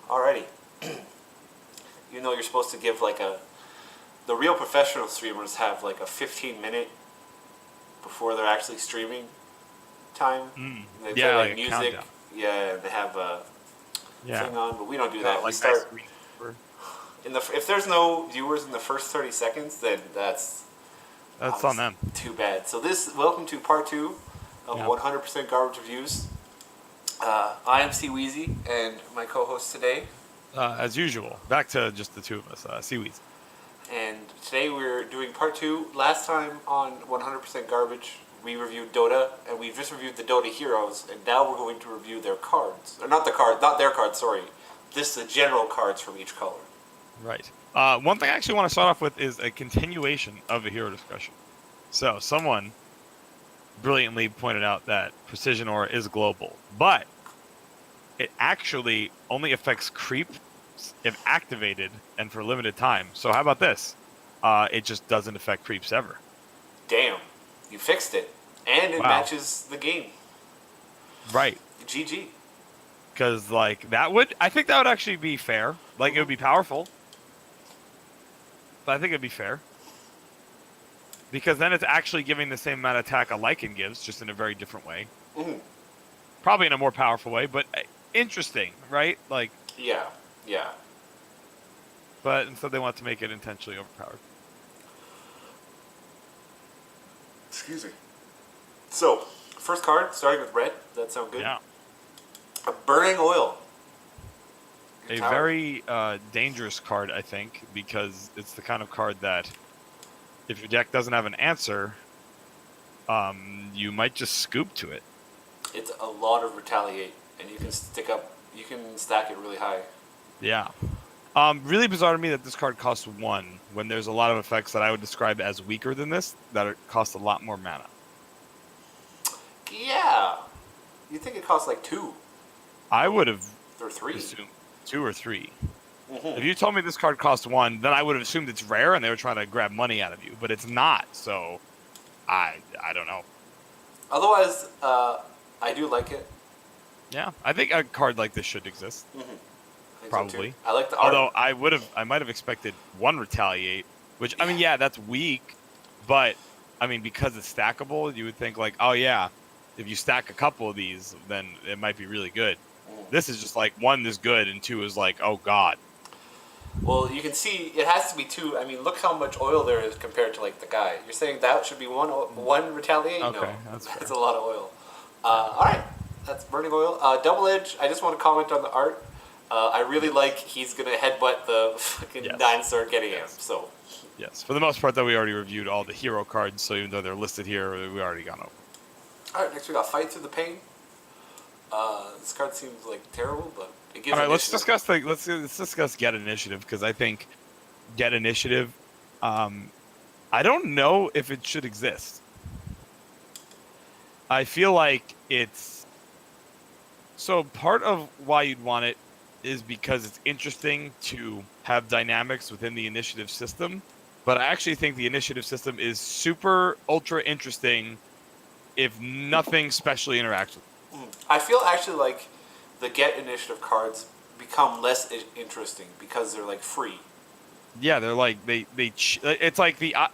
Alrighty. You know you're supposed to give like a... The real professional streamers have like a 15-minute before they're actually streaming time. They play like a music. countdown. Yeah, they have a thing on, but we don't do that. Like We start... nice If there's no viewers in the first 30 seconds, then that's on them. too bad. So welcome to part 2 of 100% Garbage Reviews. I am C Weezy, and my co-host today. As usual, back to just the two of us, Seaweeds. And today we're doing part 2. Last time on 100% Garbage, we reviewed Dota, and we just reviewed the Dota heroes, and now we're going to review their cards. Or not their cards, sorry. Just the general cards from each color. Right. One thing I actually want to start off with is a continuation of a hero discussion. So, someone brilliantly pointed out that Precision Aura is global, but it actually only affects creep if activated and for a limited time. So how about this? It just doesn't affect creeps ever. Damn. You fixed it. And it matches the game. Right. GG. Because, I think that would actually be fair. Like, it would be powerful. But I think it'd be fair. Because then it's actually giving the same amount of attack a Lycan gives, just in a very different way. Mm. Probably in a more powerful way, but interesting, right? Yeah. But instead they want to make it intentionally overpowered. Excuse me. So, first card, starting with red. Does that sound good? Yeah. A Burning Oil. A very dangerous card, I think, because it's the kind of card that if your deck doesn't have an answer, you might just scoop to it. It's a lot of Retaliate, and you can stack it really high. Yeah. Really bizarre to me that this card costs 1 when there's a lot of effects that I would describe as weaker than this that cost a lot more mana. Yeah. You think it costs 2? I would have or 3. assumed 2 or 3. Mm-hmm. If you told me this card costs 1, then I would have assumed it's rare and they were trying to grab money out of you, but it's not. So I don't know. Otherwise, I do like it. Yeah, I think a card like this should exist. Mm-hmm. Probably. So I like the art. Although I might have expected 1 Retaliate, which that's weak, but because it's stackable, you would think if you stack a couple of these, then it might be really good. This is just 1 is good and 2 is oh god. Well, you can see it has to be 2. Look how much oil there is compared to the guy. You're saying that should be one Retaliate? Okay, no, that's a lot of oil. All right, that's Burning Oil. Double Edge. I just want to comment on the art. I really like he's gonna headbutt the fucking dinosaur getting him. So. Yes, for the most part, though, we already reviewed all the hero cards, so even though they're listed here, we already gone over. All right, next we got Fight Through the Pain. This card seems terrible, but it gives. All right, let's discuss Get Initiative, because I think Get Initiative. I don't know if it should exist. I feel like it's part of why you'd want it is because it's interesting to have dynamics within the initiative system, but I actually think the initiative system is super ultra interesting if nothing specially interacts with it. I feel actually like the Get Initiative cards become less interesting because they're free. Yeah, they're it's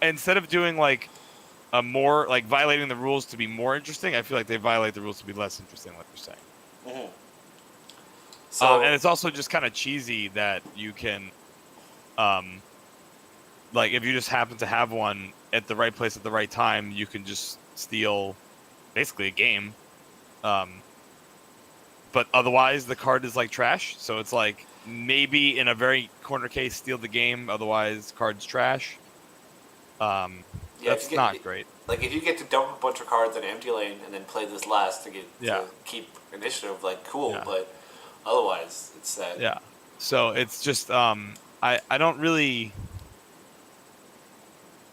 instead of doing a more violating the rules to be more interesting, I feel like they violate the rules to be less interesting, like you're saying. Mm-hmm. So, and it's also just kind of cheesy that you can, if you just happen to have one at the right place at the right time, you can just steal basically a game. But otherwise, the card is trash. So it's maybe in a very corner case, steal the game. Otherwise, card's trash. That's not great. If you get to dump a bunch of cards in an empty lane and then play this last to keep initiative, cool. Yeah. But otherwise, it's sad. Yeah. So it's just I don't really.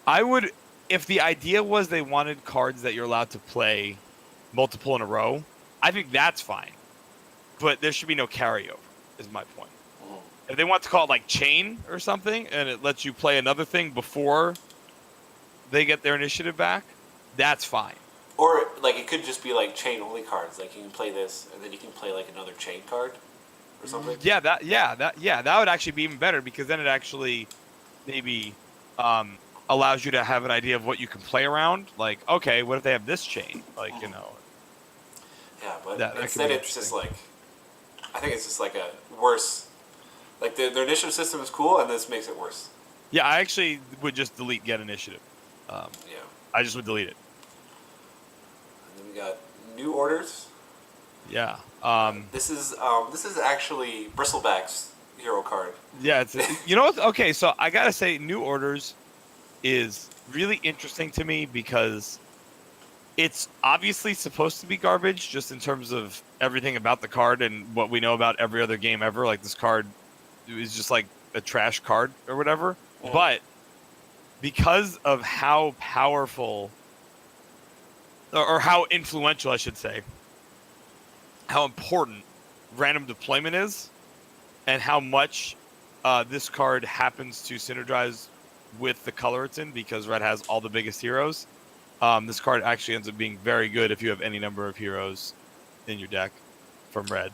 I would, if the idea was they wanted cards that you're allowed to play multiple in a row, I think that's fine. But there should be no carryover, is my point. If they want to call it chain or something, and it lets you play another thing before they get their initiative back, that's fine. Or it could just be chain only cards. You can play this, and then you can play another chain card. or something. That would actually be even better because then it actually maybe allows you to have an idea of what you can play around. Like, okay, what if they have this chain? Like, Yeah, but that could instead be it's just interesting. I think it's just like a worse. Like their initiative system is cool, and this makes it worse. Yeah, I actually would just delete get initiative. Yeah. I just would delete it. And then we got new orders. Yeah. This is actually Bristleback's hero card. Yeah, it's you know what? Okay, so I gotta say, New Orders is really interesting to me because it's obviously supposed to be garbage, just in terms of everything about the card and what we know about every other game ever. Like this card is just like a trash card or whatever. Mm. But because of how powerful or how influential, I should say, how important random deployment is, and how much this card happens to synergize with the color it's in, because red has all the biggest heroes. This card actually ends up being very good if you have any number of heroes in your deck from red.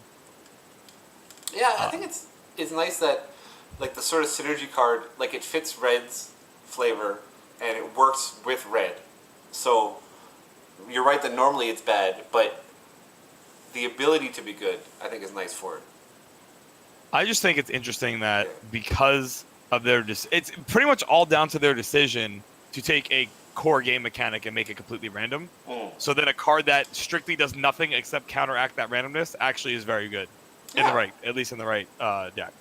Yeah, I think it's nice that like the sort of synergy card, like it fits red's flavor and it works with red. So you're right that normally it's bad, but the ability to be good, I think, is nice for it. I just think it's interesting that because of their it's pretty much all down to their decision to take a core game mechanic and make it completely random. So then a card that strictly does nothing except counteract that randomness actually is very good in the right, at least in the right deck.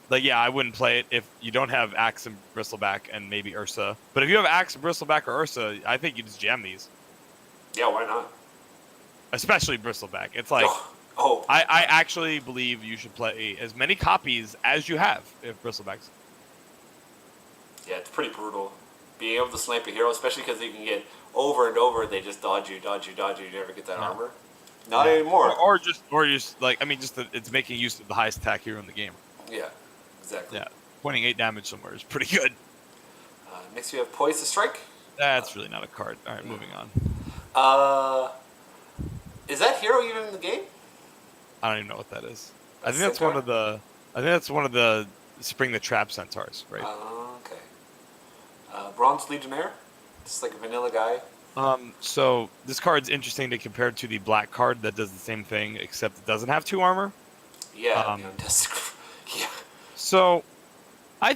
Like, yeah, I wouldn't play it if you don't have Axe and Bristleback and maybe Ursa. But if you have Axe, Bristleback, or Ursa, I think you just jam these. Yeah, why not? Especially Bristleback. It's like, I actually believe you should play as many copies as you have if Bristleback's. Yeah, it's pretty brutal. Being able to snipe a hero, especially because you can get over and over, they just dodge you, you never get that armor. Not anymore. Or just like, I mean, just it's making use of the highest attack hero in the game. Yeah, exactly. Yeah, pointing 8 damage somewhere is pretty good. Next we have Poise to Strike. That's really not a card. All right, moving on. Is that hero even in the game? I don't even know what that is. I think that's one of the. I think that's one of the Spring the Trap centaurs, right? Okay. Bronze Legionnaire, just like a vanilla guy. So this card's interesting to compare to the black card that does the same thing, except it doesn't have 2 armor. Yeah. Yeah. So, I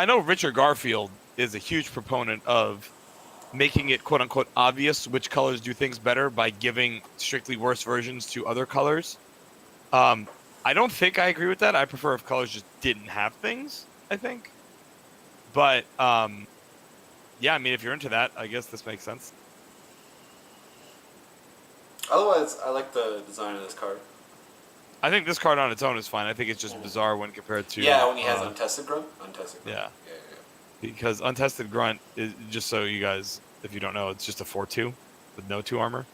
know Richard Garfield is a huge proponent of making it quote unquote obvious which colors do things better by giving strictly worse versions to other colors. I don't think I agree with that. I prefer if colors just didn't have things, I think. But yeah, I mean, if you're into that, I guess this makes sense. Otherwise, I like the design of this card. I think this card on its own is fine. I think it's just bizarre when compared to... Yeah, when he has Untested Grunt. Yeah. Because Untested Grunt, is, just so you guys, if you don't know, it's just a 4-2 with no 2 armor.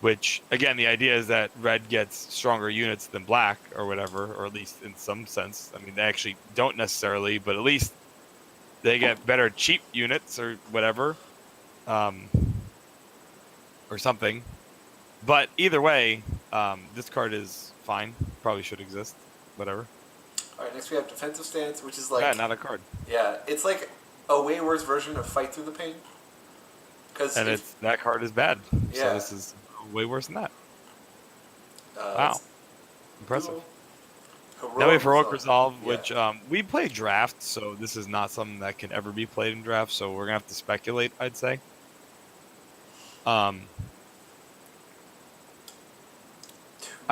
Which, again, the idea is that red gets stronger units than black or whatever, or at least in some sense. I mean, they actually don't necessarily, but at least they get better cheap units or whatever. Or something. But either way, this card is fine. Probably should exist. Whatever. Alright, next we have Defensive Stance, which is like... Yeah, not a card. Yeah, it's like a way worse version of Fight Through the Pain. And that card is bad. Yeah. So this is way worse than that. Wow. Impressive. Now we have Heroic Resolve, which we play draft, so this is not something that can ever be played in draft, so we're going to have to speculate, I'd say.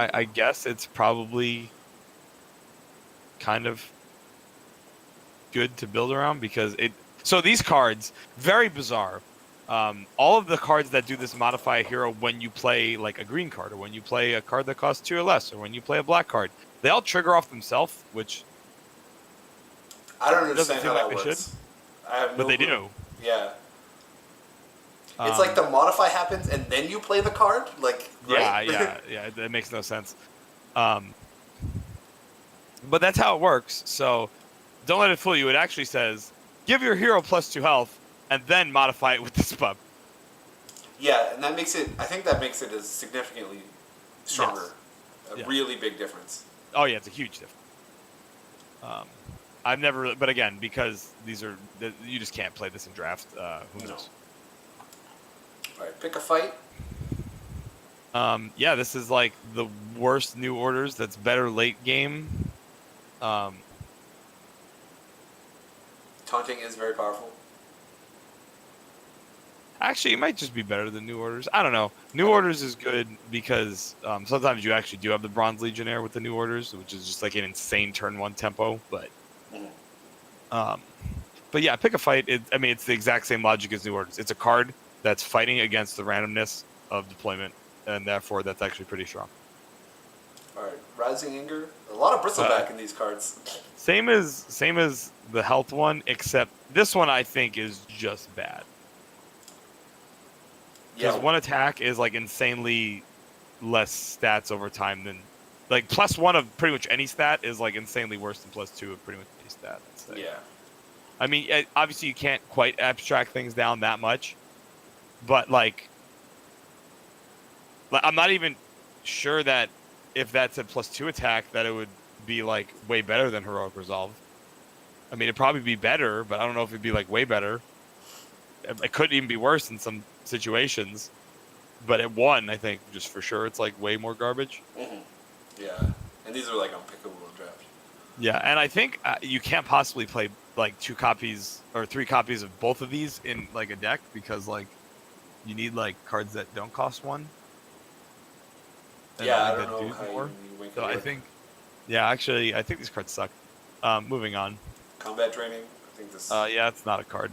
I guess it's probably kind of good to build around because it... So these cards, very bizarre. All of the cards that do this modify a hero when you play like a green card, or when you play a card that costs 2 or less, or when you play a black card, they all trigger off themselves, which I don't understand how that works. I have no but they clue. do. Yeah. It's like the modify happens and then you play the card? Like, right? Yeah, that makes no sense. But that's how it works, so don't let it fool you. It actually says, give your hero +2 health, and then modify it with this buff. Yeah, and that makes it... I think that makes it as significantly stronger. Yes. A really big difference. Oh yeah, it's a huge difference. I've never, but again, because these are you just can't play this in draft. Who knows? All right, pick a fight. Yeah, this is like the worst new orders. That's better late game. Taunting is very powerful. Actually, it might just be better than New Orders. I don't know. New Orders is good because sometimes you actually do have the Bronze Legionnaire with the New Orders, which is just like an insane turn 1 tempo. But yeah, pick a fight. It's the exact same logic as New Orders. It's a card that's fighting against the randomness of deployment, and therefore that's actually pretty strong. All right, Rising Anger. A lot of bristleback in these cards. Same as the health one, except this one I think is just bad. Because one attack is like insanely less stats over time than, like, +1 of pretty much any stat is like insanely worse than +2 of pretty much any stat. Yeah. I mean, obviously you can't quite abstract things down that much, but like I'm not even sure that if that's a +2 attack that it would be like way better than Heroic Resolve. I mean, it'd probably be better, but I don't know if it'd be like way better. It could even be worse in some situations, but at 1, I think just for sure it's like way more garbage. Yeah, and these are like unpickable in draft. Yeah, and I think you can't possibly play like 2 copies or 3 copies of both of these in like a deck because like you need like cards that don't cost 1. Yeah, I don't know how you make it so work. I think, yeah, actually, I think these cards suck. Moving on. Combat Training. I think this. Yeah, it's not a card.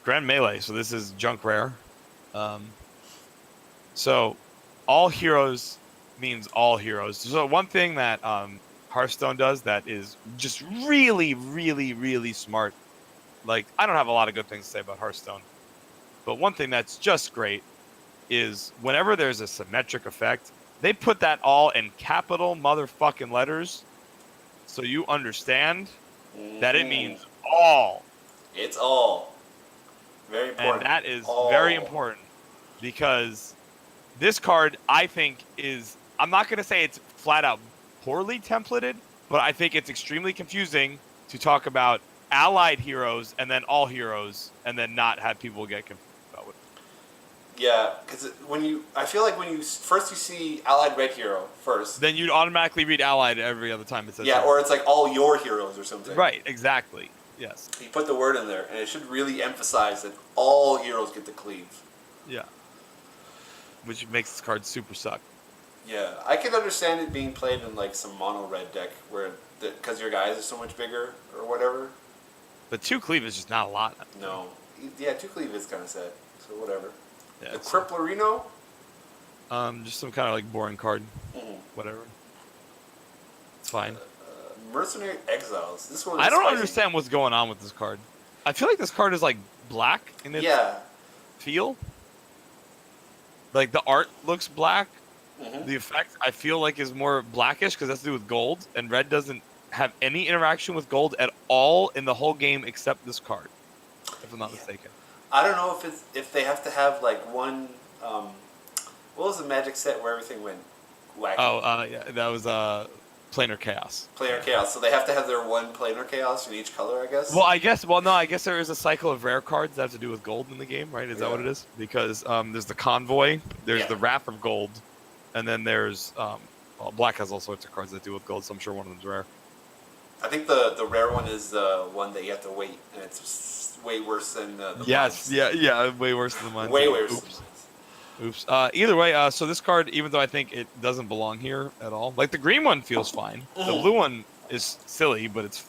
Grand Melee. So this is junk rare. So all heroes means all heroes. So one thing that Hearthstone does that is just really, really, really smart. Like, I don't have a lot of good things to say about Hearthstone, but one thing that's just great is whenever there's a symmetric effect, they put that all in capital motherfucking letters, so you understand that it means all. It's all. Very important. And that is very important because this card, I think, is... I'm not going to say it's flat out poorly templated, but I think it's extremely confusing to talk about allied heroes and then all heroes and then not have people get confused about it. Yeah, because I feel like when you see allied red hero first, then you'd automatically read allied every other time it says that. Or it's like all your heroes or something. Right, exactly. Yes. You put the word in there, and it should really emphasize that all heroes get to cleave. Yeah. Which makes this card super suck. Yeah, I can understand it being played in like some mono red deck where because your guys are so much bigger or whatever. But 2 cleave is just not a lot. No. Yeah, 2 cleave is kind of sad. So whatever. Yeah, the Cripplerino? Just some kind of like boring card. Whatever. It's fine. Mercenary Exiles. This one. I don't understand what's going on with this card. I feel like this card is like black in its feel. Like the art looks black. The effect I feel like is more blackish because that's to do with gold, and red doesn't have any interaction with gold at all in the whole game except this card, if I'm not mistaken. I don't know if they have to have like one. What was the Magic set where everything went wacky? Oh, yeah, that was Planar Chaos. Planar Chaos. So they have to have their one Planar Chaos in each color, I guess. Well, I guess there is a cycle of rare cards that have to do with gold in the game, right? Is that what it is? Because there's the Convoy, there's the Wrath of Gold, and then there's Black has all sorts of cards that do with gold, so I'm sure one of them's rare. I think the rare one is the one that you have to wait, and it's way worse than the Yes, mines. yeah, way worse than mine. Way worse than mine. Oops. Either way, so this card, even though I think it doesn't belong here at all, like the green one feels fine. The blue one is silly, but it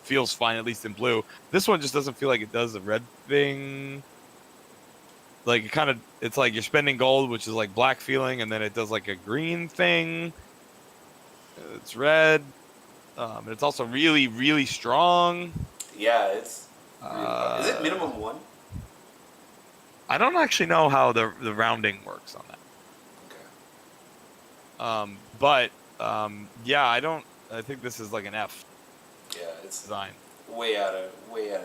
feels fine, at least in blue. This one just doesn't feel like it does the red thing. Like it's like you're spending gold, which is like black feeling, and then it does like a green thing. It's red. It's also really, really strong. Yeah, it's. Is it minimum 1? I don't actually know how the rounding works on that. Okay. Yeah, I think this is like an F. Yeah, it's design. Way out of here.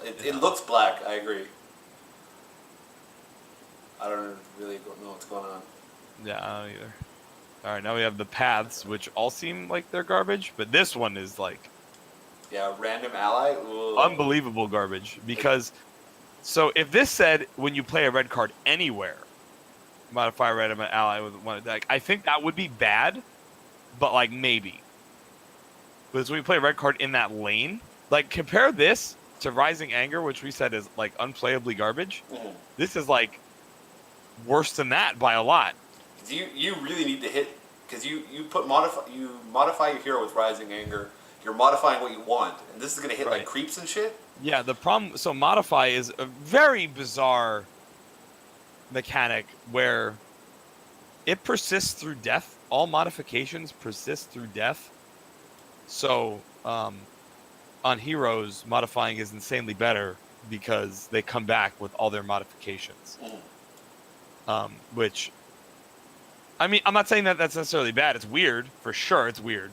It looks black. I agree. I don't really know what's going on. Yeah, I don't either. All right, now we have the paths, which all seem like they're garbage, but this one is like Yeah, random ally. Ooh. unbelievable garbage because. So if this said when you play a red card anywhere, modify a random ally with one attack, I think that would be bad, but like maybe. Because when you play a red card in that lane, like compare this to Rising Anger, which we said is like unplayably garbage. Mm-hmm. This is like worse than that by a lot. You really need to hit because you modify your hero with Rising Anger. You're modifying what you want, and this is gonna hit like creeps and shit. Yeah, the problem. So modify is a very bizarre mechanic where it persists through death. All modifications persist through death. So on heroes, modifying is insanely better because they come back with all their modifications. Which, I mean, I'm not saying that that's necessarily bad. It's weird, for sure. It's weird.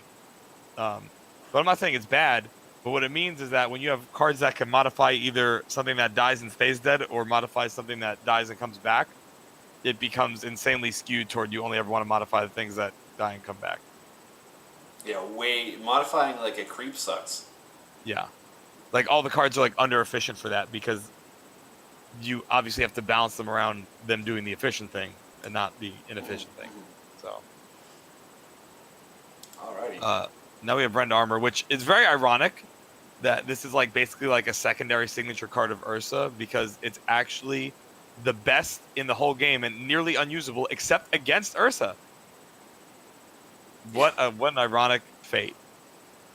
But I'm not saying it's bad. But what it means is that when you have cards that can modify either something that dies and stays dead or modify something that dies and comes back, it becomes insanely skewed toward you only ever want to modify the things that die and come back. Yeah, modifying like a creep sucks. Yeah. Like all the cards are like under efficient for that because you obviously have to balance them around them doing the efficient thing and not the inefficient thing. So. Alrighty. Now we have Rend Armor, which is very ironic that this is like basically like a secondary signature card of Ursa because it's actually the best in the whole game and nearly unusable except against Ursa. What an ironic fate.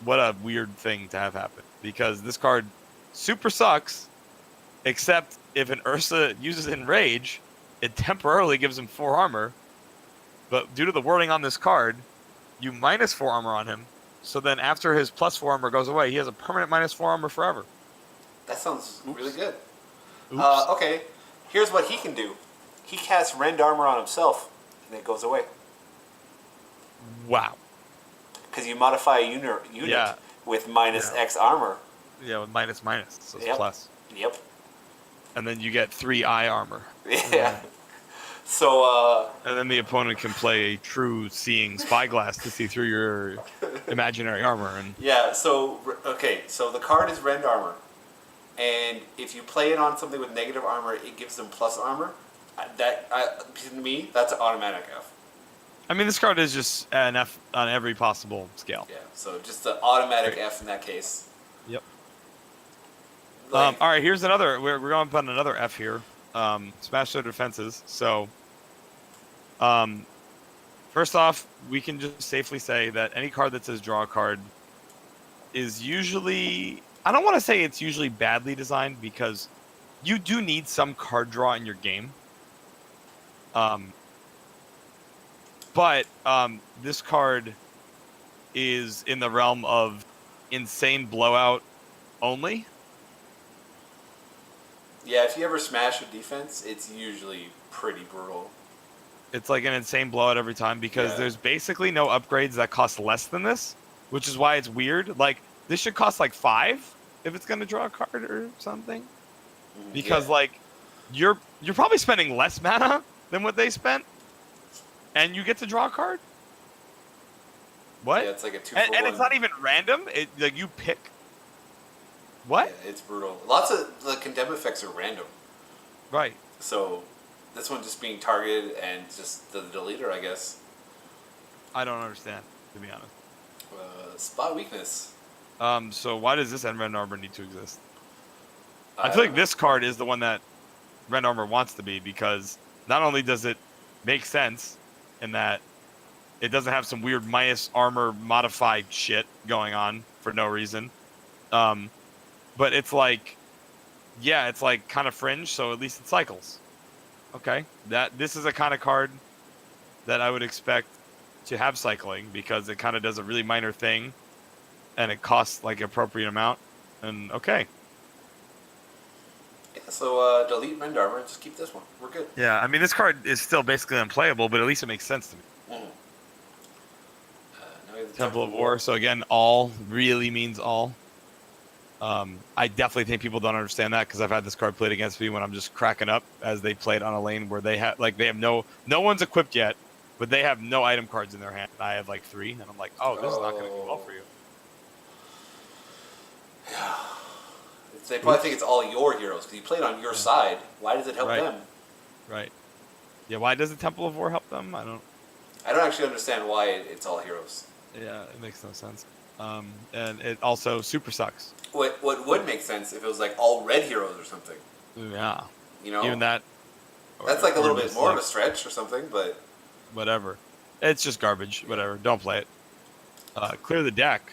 What a weird thing to have happen because this card super sucks except if an Ursa uses Enrage, it temporarily gives him 4 armor, but due to the wording on this card, you minus 4 armor on him. So then after his plus 4 armor goes away, he has a permanent minus 4 armor forever. That sounds really good. Oops. Okay, here's what he can do. He casts Rend Armor on himself, and it goes away. Wow. Because you modify a unit with minus X armor. Yeah, with minus, so it's plus. Yep. And then you get 3 eye armor. Yeah. So, and then the opponent can play a true seeing spyglass to see through your imaginary armor. And yeah, so the card is Rend Armor. And if you play it on something with negative armor, it gives them plus armor. To me, that's an automatic F. I mean, this card is just an F on every possible scale. Yeah, so just an automatic F in that case. Yep. All right, here's another. We're going to put another F here. Smash their defenses. So, first off, we can just safely say that any card that says draw a card is usually, I don't want to say it's usually badly designed because you do need some card draw in your game. But this card is in the realm of insane blowout only. Yeah, if you ever smash a defense, it's usually pretty brutal. It's like an insane blowout every time because there's basically no upgrades that cost less than this, which is why it's weird. Like, this should cost like 5 if it's going to draw a card or something. Because, like, you're probably spending less mana than what they spent, and you get to draw a card? What? Yeah, it's like a 2 and it's not even random. Like, you pick. What? Yeah, it's brutal. Lots of the condemn effects are random. Right. So, this one just being targeted and just the deleter, I guess. I don't understand, to be honest. Spot weakness. So why does this end Rend Armor need to exist? I feel like this card is the one that Rend Armor wants to be because not only does it make sense in that it doesn't have some weird minus armor modified shit going on for no reason, but it's like, yeah, it's like kind of fringe, so at least it cycles. Okay, this is a kind of card that I would expect to have cycling because it kind of does a really minor thing, and it costs like appropriate amount. And okay. Yeah, so delete Rend Armor and just keep this one. We're good. Yeah, I mean this card is still basically unplayable, but at least it makes sense to me. Now we have the Temple of War. So again, all really means all. I definitely think people don't understand that because I've had this card played against me when I'm just cracking up as they play it on a lane where they have no one's equipped yet, but they have no item cards in their hand. I have like 3, and I'm like, oh, this is not going to go well for you. Yeah. They probably think it's all your heroes because you played on your side. Why does it help them? Right. Yeah. Why does the Temple of War help them? I don't actually understand why it's all heroes. Yeah, it makes no sense. And it also super sucks. What would make sense if it was like all red heroes or something? Yeah. You know, even that. That's like a little bit more of a stretch or something, but whatever. It's just garbage. Whatever. Don't play it. Clear the deck.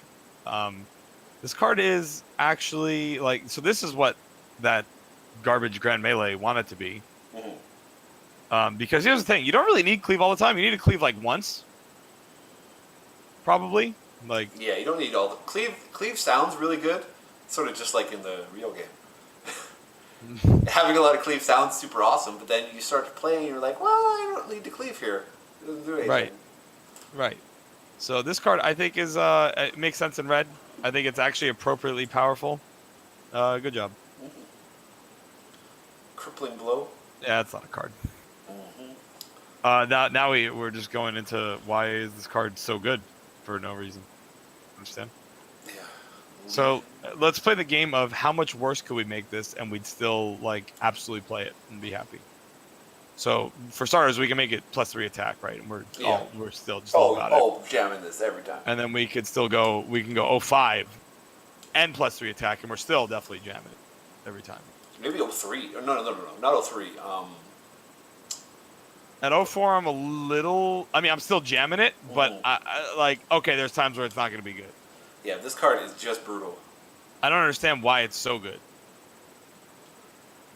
This card is actually like, so this is what that garbage Grand Melee wanted to be. Mm-hmm. Because here's the thing, you don't really need cleave all the time. You need to cleave like once. Probably. Like, yeah, you don't need all the cleave sounds really good. Sort of just like in the real game. Having a lot of cleave sounds super awesome, but then you start to play and you're like, well, I don't need to cleave here. It doesn't do anything. Right. So this card I think is it makes sense in red. I think it's actually appropriately powerful. Good job. Mm-hmm. Crippling blow. Yeah, it's not a card. Now we're just going into why is this card so good for no reason. Understand? Yeah. So let's play the game of how much worse could we make this and we'd still like absolutely play it and be happy. So for starters, we can make it +3 attack, right? And we're still just all about it. Jamming this every time. And then we can go 05 and +3 attack, and we're still definitely jamming it every time. Maybe 03. No, not 03. At 04, I'm a little. I mean, I'm still jamming it, but I like. Okay, there's times where it's not going to be good. Yeah, this card is just brutal. I don't understand why it's so good.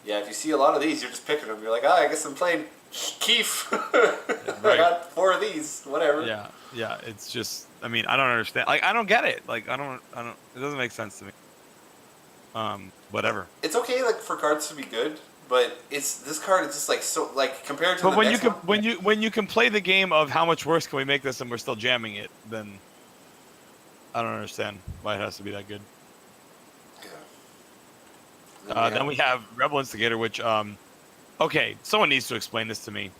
Yeah, if you see a lot of these, you're just picking them. You're like, I guess I'm playing Keef. Right. I got 4 of these. Whatever. Yeah. It's just. I mean, I don't understand. Like, I don't get it. Like, I don't. It doesn't make sense to me. Whatever. It's okay, like for cards to be good, but this card is just like so like compared to. But the when next you can one, when you can play the game of how much worse can we make this and we're still jamming it, then I don't understand why it has to be that good. Yeah. Then we have Rebel Instigator, which okay, someone needs to explain this to me.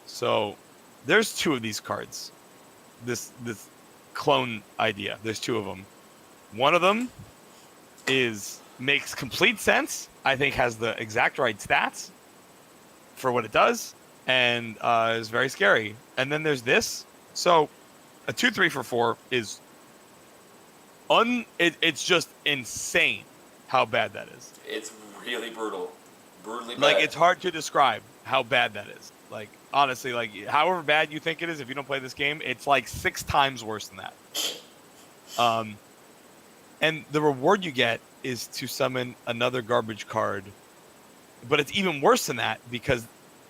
So there's 2 of these cards. This clone idea. There's 2 of them. One of them makes complete sense. I think has the exact right stats for what it does, and is very scary. And then there's this. So a 2/3 for 4 is it's just insane how bad that is. It's really brutally bad. Like, it's hard to describe how bad that is. Like, honestly, like however bad you think it is, if you don't play this game, it's like 6 times worse than that. And the reward you get is to summon another garbage card. But it's even worse than that, because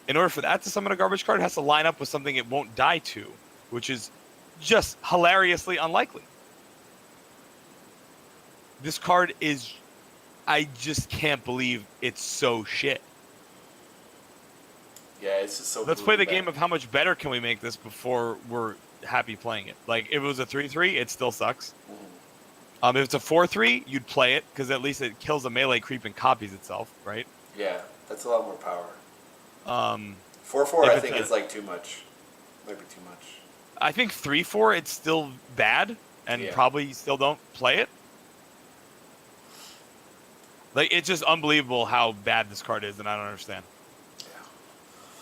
in order for that to summon a garbage card, it has to line up with something it won't die to, which is just hilariously unlikely. This card is... I just can't believe it's so shit. Yeah, it's just so... Let's play the game of how much better can we make this before we're happy playing it. Like, if it was a 3/3, it still sucks. If it's a 4/3, you'd play it, because at least it kills a melee creep and copies itself, right? Yeah, that's a lot more power. 4/4, I think, is like too much. Might be too much. I think 3/4, it's still bad, and probably still don't play it. Like, it's just unbelievable how bad this card is, and I don't understand.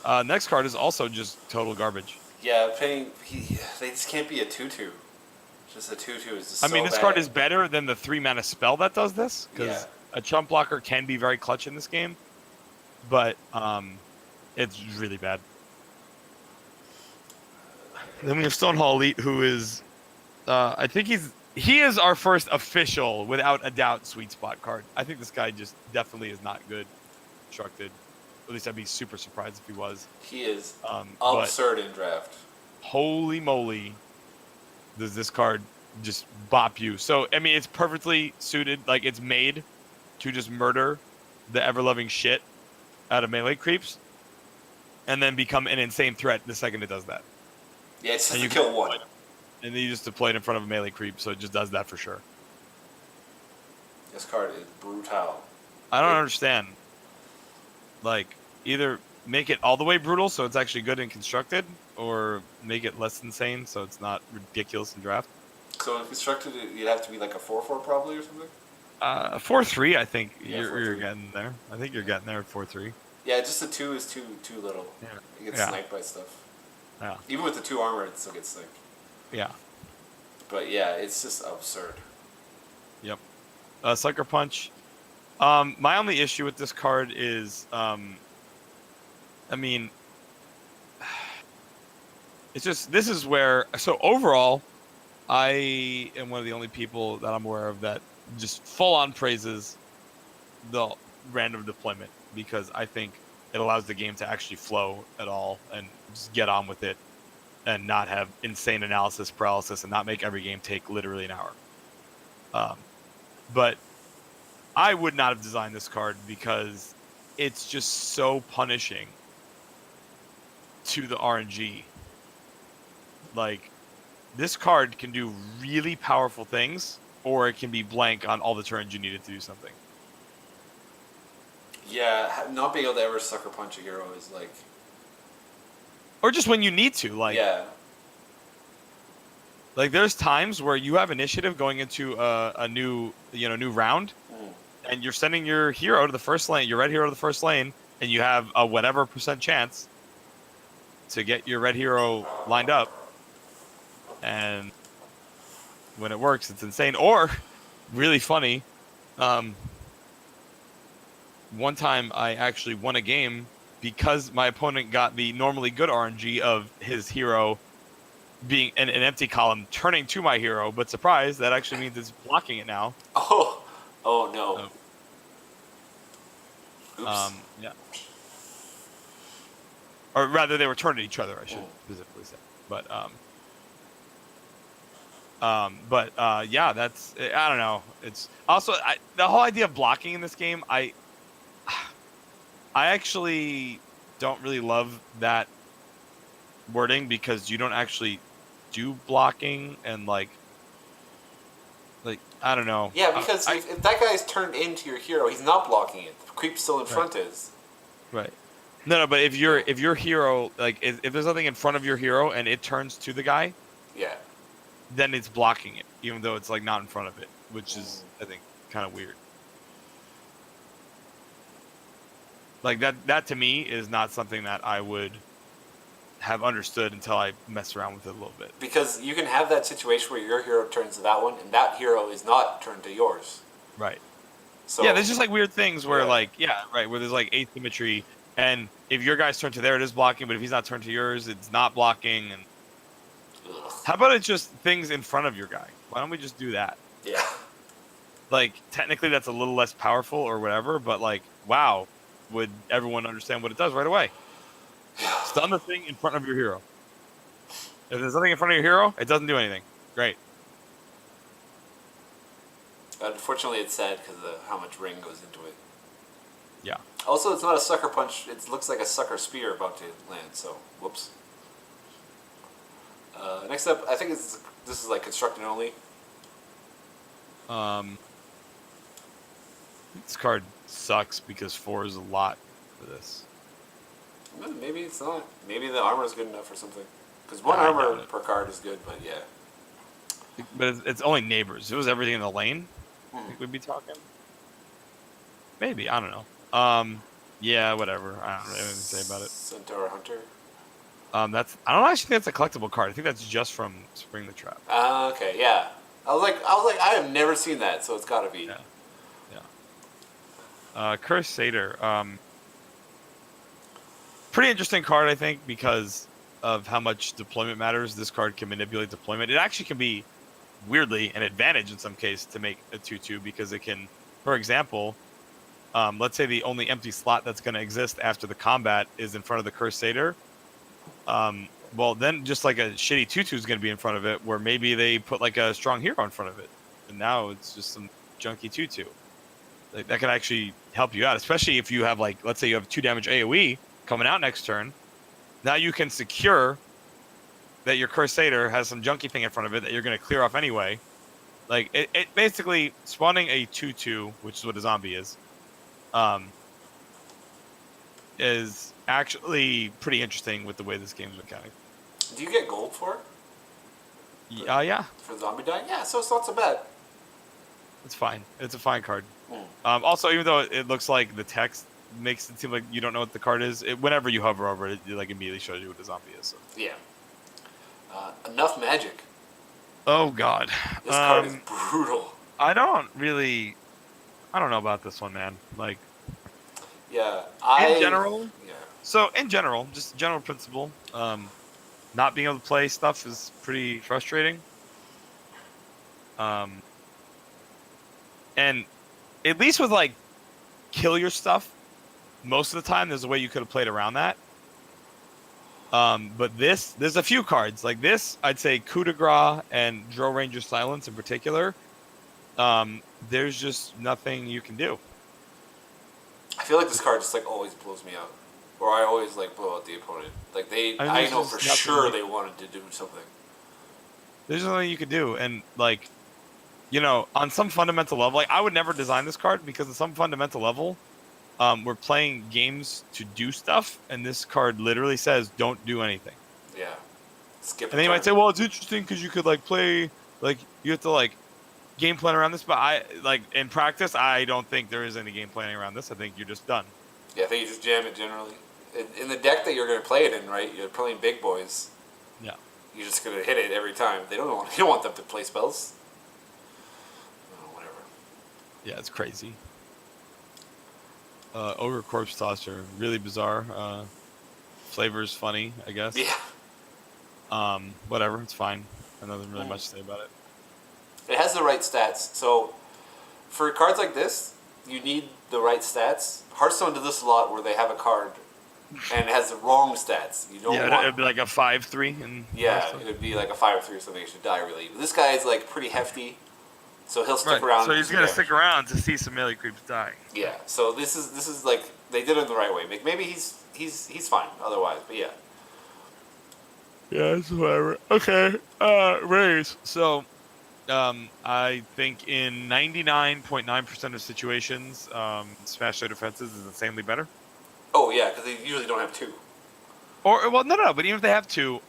Yeah. Next card is also just total garbage. Yeah, they just can't be a 2/2. Just a 2/2 is just I mean, this card is better than the 3-mana spell that does this, because a chump blocker can be very clutch in this game, but it's really bad. Then we have Stonehall Elite, who is, I think he is our first official, without a doubt, sweet spot card. I think this guy just definitely is not good constructed. At least I'd be super surprised if he was. He is absurd in draft. Holy moly, does this card just bop you. So, I mean, it's perfectly suited, like, it's made to just murder the ever-loving shit out of melee creeps and then become an insane threat the second it does that. Yeah, it's just to kill one. And then you just deploy it in front of a melee creep, so it just does that for sure. This card is brutal. I don't understand. Like, either make it all the way brutal so it's actually good and constructed, or make it less insane so it's not ridiculous in draft. So in constructed, you'd have to be like a 4/4 probably or something. 4-3, I think Yeah, you're 4/3. getting there. I think you're getting there at 4-3. Yeah, just the 2 is too little. Yeah. It gets Yeah. sniped by stuff. Yeah. Even with the 2 armor, it still gets sniped. Yeah. But yeah, it's just absurd. Yep. Sucker Punch. My only issue with this card is, I mean, it's just, this is where, so overall, I am one of the only people that I'm aware of that just full on praises the random deployment, because I think it allows the game to actually flow at all and just get on with it and not have insane analysis paralysis and not make every game take literally an hour. But I would not have designed this card because it's just so punishing to the RNG. Like, this card can do really powerful things, or it can be blank on all the turns you needed to do something. Yeah, not being able to ever sucker punch a hero is like. Or just when you need to, like. Yeah. Like, there's times where you have initiative going into a new round, and you're sending your hero to the first lane, your red hero to the first lane, and you have a whatever % chance to get your red hero lined up. And when it works, it's insane. Or, really funny, one time I actually won a game because my opponent got the normally good RNG of his hero being an empty column turning to my hero, but surprise, that actually means it's blocking it now. Oh no. Oops. Yeah. Or rather, they were turned at each other, I should specifically say. But yeah, that's, I don't know. It's also the whole idea of blocking in this game. I actually don't really love that wording, because you don't actually do blocking, and like I don't know. Yeah, because if that guy's turned into your hero, he's not blocking it. The creep still in front is. Right. No, but if your hero, like, if there's something in front of your hero and it turns to the guy, yeah, then it's blocking it, even though it's like not in front of it, which is, I think, kind of weird. Like, that to me is not something that I would have understood until I messed around with it a little bit. Because you can have that situation where your hero turns to that one, and that hero is not turned to yours. Right. So yeah, there's just like weird things where where there's like asymmetry, and if your guy's turned to there, it is blocking, but if he's not turned to yours, it's not blocking. And how about it's just things in front of your guy? Why don't we just do that? Yeah. Like, technically that's a little less powerful or whatever, but like, wow, would everyone understand what it does right away? Stun the thing in front of your hero. If there's nothing in front of your hero, it doesn't do anything. Great. Unfortunately, it's sad because of how much ring goes into it. Yeah. Also, it's not a sucker punch. It looks like a sucker spear about to land, so whoops. Next up, I think this is like constructed only. This card sucks because 4 is a lot for this. Well, maybe it's not. Maybe the armor is good enough or something. Because one armor per card is good, but yeah. But it's only neighbors. If it was everything in the lane, I think we'd be talking. Maybe, I don't know. Yeah, whatever. I don't really have anything to say about it. Centaur Hunter. I don't actually think that's a collectible card. I think that's just from Spring the Trap. Okay, yeah. I was like, I have never seen that, so it's gotta be. Yeah. Crusader. Pretty interesting card, I think, because of how much deployment matters. This card can manipulate deployment. It actually can be, weirdly, an advantage in some case to make a 2/2, because it can, for example, let's say the only empty slot that's going to exist after the combat is in front of the Crusader. Well, then just like a shitty 2/2 is going to be in front of it, where maybe they put like a strong hero in front of it, and now it's just some junky 2/2. Like, that can actually help you out, especially if you have, like, let's say you have 2 damage AoE coming out next turn. Now you can secure that your Crusader has some junky thing in front of it that you're going to clear off anyway. Like, it basically spawning a 2/2, which is what a zombie is, is actually pretty interesting with the way this game's mechanic. Do you get gold for it? Yeah, For zombie dying? Yeah, so it's not so bad. it's fine. It's a fine card. Mm. Also, even though it looks like the text makes it seem like you don't know what the card is, whenever you hover over it, it like immediately shows you what the zombie is. So. Yeah. Enough magic. Oh God. This card is brutal. I don't know about this one, man. Like, Yeah, in general. Yeah. So in general, just general principle, not being able to play stuff is pretty frustrating. And at least with like kill your stuff, most of the time there's a way you could have played around that. But there's a few cards like this. I'd say Coup de Grace and Drill Ranger Silence in particular. There's just nothing you can do. I feel like this card just like always blows me out, or I always like blow out the opponent. Like I know for sure they wanted to do something. There's nothing you could do, and like, you know, on some fundamental level, like I would never design this card because on some fundamental level, we're playing games to do stuff, and this card literally says don't do anything. Yeah. Skip. And then you might say, well, it's interesting because you could like play, like you have to like game plan around this, but I like in practice, I don't think there is any game planning around this. I think you're just done. Yeah, I think you just jam it generally. In the deck that you're going to play it in, right? You're playing big boys. Yeah. You're just going to hit it every time. You don't want them to play spells. Oh, whatever. Yeah, it's crazy. Ogre Corpse Tosser, really bizarre. Flavor's funny, I guess. Yeah. Whatever, it's fine. Nothing really much to say about it. It has the right stats. So, for cards like this, you need the right stats. Hearthstone does this a lot where they have a card and it has the wrong stats. You don't want... it'd be like a 5/3. Yeah, it would be like a 5/3 or something. It should die really. This guy is like pretty hefty, so he'll stick around. So he's gonna stick around to see some melee creeps die. Yeah. So this is like they did it the right way. Maybe he's fine otherwise, but yeah. Yeah, it's whatever. Okay. Raise. So, I think in 99.9% of situations, Smash Their Defenses is insanely better. Oh yeah, because they usually don't have two. Or well, no. But even if they have two,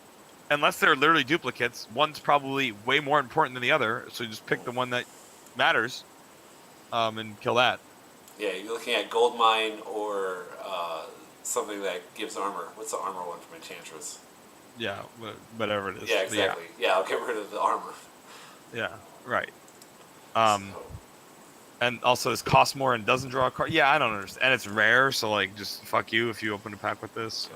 unless they're literally duplicates, one's probably way more important than the other. So you just pick the one that matters, and kill that. Yeah, you're looking at Goldmine or something that gives armor. What's the armor one from Enchantress? Yeah, whatever it is. Yeah, exactly. Yeah, I'll get rid of the armor. Yeah, right. And also this costs more and doesn't draw a card. Yeah, I don't understand. And it's rare, so like, just fuck you if you open a pack with this.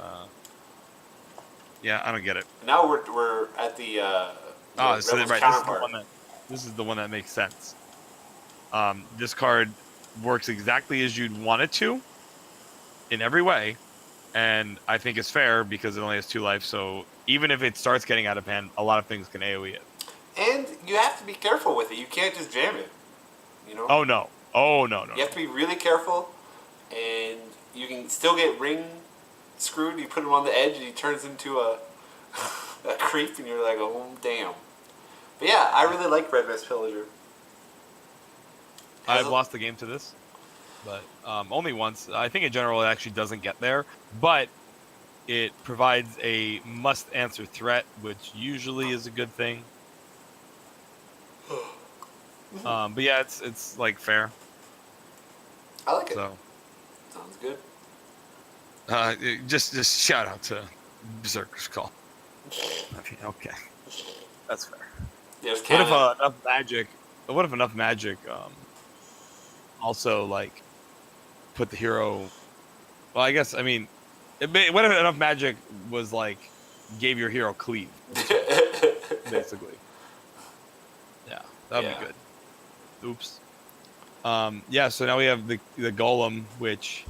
Yeah, I don't get it. Now we're at the so right, counterpart. This is the one that makes sense. This card works exactly as you'd want it to, in every way, and I think it's fair because it only has 2 life. So even if it starts getting out of hand, a lot of things can AOE it. And you have to be careful with it. You can't just jam it. You know? Oh no. You have to be really careful, and you can still get ring screwed. You put him on the edge, and he turns into a creep, and you're like, oh damn. But yeah, I really like Red Mist Pillager. I've lost the game to this, but only once. I think in general it actually doesn't get there, but it provides a must-answer threat, which usually is a good thing. But yeah, it's like fair. I like it. So, sounds good. Just shout out to Berserker's Call. Okay, that's fair. Yeah, what if enough magic also like put the hero? Well, I guess what if enough magic was like gave your hero cleave, basically. Yeah, that'd be good. Oops. Yeah, so now we have the golem, which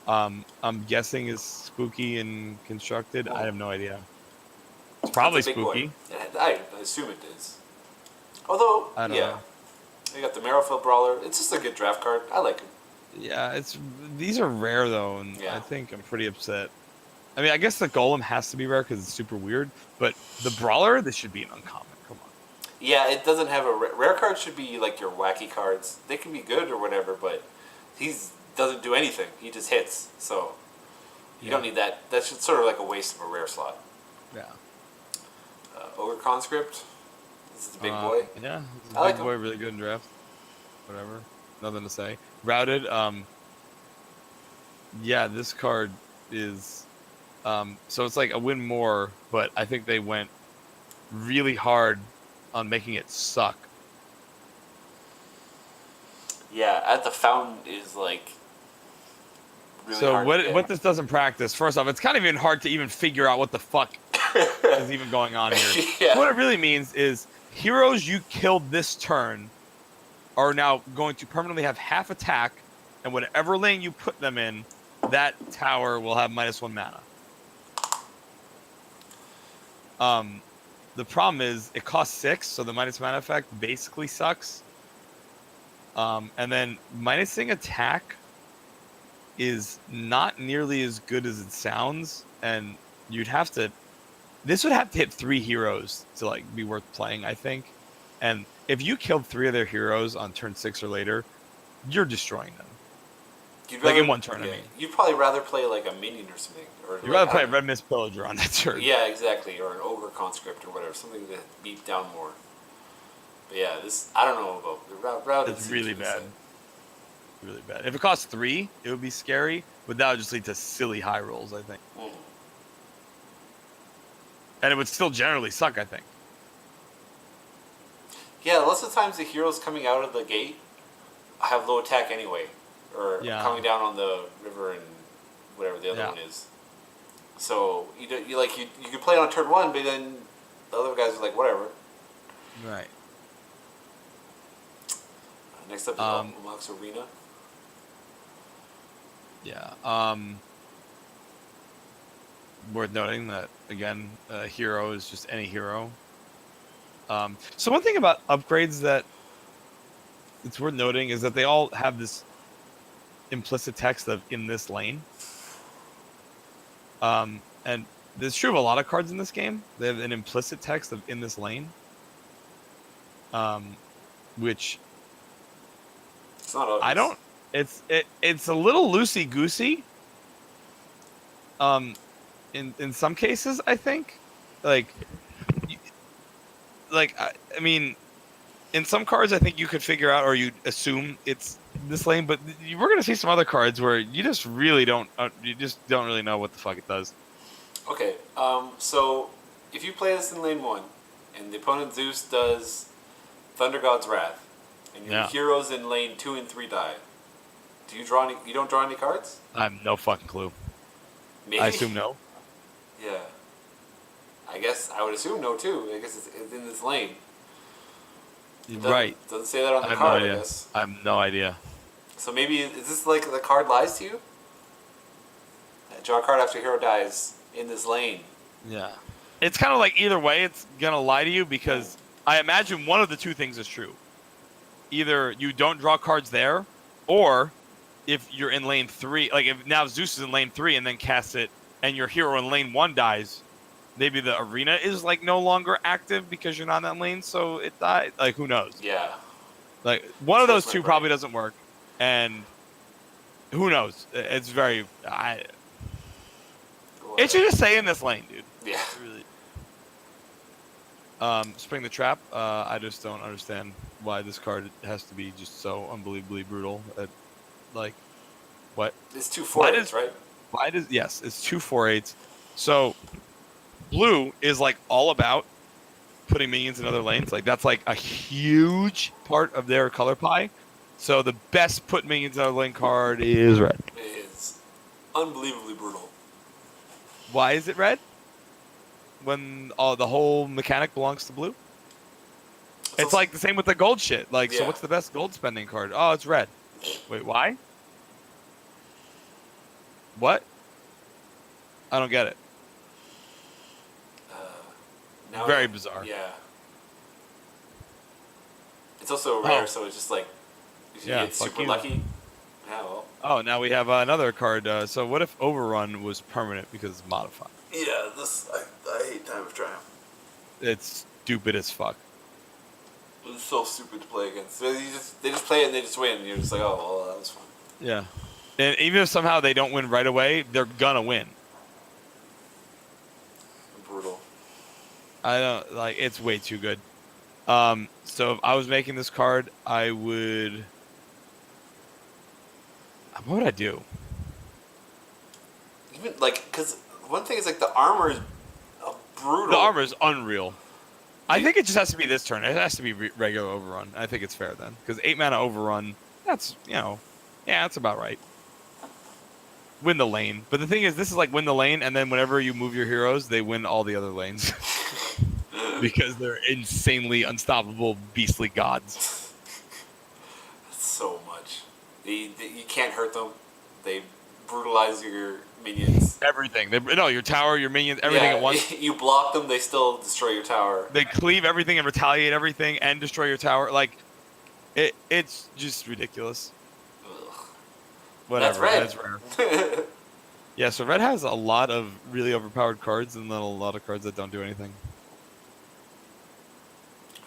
I'm guessing is spooky and constructed. I have no idea. It's probably spooky. I assume it is. Although, I don't know. You got the Marrowfield Brawler. It's just a good draft card. I like it. Yeah, these are rare though, and I think I'm pretty upset. I mean, I guess the golem has to be rare because it's super weird, but the brawler, this should be an uncommon. Come on. Yeah, it doesn't have a rare card. Should be like your wacky cards. They can be good or whatever, but he doesn't do anything. He just hits. So You don't need that. That's just sort of like a waste of a rare slot. Yeah. Ogre Conscript. This is the big boy. Yeah, I like big him. boy, really good in draft. Whatever. Nothing to say. Routed. Yeah, this card is. So it's like a win more, but I think they went really hard on making it suck. Yeah, at the fountain is like really So hard to get. what this does in practice, first off, it's kind of even hard to even figure out what the fuck is even going on here. Yeah. What it really means is heroes you killed this turn are now going to permanently have half attack, and whatever lane you put them in, that tower will have -1 mana. The problem is it costs 6, so the minus mana effect basically sucks. And then minusing attack is not nearly as good as it sounds, and you'd have to. This would have to hit 3 heroes to like be worth playing, I think. And if you killed 3 of their heroes on turn 6 or later, you're destroying them. Like in one turn, I mean. You'd probably rather play like a minion or something. Or You'd rather play a Red Mist Pillager on that turn. Yeah, exactly. Or an Ogre Conscript or whatever. Something to beat down more. But yeah, this, I don't know about the route. It's really bad. Really bad. If it costs 3, it would be scary, but that would just lead to silly high rolls, I think. Mm-hmm. And it would still generally suck, I think. Yeah, lots of times the heroes coming out of the gate have low attack anyway. Or coming down on the river and whatever the other one is. So you could play it on turn 1, but then the other guys are like whatever. Right. Next up is Mox Arena. Yeah. Worth noting that again, a hero is just any hero. So one thing about upgrades that it's worth noting is that they all have this implicit text of "in this lane." And this is true of a lot of cards in this game. They have an implicit text of "in this lane," which it's not obvious. I don't. It's a little loosey goosey. In some cases, I think, I mean, in some cards, I think you could figure out or you'd assume it's this lane, but we're gonna see some other cards where you just really don't. You just don't really know what the fuck it does. Okay, so if you play this in lane 1, and the opponent Zeus does Thunder God's Wrath, and your heroes in lane 2 and 3 die, do you draw any? You don't draw any cards? I have no fucking clue. Maybe? I assume no. Yeah. I guess I would assume no too. I guess it's in this lane. Right. Doesn't say that on the card, I guess. I have no idea. So maybe, is this like the card lies to you? Draw a card after hero dies in this lane. Yeah. It's kind of like either way, it's going to lie to you because I imagine one of the two things is true. Either you don't draw cards there, or if you're in lane 3, like if now Zeus is in lane 3 and then casts it, and your hero in lane 1 dies, maybe the arena is like no longer active because you're not in that lane, so it died. Like, who knows? Yeah. Like, one of those two probably doesn't work, and who knows? It's very... it should just stay in this lane, dude. Yeah. Really. Spring the Trap, I just don't understand why this card has to be just so unbelievably brutal. Like, what? It's 2 4/8s, right? Yes, it's 2 4/8s. So blue is like all about putting minions in other lanes. Like that's like a huge part of their color pie. So the best put minions in other lane card is red. It is unbelievably brutal. Why is it red? When the whole mechanic belongs to blue? It's like the same with the gold shit. Like, so what's the best gold spending card? Oh, it's red. Wait, why? What? I don't get it. Very bizarre. Yeah. It's also rare, so it's just like if you get super lucky. Yeah, well. Oh, now we have another card. So what if Overrun was permanent because it's modified? Yeah, I hate Time of Triumph. It's stupid as fuck. It's so stupid to play against. They just play it and they just win. And you're just like, oh, well, that was fun. Yeah. And even if somehow they don't win right away, they're gonna win. Brutal. I don't like it's way too good. So if I was making this card, I would. What would I do? Even like, because one thing is like the armor is The brutal. armor is unreal. I think it just has to be this turn. It has to be regular overrun. I think it's fair then, because 8 mana overrun. That's yeah, that's about right. Win the lane, but the thing is, this is like win the lane, and then whenever you move your heroes, they win all the other lanes because they're insanely unstoppable, beastly gods. So much. You can't hurt them. They brutalize your minions. Everything. No, your tower, your minions, everything Yeah, at once. You block them, they still destroy your tower. They cleave everything and retaliate everything and destroy your tower. Like, it's just ridiculous. Ugh. Whatever. That's That's rare. red. Yeah, so red has a lot of really overpowered cards and then a lot of cards that don't do anything.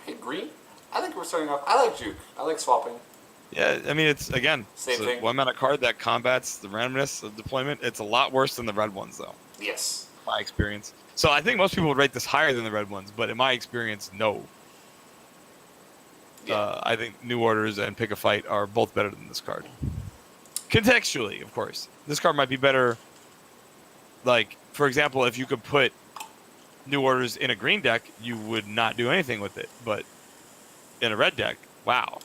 Hey, green? I think we're starting off. I like juke. I like swapping. Yeah, I mean, it's, again, Same thing. one mana card that combats the randomness of deployment. It's a lot worse than the red ones, though, Yes. my experience. So I think most people would rate this higher than the red ones, but in my experience, no. Yeah. I think New Orders and Pick a Fight are both better than this card. Contextually, of course. This card might be better. Like, for example, if you could put New Orders in a green deck, you would not do anything with it. But in a red deck, wow.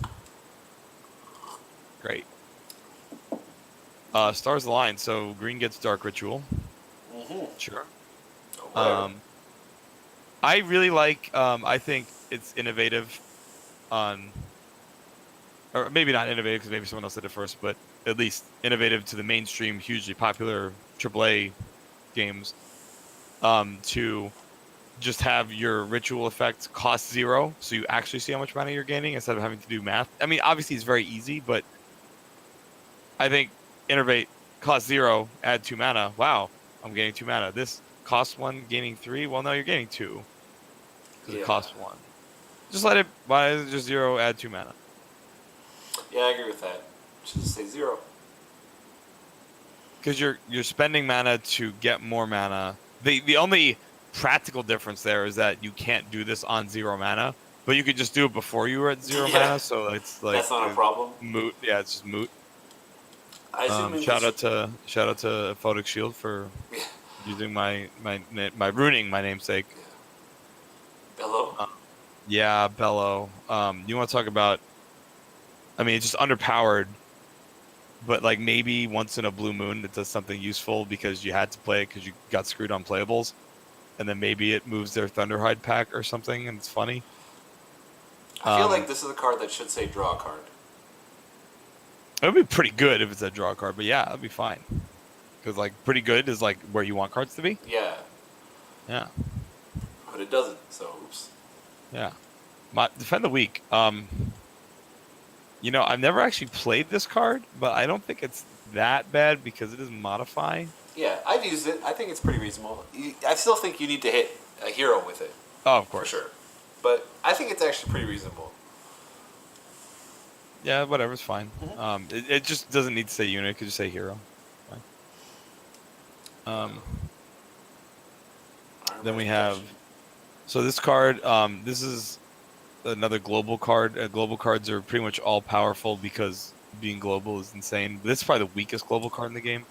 Great. Stars align, so green gets Dark Ritual. Mm-hmm. Sure. Okay. I really like, I think it's innovative on, or maybe not innovative because maybe someone else did it first, but at least innovative to the mainstream, hugely popular AAA games, to just have your ritual effect cost 0, so you actually see how much mana you're gaining instead of having to do math. I mean, obviously it's very easy, but I think innovate cost 0, add 2 mana. Wow, I'm gaining 2 mana. This costs 1, gaining 3. Well, no, you're gaining 2 because it costs 1. Just let it. Why is it just 0? Add 2 mana. Yeah, I agree with that. Should just say 0. Because you're spending mana to get more mana. The only practical difference there is that you can't do this on 0 mana, but you could just do it before you were at 0 mana. So it's like that's not a problem. Moot. Yeah, it's just moot. I assume Shout out to Photic Shield for using my ruining my namesake. Bellow. Yeah, Bellow. You want to talk about? I mean, it's just underpowered, but like maybe once in a blue moon it does something useful because you had to play it because you got screwed on playables, and then maybe it moves their Thunderhide pack or something, and it's funny. I feel like this is a card that should say draw a card. It would be pretty good if it's a draw card, but yeah, that'd be fine. Because like pretty good is like where you want cards to be. Yeah. Yeah. But it doesn't. So oops. Yeah. Defend the Weak. You know, I've never actually played this card, but I don't think it's that bad because it is modify. Yeah, I've used it. I think it's pretty reasonable. I still think you need to hit a hero with it. Oh, of course. For sure. But I think it's actually pretty reasonable. Yeah, whatever, it's fine. Mm-hmm. It just doesn't need to say unit; it could just say hero. Fine. Then we have. So this card, this is another global card. Global cards are pretty much all powerful because being global is insane. This is probably the weakest global card in the game.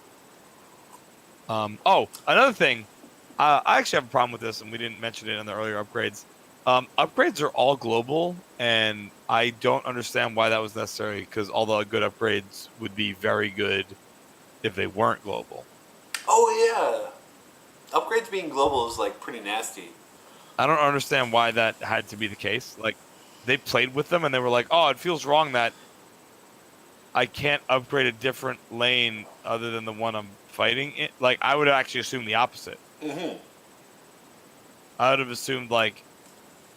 Oh, another thing. I actually have a problem with this, and we didn't mention it in the earlier upgrades. Upgrades are all global, and I don't understand why that was necessary, because all the good upgrades would be very good if they weren't global. Oh, yeah. Upgrades being global is, like, pretty nasty. I don't understand why that had to be the case. Like, they played with them, and they were like, oh, it feels wrong that I can't upgrade a different lane other than the one I'm fighting in. Like, I would actually assume the opposite. Mm-hmm. I would have assumed, like...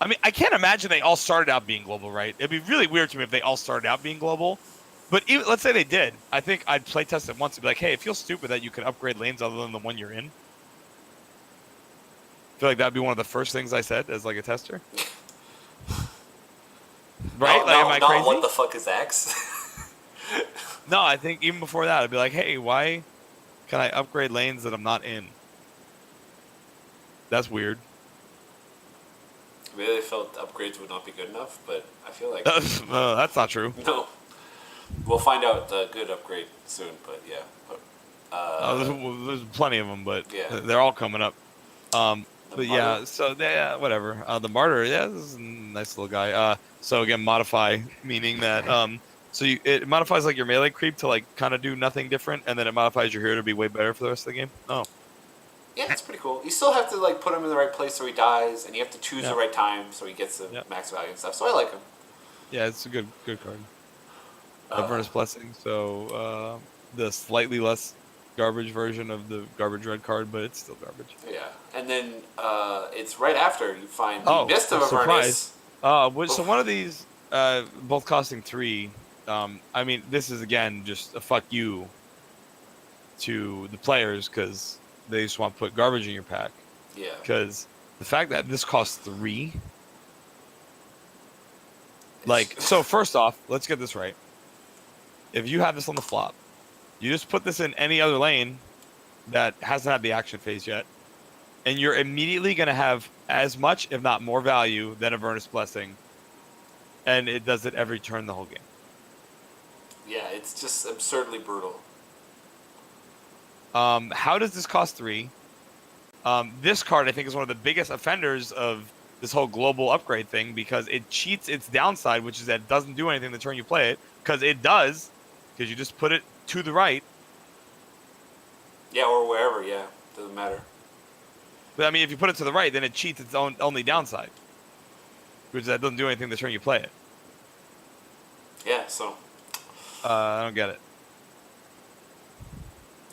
I mean, I can't imagine they all started out being global, right? It'd be really weird to me if they all started out being global. But even, let's say they did. I think I'd playtest it once and be like, hey, it feels stupid that you can upgrade lanes other than the one you're in. I feel like that'd be one of the first things I said as, like, a tester. Right? Am I crazy? What the fuck is Axe? No, I think even before that, I'd be like, hey, why can I upgrade lanes that I'm not in? That's weird. Maybe they felt upgrades would not be good enough, but I feel like That's not true. no. We'll find out the good upgrade soon, but yeah. There's plenty of them, but Yeah. they're all coming up. The But Martyr. yeah, so yeah, whatever. The martyr, yeah, this is a nice little guy. So again, modify meaning that so it modifies like your melee creep to like kind of do nothing different, and then it modifies your hero to be way better for the rest of the game. Oh, Yeah, it's pretty cool. You still have to like put him in the right place so he dies, and you have to choose yeah, the right time so he gets the yeah, max value and stuff. So I like him. yeah. It's a good card. Uh, Avernus Blessing. So the slightly less garbage version of the garbage red card, but it's still garbage. yeah, and then it's right after you find the Oh, Mist of surprise! Avernus. So Oof. one of these, both costing 3. I mean, this is again just a fuck you to the players because they just want to put garbage in your pack. Yeah. Because the fact that this costs 3, like, so first off, let's get this right. If you have this on the flop, you just put this in any other lane that hasn't had the action phase yet, and you're immediately going to have as much, if not more value than Avernus Blessing, and it does it every turn the whole game. Yeah, it's just absurdly brutal. How does this cost 3? This card, I think, is one of the biggest offenders of this whole global upgrade thing because it cheats its downside, which is that it doesn't do anything the turn you play it, because it does, because you just put it to the right. Yeah, or wherever. Yeah, doesn't matter. But I mean, if you put it to the right, then it cheats its own only downside, which is that it doesn't do anything the turn you play it. Yeah, so I don't get it.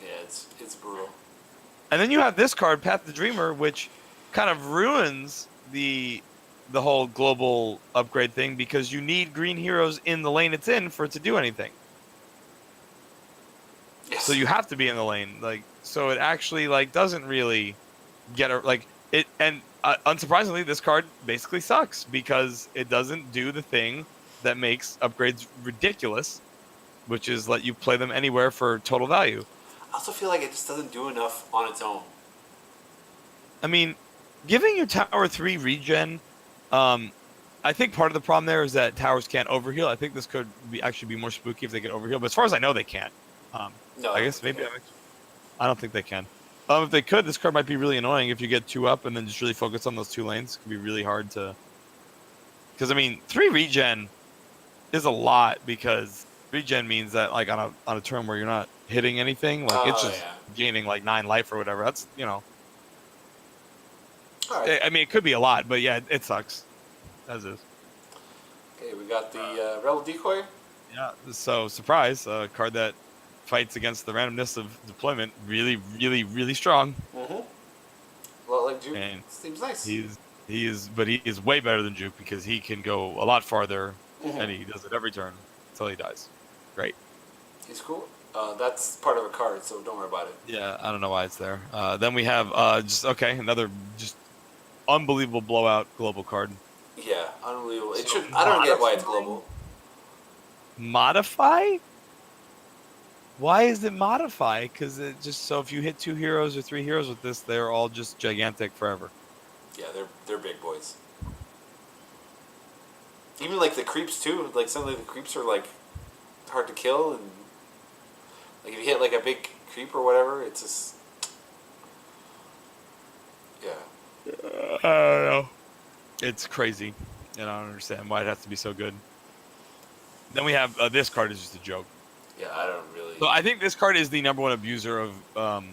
yeah, it's brutal. And then you have this card, Path to the Dreamer, which kind of ruins the whole global upgrade thing because you need green heroes in the lane it's in for it to do anything. Yes. So you have to be in the lane, like, so it actually like doesn't really get a, like it. And unsurprisingly, this card basically sucks because it doesn't do the thing that makes upgrades ridiculous, which is let you play them anywhere for total value. I also feel like it just doesn't do enough on its own. I mean, giving you Tower 3 regen, I think part of the problem there is that towers can't overheal. I think this could actually be more spooky if they could overheal, but as far as I know, they can't. No, I guess maybe I don't think they can. If they could, this card might be really annoying if you get 2 up and then just really focus on those 2 lanes. It could be really hard to... Because, I mean, 3 regen is a lot because regen means that, like, on a turn where you're not hitting anything, like, it's just gaining, like, 9 life or whatever. That's, you know... All right. I mean, it could be a lot, but yeah, it sucks. As is. Okay, we got the Rebel Decoy. Yeah, so, surprise, a card that fights against the randomness of deployment, really, really, really strong. Mm-hmm. Well, like Juke, And seems nice. he is way better than Juke because he can go a lot farther, Mm-hmm. and he does it every turn until he dies. Great. He's cool. That's part of a card, so don't worry about it. Yeah, I don't know why it's there. Then we have another just unbelievable blowout global card. Yeah, unbelievable. It So should. I don't get why it's global. Modify? Why is it modify? Because it just so if you hit 2 heroes or 3 heroes with this, they're all just gigantic forever. Yeah, they're big boys. Even like the creeps too. Like some of the creeps are like hard to kill, and like if you hit like a big creep or whatever, it's just yeah. I don't know. It's crazy, and I don't understand why it has to be so good. Then we have this card is just a joke. Yeah, I don't really. So I think this card is the #1 abuser of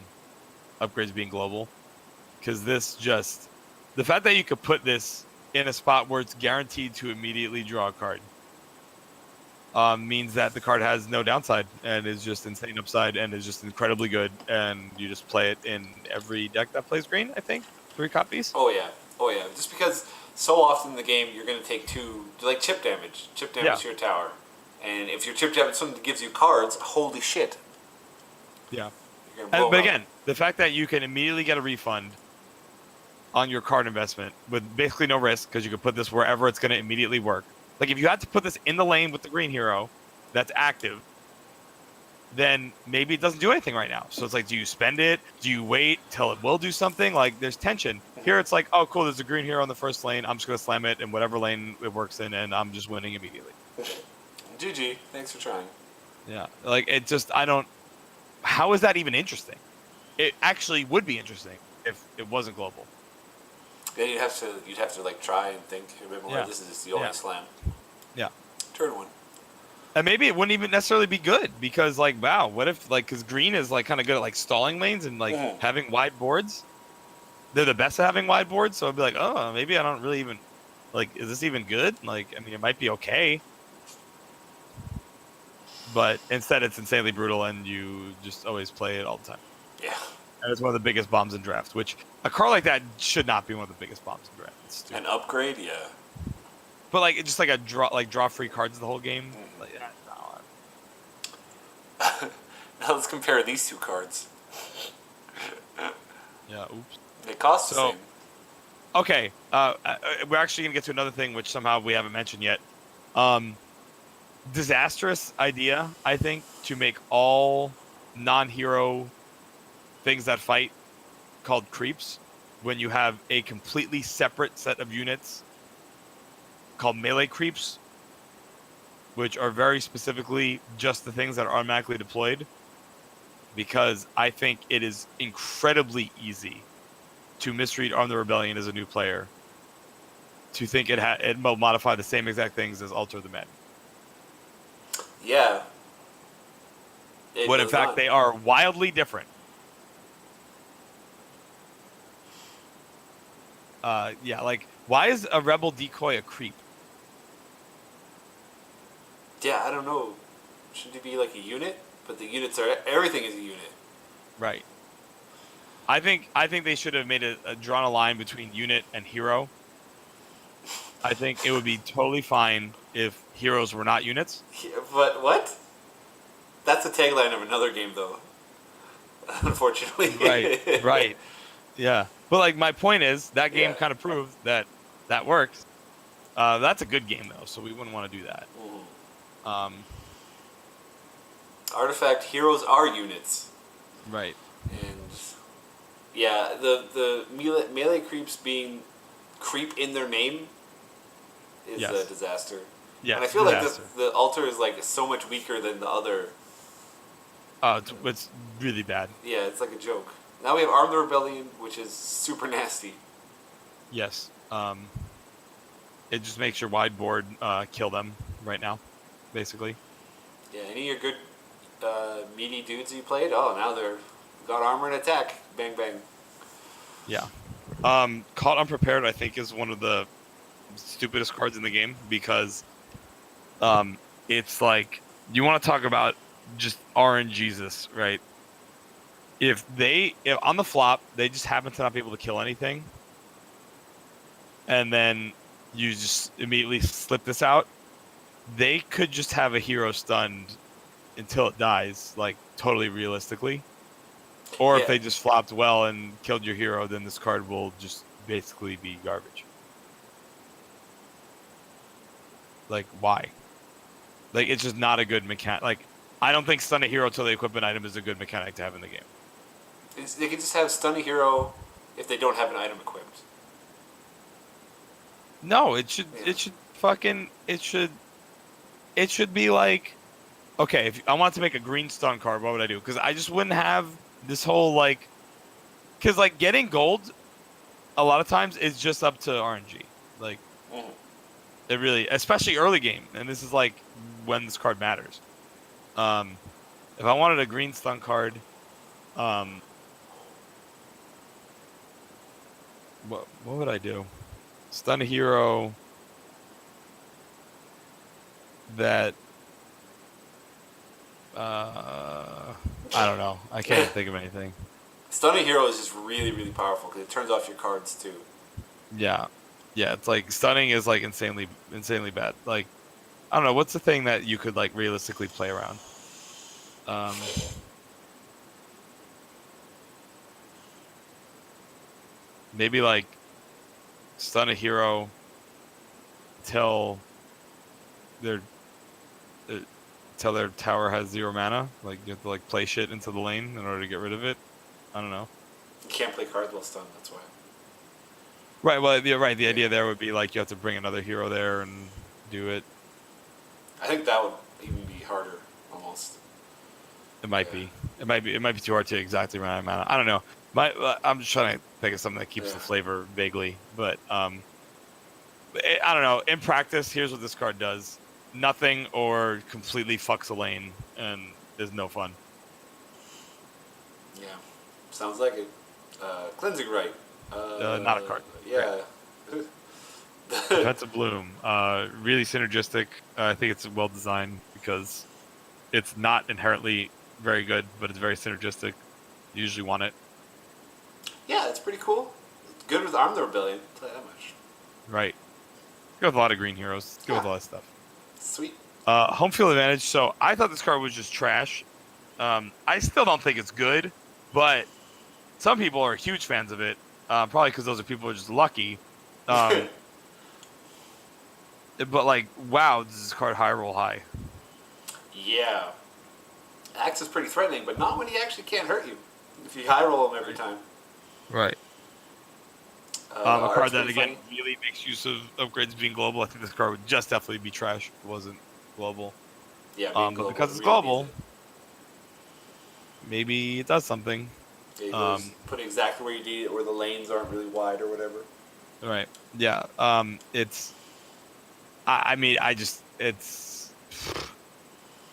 upgrades being global, because the fact that you could put this in a spot where it's guaranteed to immediately draw a card means that the card has no downside and is just insane upside and is just incredibly good, and you just play it in every deck that plays green. I think 3 copies. Oh yeah. Just because so often in the game you're gonna take 2 like chip damage Yeah. to your tower, and if your chip damage something gives you cards, holy shit. Yeah. You're gonna blow But up. again, the fact that you can immediately get a refund on your card investment with basically no risk because you can put this wherever it's going to immediately work. Like if you had to put this in the lane with the green hero that's active, then maybe it doesn't do anything right now. So it's like, do you spend it? Do you wait till it will do something? Like, there's tension. Here it's like, oh, cool, there's a green hero on the first lane. I'm just going to slam it in whatever lane it works in, and I'm just winning immediately. GG. Thanks for trying. Yeah. Like, it just, I don't, how is that even interesting? It actually would be interesting if it wasn't global. Then you'd have to like try and think a bit more. Yeah. This is just the only slam. Yeah. Turn one. And maybe it wouldn't even necessarily be good because, like, wow, what if, like, because green is, like, kind of good at, like, stalling lanes and, like, having wide boards. They're the best at having wide boards. So I'd be like, oh, maybe I don't really even, like, is this even good? Like, I mean, it might be okay. But instead, it's insanely brutal and you just always play it all the time. Yeah. And it's one of the biggest bombs in draft, which a car like that should not be one of the biggest bombs in draft. It's stupid. An upgrade, yeah. But, like, it's just like a draw free cards the whole game. Like, yeah, no. Now let's compare these two cards. Yeah, oops. They cost the same. Okay, we're actually going to get to another thing which somehow we haven't mentioned yet. Disastrous idea, I think, to make all non-hero things that fight called creeps when you have a completely separate set of units called melee creeps, which are very specifically just the things that are automatically deployed, because I think it is incredibly easy to misread Arm the Rebellion as a new player, to think it will modify the same exact things as Alter the Men. Yeah. When in fact they are wildly different. Yeah, like, why is a Rebel Decoy a creep? Yeah, I don't know. Should it be like a unit? But the units are everything is a unit. Right. I think they should have made drawn a line between unit and hero. I think it would be totally fine if heroes were not units. Yeah, but what? That's the tagline of another game, though. Unfortunately. Right. Yeah. But, like, my point is that game kind of proved that works. That's a good game, though, so we wouldn't want to do that. Artifact heroes are units. Right. And yeah, the melee creeps being creep in their name is a disaster. Yeah. And I feel like the Alter is like so much weaker than the other. It's really bad. Yeah, it's like a joke. Now we have Arm the Rebellion, which is super nasty. Yes. It just makes your wide board kill them right now, basically. Yeah, any of your good meaty dudes you played, now they're got armor and attack. Bang, bang. Yeah. Caught Unprepared, I think, is one of the stupidest cards in the game because it's like, you want to talk about just RNGesus, right? If on the flop, they just happen to not be able to kill anything, and then you just immediately slip this out, they could just have a hero stunned until it dies, like, totally realistically. Or if they just flopped well and killed your hero, then this card will just basically be garbage. Like, why? Like, it's just not a good mechanic. Like, I don't think stun a hero till they equip an item is a good mechanic to have in the game. They can just have stun a hero if they don't have an item equipped. No, it should be like, okay, if I wanted to make a green stun card, what would I do? Because I just wouldn't have this whole, like, because, like, getting gold a lot of times is just up to RNG. Like, it really, especially early game, and this is like when this card matters. If I wanted a green stun card, what would I do? Stun a hero that I don't know. I can't think of anything. Stun a hero is just really, really powerful because it turns off your cards too. Yeah, it's like stunning is like insanely bad. Like, I don't know, what's the thing that you could, like, realistically play around? Maybe, like, stun a hero till tell their tower has 0 mana. Like you have to like play shit into the lane in order to get rid of it. I don't know. You can't play cards while stunned. That's why. Right. Well, yeah, right. The idea there would be like you have to bring another hero there and do it. I think that would even be harder, almost. It might be. It might be. It might be too hard to exactly run out of mana. I don't know. I'm just trying to think of something that keeps the flavor vaguely. But I don't know. In practice, here's what this card does: nothing or completely fucks a lane and is no fun. Yeah, sounds like it. Cleansing Rite. Not a card. Yeah. Defensive Bloom. Really synergistic. I think it's well designed because it's not inherently very good, but it's very synergistic. You usually want it. Yeah, it's pretty cool. Good with Arm the Rebellion. I'll tell you that much. Right. Go with a lot of green heroes. Go with a lot of stuff. Sweet. Home field advantage. So I thought this card was just trash. I still don't think it's good, but some people are huge fans of it. Probably because those are people who are just lucky. But like, wow, does this card high roll high? Yeah. Axe is pretty threatening, but not when he actually can't hurt you. If you high roll him every time. Right. A card that, again, funny. really makes use of upgrades being global. I think this card would just definitely be trash if it wasn't global. Yeah, but because it's global, maybe it does something. Yeah, put it exactly where you need it, where the lanes aren't really wide or whatever. Right. Yeah. It's. I mean, it's.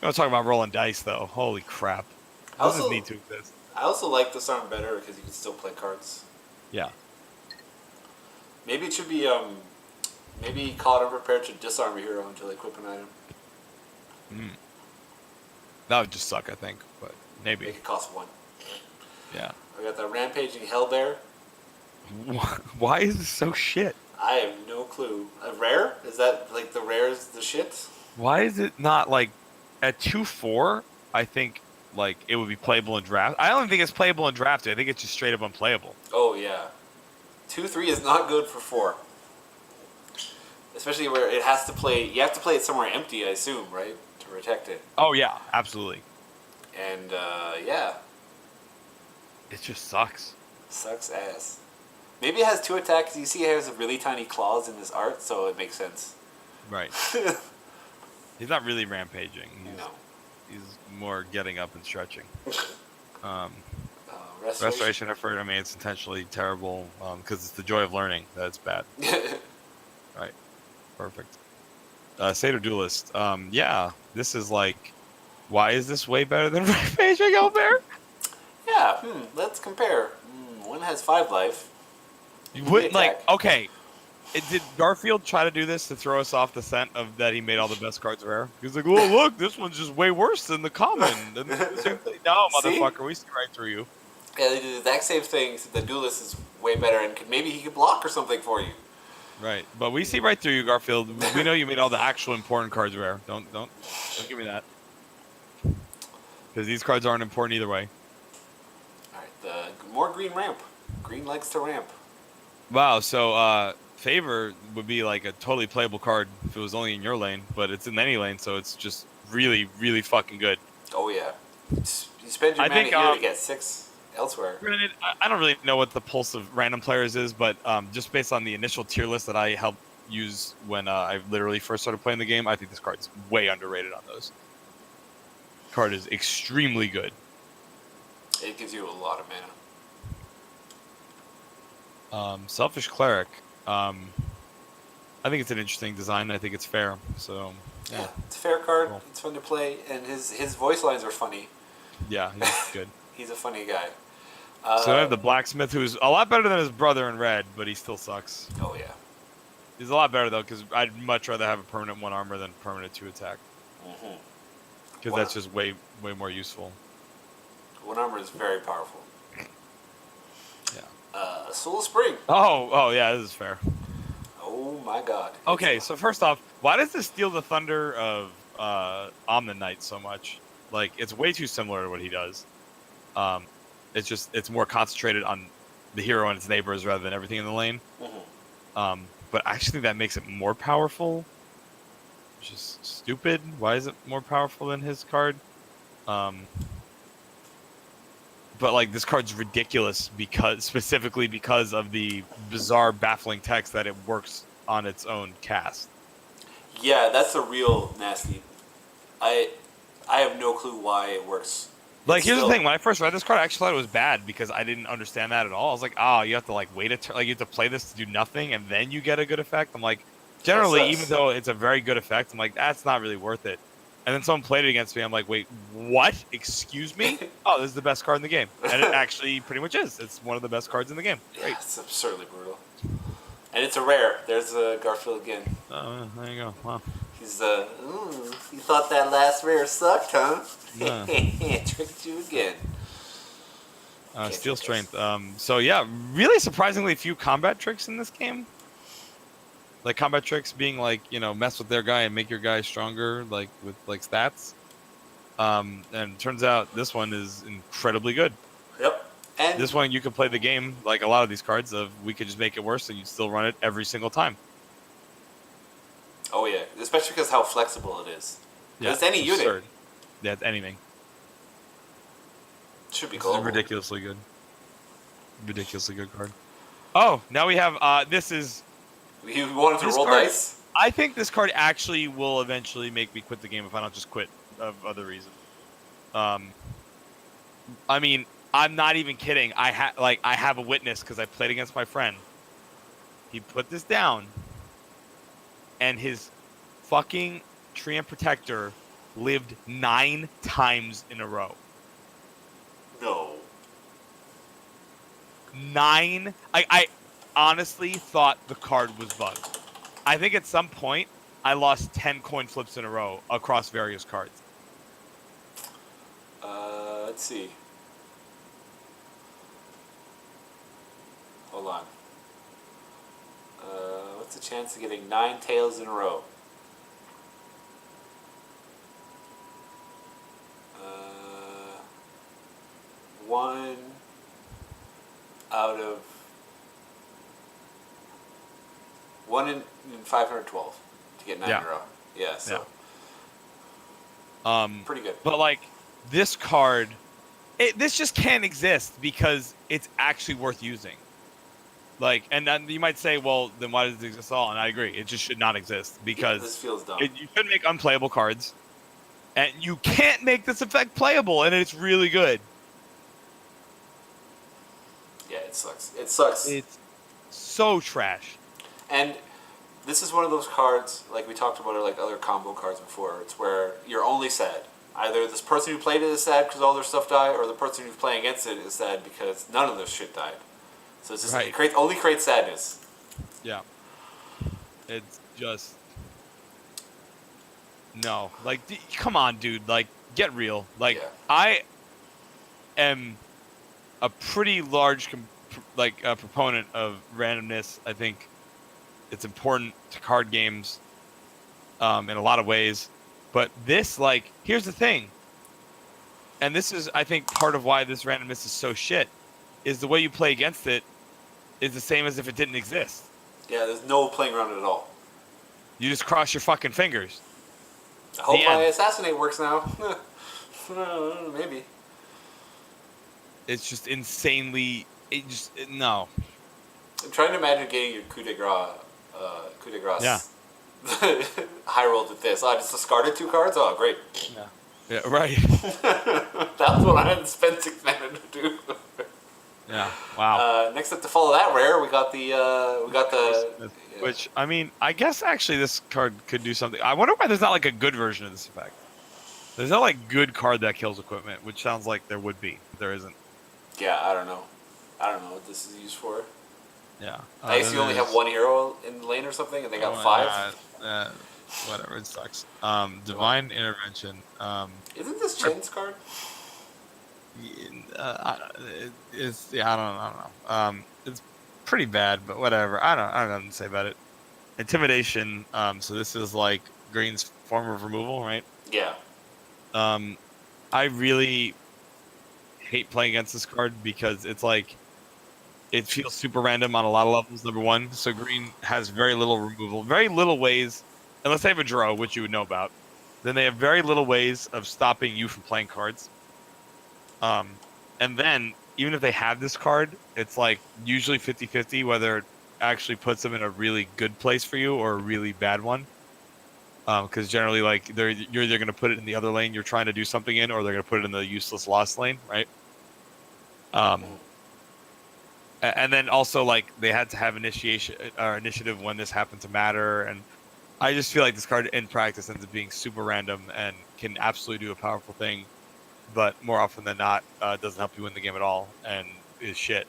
I'm talking about rolling dice, though. Holy crap! Doesn't need to exist. I also like this arm better because you can still play cards. Yeah. Maybe it should be maybe Caught Unprepared should disarm a hero until they equip an item. That would just suck, I think, but maybe. Make it cost 1. Yeah. I got the Rampaging Hellbear. Why is this so shit? I have no clue. A rare? Is that like the rare's the shit? Why is it not like at 2/4? I think like it would be playable in draft. I don't think it's playable in draft. I think it's just straight up unplayable. Oh yeah, 2/3 is not good for 4. Especially where it has to play. You have to play it somewhere empty, I assume, right, to protect it. Oh yeah, absolutely. And yeah, it just sucks. Sucks ass. Maybe it has 2 attacks. You see, it has really tiny claws in this art, so it makes sense. Right. He's not really rampaging. No. He's more getting up and stretching. Restoration effort. I mean, it's intentionally terrible because it's the joy of learning that's bad. Right. Perfect. Satyr Duelist. Yeah, this is like, why is this way better than Rampaging Owlbear? Yeah. Let's compare. One has 5 life. You wouldn't like. Okay. Did Garfield try to do this to throw us off the scent of that he made all the best cards rare? He was like, "Well, look, this one's just way worse than the common." No, motherfucker, we see right through you. Yeah, they did the exact same thing. Except the Duelist is way better, and maybe he could block or something for you. Right, but we see right through you, Garfield. We know you made all the actual important cards rare. Don't give me that. Because these cards aren't important either way. All right, the more green ramp. Green likes to ramp. Wow, so Favor would be like a totally playable card if it was only in your lane, but it's in any lane, so it's just really, really fucking good. Oh yeah, you spend your mana here to get 6 elsewhere. Granted, I don't really know what the pulse of random players is, but just based on the initial tier list that I helped use when I literally first started playing the game, I think this card's way underrated on those. Card is extremely good. It gives you a lot of mana. Selfish Cleric. I think it's an interesting design. I think it's fair. So yeah, it's a fair card. Cool. It's fun to play, and his voice lines are funny. Yeah, he's good. He's a funny guy. So I have the Blacksmith, who's a lot better than his brother in red, but he still sucks. Oh yeah. He's a lot better though, because I'd much rather have a permanent 1 armor than permanent 2 attack. Because that's just way more useful. 1 armor is very powerful. Yeah. Soul of Spring. Oh yeah, this is fair. Oh my god. Okay, so first off, why does this steal the thunder of Omni Knight so much? Like, it's way too similar to what he does. It's more concentrated on the hero and its neighbors rather than everything in the lane. But I actually think that makes it more powerful. which is stupid. Why is it more powerful than his card? But like this card's ridiculous specifically because of the bizarre, baffling text that it works on its own cast. Yeah, that's a real nasty. I have no clue why it works. Like, here's the thing: when I first read this card, I actually thought it was bad because I didn't understand that at all. I was like, oh, you have to like wait a turn, like you have to play this to do nothing, and then you get a good effect. I'm like, generally, even though it's a very good effect, I'm like, that's not really worth it. And then someone played it against me. I'm like, wait, what? Excuse me? Oh, this is the best card in the game, and it actually pretty much is. It's one of the best cards in the game. Great. Yeah, it's absurdly brutal, and it's a rare. There's Garfield again. Oh, there you go. Wow. He's you thought that last rare sucked, huh? Tricked you again. Steel strength. So yeah, really surprisingly few combat tricks in this game. Like combat tricks being like, mess with their guy and make your guy stronger, like with like stats. And it turns out this one is incredibly good. Yep. And this one you can play the game like a lot of these cards of we could just make it worse and you still run it every single time. Oh yeah, especially because how flexible it is. Yeah, it's any unit. Yeah, it's anything. Should be global. Ridiculously good. Ridiculously good card. Oh, now we have this is. You wanted to roll dice? I think this card actually will eventually make me quit the game if I don't just quit of other reasons. I mean, I'm not even kidding. I have a witness because I played against my friend. He put this down, and his fucking Treant Protector lived 9 times in a row. No. 9. I honestly thought the card was bugged. I think at some point I lost 10 coin flips in a row across various cards. Let's see. Hold on. What's the chance of getting 9 tails in a row? 1 out of 1 in 512 to get 9 in a row. Yeah, so pretty good. But like this card, this just can't exist because it's actually worth using. Like, and then you might say, well, then why does it exist at all? And I agree, it just should not exist because this feels dumb. You should make unplayable cards, and you can't make this effect playable, and it's really good. Yeah, it sucks. It sucks. It's so trash. And this is one of those cards, like we talked about, like other combo cards before. It's where you're only sad. Either this person who played it is sad because all their stuff died, or the person who's playing against it is sad because none of their shit died. So it's just right. It only creates sadness. Yeah. It's just no. Like, come on, dude. Like, get real. Like, yeah. I am a pretty large proponent of randomness. I think it's important to card games in a lot of ways. But this, like, here's the thing. And this is, I think, part of why this randomness is so shit, is the way you play against it is the same as if it didn't exist. Yeah, there's no playing around it at all. You just cross your fucking fingers. I hope my Assassinate works now. Maybe. It's just insanely... no. I'm trying to imagine getting your coup de grace. Yeah. High rolled with this. I just discarded 2 cards? Oh, great. Yeah, right. That's what I had spent 6 mana to do. Yeah. Wow. Next up to follow that rare, we got the which, I mean, I guess actually this card could do something. I wonder why there's not like a good version of this effect. There's no like good card that kills equipment, which sounds like there would be. There isn't. Yeah, I don't know what this is used for. Yeah. I guess you only have 1 hero in the lane or something, and they got 5. Whatever, it sucks. Divine Intervention. Isn't this Chen's card? I don't know. It's pretty bad, but whatever. I don't have nothing to say about it. Intimidation. So this is like green's form of removal, right? Yeah. I really hate playing against this card because it's like it feels super random on a lot of levels. Number one, so green has very little removal, very little ways. unless they have a draw, which you would know about, then they have very little ways of stopping you from playing cards. And then even if they have this card, it's like usually 50-50 whether it actually puts them in a really good place for you or a really bad one. Because generally, like you're either going to put it in the other lane you're trying to do something in, or they're going to put it in the useless lost lane, right? And then also like they had to have initiation or initiative when this happened to matter, and I just feel like this card in practice ends up being super random and can absolutely do a powerful thing, but more often than not doesn't help you win the game at all and is shit.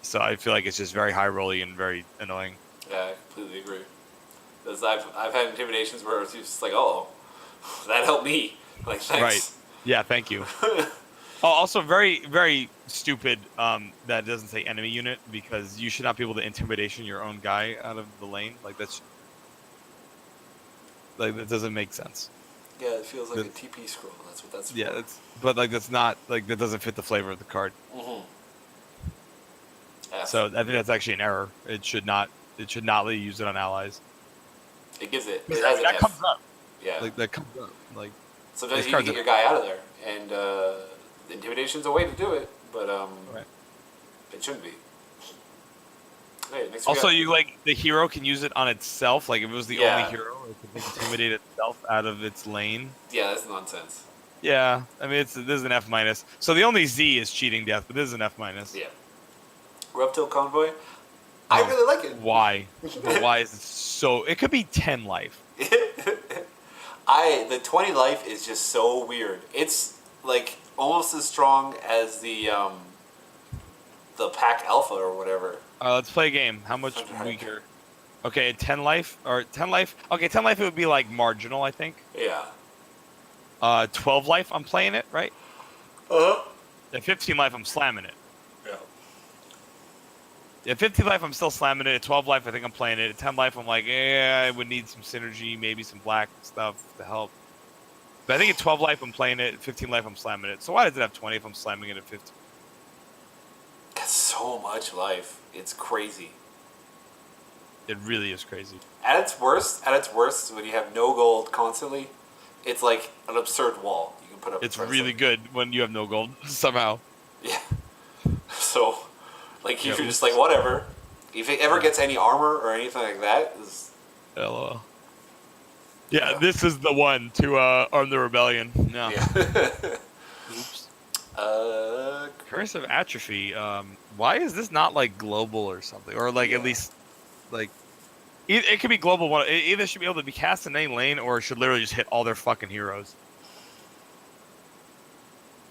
So I feel like it's just very high rolly and very annoying. Yeah, I completely agree. Because I've had intimidations where it's just like, oh, that helped me. Like, thanks. Right. Yeah, thank you. Oh, also very, very stupid that doesn't say enemy unit, because you should not be able to intimidation your own guy out of the lane. Like that doesn't make sense. Yeah, it feels like a TP scroll. That's what that's for. Yeah, but like that's not like that doesn't fit the flavor of the card. Mm-hmm. Yeah. So I think that's actually an error. It should not let you use it on allies. It gives it. It has that comes up. Yeah. Like that comes up. Like sometimes you can get your guy out of there, and intimidation's a way to do it, but right. It shouldn't be. Okay, next also, you like the hero can use it on itself. Like if it was the only hero, it could intimidate itself out of its lane. Yeah, that's nonsense. Yeah, I mean this is an F minus. So the only Z is cheating death, but this is an F minus. Yeah. Reptile Convoy. I really like it. Why? Why is it so? It could be 10 life. The 20 life is just so weird. It's like almost as strong as the pack alpha or whatever. Let's play a game. How much weaker? Okay, 10 life or 10 life. Okay, 10 life it would be like marginal, I think. Yeah. 12 life, I'm playing it, right? At 15 life, I'm slamming it. Yeah. At 15 life, I'm still slamming it. At 12 life, I think I'm playing it. At 10 life, I'm like, I would need some synergy, maybe some black stuff to help. But I think at 12 life, I'm playing it. At 15 life, I'm slamming it. So why does it have 20 if I'm slamming it at 15? That's so much life. It's crazy. It really is crazy. At its worst, when you have no gold constantly, it's like an absurd wall you can put up. It's really good when you have no gold somehow. Yeah. So, like, you're just like, whatever. If it ever gets any armor or anything like that, is LOL. Yeah, this is the one to arm the rebellion. No. Yeah. Oops. Curse of Atrophy. Why is this not like global or something, or like at least like it could be global. One it either should be able to be cast in any lane, or it should literally just hit all their fucking heroes.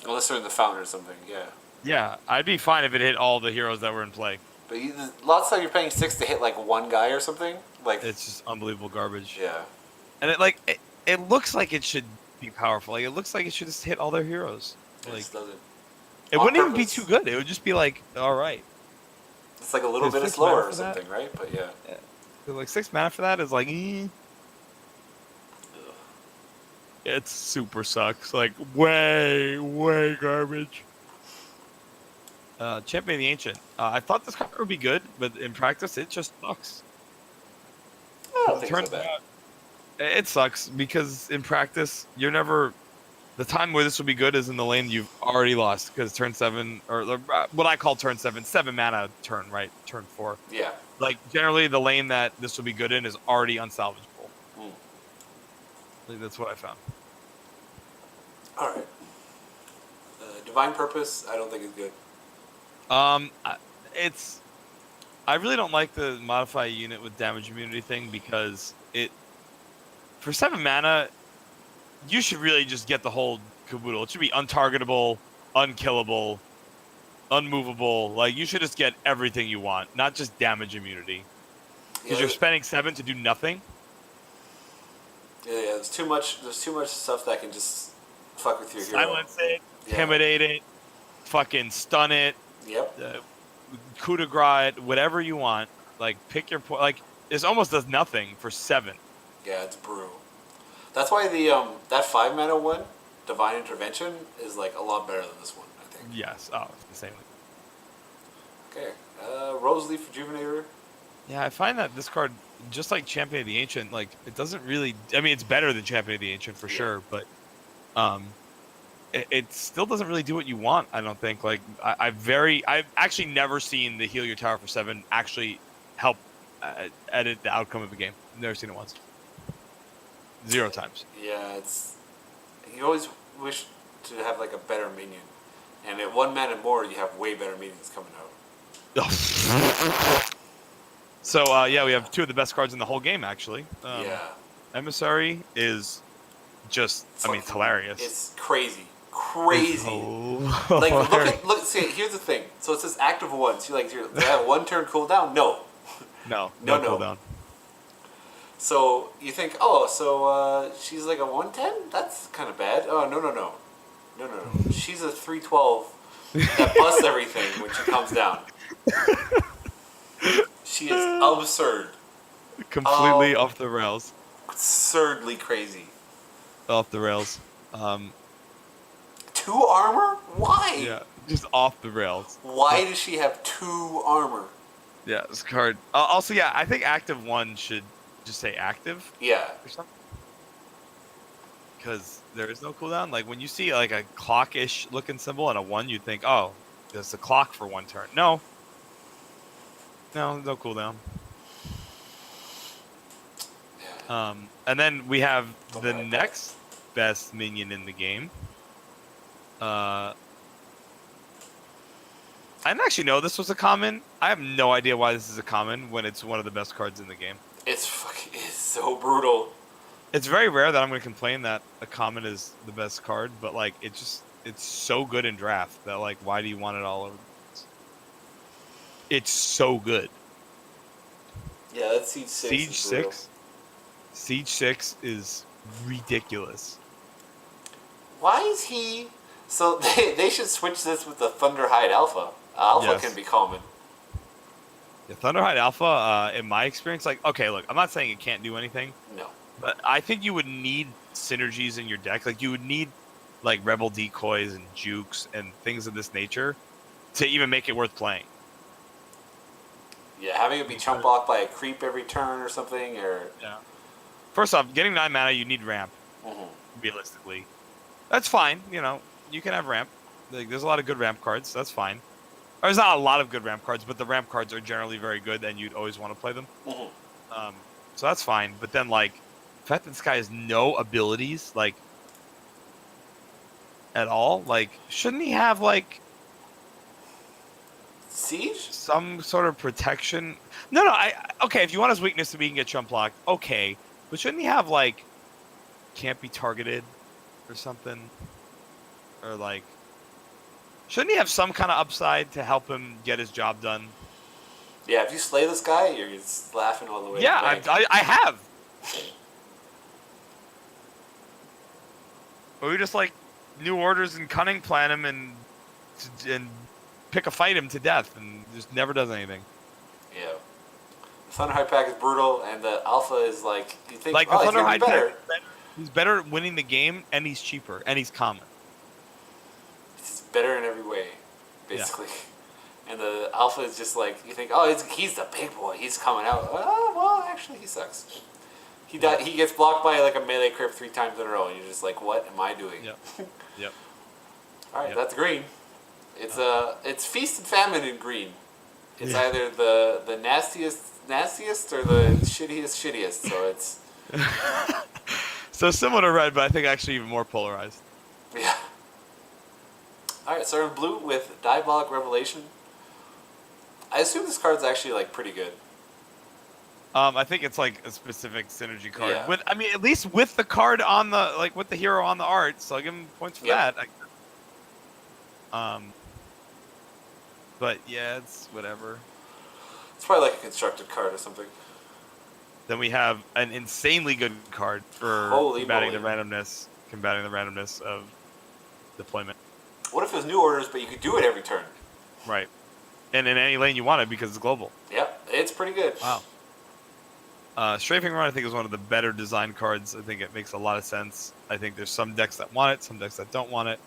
Unless they're in the fountain or something, yeah. Yeah, I'd be fine if it hit all the heroes that were in play. But lots of time you're paying 6 to hit like one guy or something. Like it's just unbelievable garbage. Yeah. And it looks like it should be powerful. Like it looks like it should just hit all their heroes. It just doesn't. It wouldn't even be too good. It would just be like, all right. It's like a little bit slower or something, right? But yeah. Like 6 mana for that is like, It super sucks. Like way garbage. Champion of the Ancient. I thought this card would be good, but in practice it just sucks. I don't think so bad. It sucks because in practice you're never. The time where this would be good is in the lane you've already lost, because turn 7 or what I call turn 7 mana turn, right? Turn 4. Yeah. Like generally the lane that this would be good in is already unsalvageable. Like, that's what I found. All right. Divine Purpose, I don't think is good. I really don't like the modify unit with damage immunity thing, because for 7 mana, you should really just get the whole caboodle. It should be untargetable, unkillable, unmovable. Like, you should just get everything you want, not just damage immunity. Because you're spending 7 to do nothing. Yeah, there's too much stuff that can just fuck with your hero. Silence it, intimidate it, fucking stun it. Yep. Coup de grace it, whatever you want. Like, pick your point. Like, this almost does nothing for 7. Yeah, it's brutal. That's why the that 5 mana one, Divine Intervention, is like a lot better than this one, I think. Yes. Oh, it's the same. Okay. Rose Leaf Rejuvenator. Yeah, I find that this card, just like Champion of the Ancient, like it doesn't really. I mean, it's better than Champion of the Ancient for Yeah. sure, but um, it still doesn't really do what you want. I don't think. Like I've actually never seen the heal your tower for 7 actually help edit the outcome of a game. Never seen it once. 0 times. Yeah, it's you always wish to have like a better minion, and at 1 mana more, you have way better minions coming out. So yeah, we have 2 of the best cards in the whole game actually. Yeah, Emissary is just, I mean, it's hilarious. It's crazy, It's Like look. See, here's the thing. So it says active 1. So they have 1 turn cooldown. No, no no. cooldown. So you think, oh, so she's like a 110? That's kind of bad. Oh, no. She's a 312 that busts everything when she comes down. She is absurd. Completely off the rails. Absurdly crazy. Off the rails. 2 armor? Why? Yeah, just off the rails. Why does she have 2 armor? Yeah, this card. Also, yeah, I think active 1 should just say active Yeah. or something. Because there is no cooldown. Like when you see like a clock-ish looking symbol and a 1, you think, oh, there's a clock for 1 turn. No, no cooldown. And then we have the next best minion in the game. I didn't actually know this was a common. I have no idea why this is a common when it's one of the best cards in the game. It's so brutal. It's very rare that I'm going to complain that a common is the best card, but like it's so good in draft that like why do you want it all over? It's so good. Yeah, that's Siege 6. Siege 6. Siege 6 is ridiculous. Why is he? So they should switch this with the Thunderhide Alpha. Alpha Yes. can be common. Yeah, Thunderhide Alpha, in my experience, like, okay, look, I'm not saying it can't do anything, No. but I think you would need synergies in your deck. Like, you would need, like, Rebel Decoys and Jukes and things of this nature to even make it worth playing. Yeah, having it be chump blocked by a creep every turn or something, or Yeah. First off, getting 9 mana, you need ramp, realistically. That's fine, you can have ramp. Like, there's a lot of good ramp cards, that's fine. Or there's not a lot of good ramp cards, but the ramp cards are generally very good, and you'd always want to play them. So that's fine. But then, like, the fact that this guy has no abilities, like, at all, like, shouldn't he have, like, Siege? some sort of protection? No, okay, if you want his weakness to be he can get chump blocked, okay. But shouldn't he have, like, can't be targeted or something? Or, like, shouldn't he have some kind of upside to help him get his job done? Yeah, if you slay this guy, you're just laughing all the way. Yeah, I have. Or we just, like, New Orders and Cunning plan him and pick a fight him to death and just never does anything. Yeah. The Thunderhide pack is brutal, and the Alpha is like, you think, Like, oh, the he's gonna Thunderhide be better. pack, he's better at winning the game, and he's cheaper, and he's common. He's better in every way, basically. Yeah. And the Alpha is just like, you think, oh, he's the big boy. He's coming out. Oh, well, actually, he sucks. He gets blocked by like a melee crypt 3 times in a row, and you're just like, what am I doing? Yep. All right, that's green. It's feast and famine in green. It's either the nastiest or the shittiest. So it's so similar to red, but I think actually even more polarized. Yeah. All right, so in blue with Diabolic Revelation. I assume this card's actually like pretty good. I think it's like a specific synergy card. Yeah. With, I mean, at least with the card on the, like, with the hero on the art, so I'll give him points for that. But yeah, it's whatever. It's probably like a constructed card or something. Then we have an insanely good card for combating the randomness of deployment. What if it was New Orders, but you could do it every turn? Right. And in any lane you want it because it's global. Yep, it's pretty good. Wow. Strafing Run, I think, is one of the better design cards. I think it makes a lot of sense. I think there's some decks that want it, some decks that don't want it.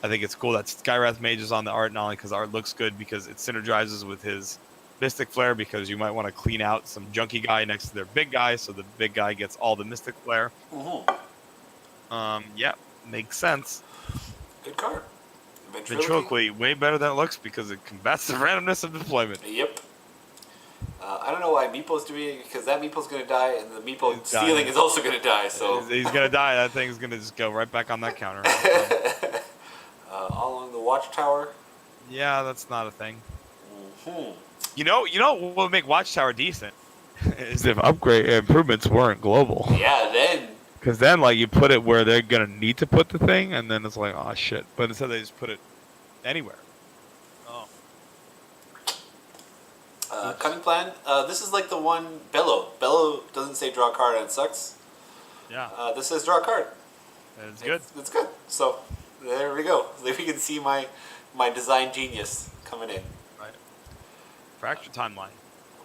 I think it's cool that Skywrath Mage is on the art, not only because the art looks good, because it synergizes with his Mystic Flare because you might want to clean out some junky guy next to their big guy, so the big guy gets all the Mystic Flare. Yeah, makes sense. Good card. Ventriloquy, way better than it looks because it combats the randomness of deployment. Yep. I don't know why Meeple's doing it, because that Meeple's going to die, and the Meeple stealing is also going to die, so... He's going to die. That thing's going to just go right back on that counter. All along the Watchtower. Yeah, that's not a thing. Mm-hmm. You know what would make Watchtower decent? Is if upgrade improvements weren't global. Yeah, then... Because then, like, you put it where they're going to need to put the thing, and then it's like, oh, shit. But instead they just put it anywhere. Cunning Plan. This is like the one Bellow. Bellow doesn't say draw a card and it sucks. Yeah. This says draw a card. It's good. It's good. So there we go. We can see my design genius coming in. Right. Fracture Timeline.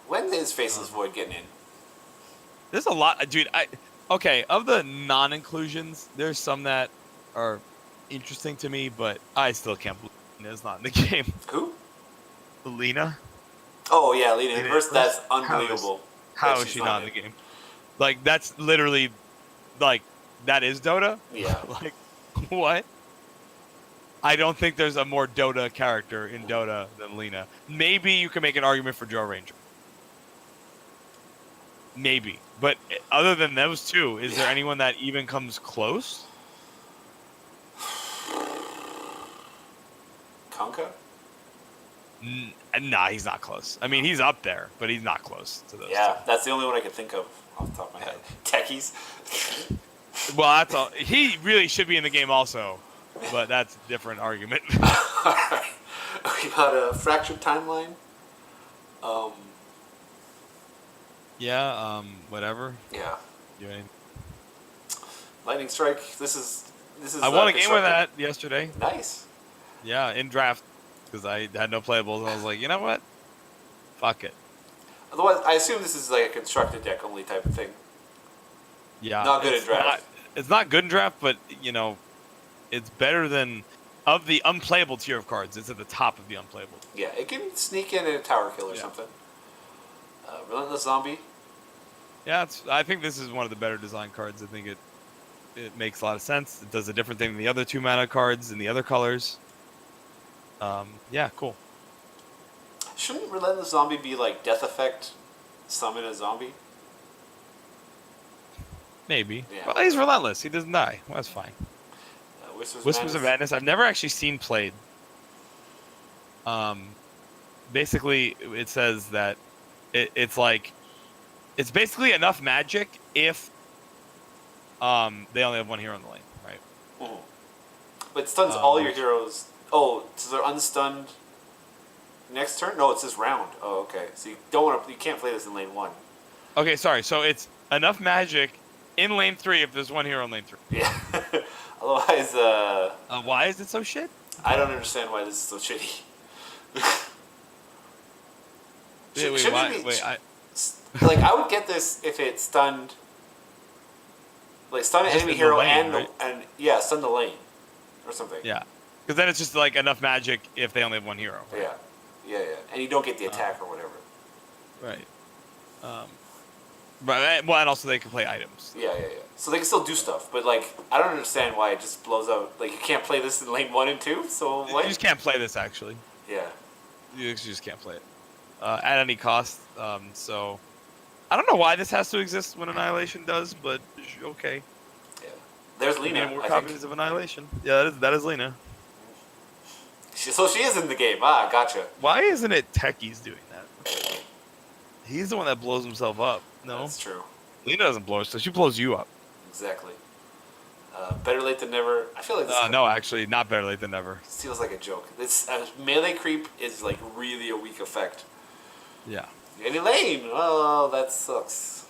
When is Faceless Void getting in? There's a lot, dude. Okay, of the non-inclusions, there's some that are interesting to me, but I still can't believe Lena's not in the game. Who? Lena. Oh yeah, Lena Inverse. That's unbelievable. How is she not in the game? Like, that's literally, like, that is Dota? Yeah. Like, what? I don't think there's a more Dota character in Dota than Lena. Maybe you can make an argument for Joe Ranger. Maybe. But other than those two, is there anyone that even comes close? Conka? Nah, he's not close. I mean, he's up there, but he's not close to those. Yeah, two. that's the only one I can think of off the top of my head. Techies. Well, that's all. He really should be in the game also, but that's a different argument. Alright. We got a Fractured Timeline. Yeah, whatever. Yeah. You ain't... Lightning Strike. This is. I won a game with that yesterday. Nice. Yeah, in draft, because I had no playables, and I was like, you know what? Fuck it. Otherwise, I assume this is like a constructed deck only type of thing. Yeah. Not good in draft. It's not good in draft, but, you know, it's better than... Of the unplayable tier of cards, it's at the top of the unplayable. Yeah, it can sneak in a tower kill or something. Relentless Zombie. Yeah, I think this is one of the better design cards. I think it makes a lot of sense. It does a different thing than the other 2 mana cards in the other colors. Yeah, cool. Shouldn't Relentless Zombie be like Death Effect, summon a zombie? Maybe. Yeah. Well, he's relentless. He doesn't die. Well, that's fine. Whispers of Madness. I've never actually seen played. Basically, it says that it's like... It's basically enough magic if they only have one hero in the lane, right? Mm-hmm. But it stuns all your heroes. Oh, so they're unstunned next turn? No, it's this round. Oh, okay. So you can't play this in lane 1. Okay, sorry. So it's enough magic in lane 3 if there's one hero in lane 3. Yeah. Otherwise, why is it so shit? I don't understand why this is so shitty. Like, I would get this if it stunned... Like, stun an enemy hero lane, and stun the lane. Or something. Yeah. Because then it's just, like, enough magic if they only have one hero. Right? Yeah. And you don't get the attack or whatever. Right. Well, and also they can play items. Yeah. So they can still do stuff, but, like, I don't understand why it just blows out. Like, you can't play this in lane 1 and 2, so what? You just can't play this, actually. Yeah. You just can't play it. At any cost, so... I don't know why this has to exist when Annihilation does, but okay. Yeah. There's Lena, more copies of Annihilation. Yeah, that is Lena. So she is in the game. Ah, gotcha. Why isn't it Techies doing that? He's the one that blows himself up. No? That's true. Lena doesn't blow herself. She blows you up. Exactly. Better late than never. I feel like this... no, actually, not better late than never. This feels like a joke. This melee creep is, like, really a weak effect. Yeah. Any lane? Oh, that sucks.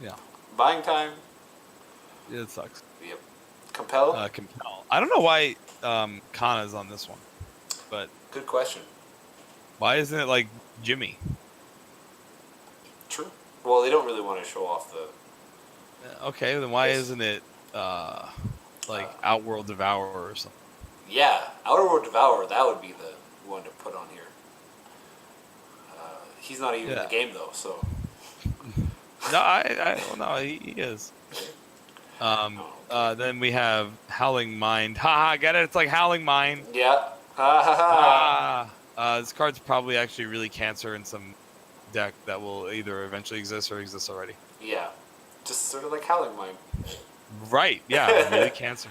Yeah. Buying time? Yeah, it sucks. Yep. Compel? Compel. I don't know why Kana's on this one, but... Good question. Why isn't it, like, Jimmy? True. Well, they don't really want to show off the... Okay, then why isn't it, Outworld Devourer or something? Yeah, Outer World Devourer, that would be the one to put on here. He's not even in the game though, so. No, he is. Then we have Howling Mind. Ha, get it? It's like Howling Mind. Yeah. Ha ha ha. This card's probably actually really cancer in some deck that will either eventually exist or exists already. Yeah. Just sort of like Howling Mine. Right, yeah, really cancer.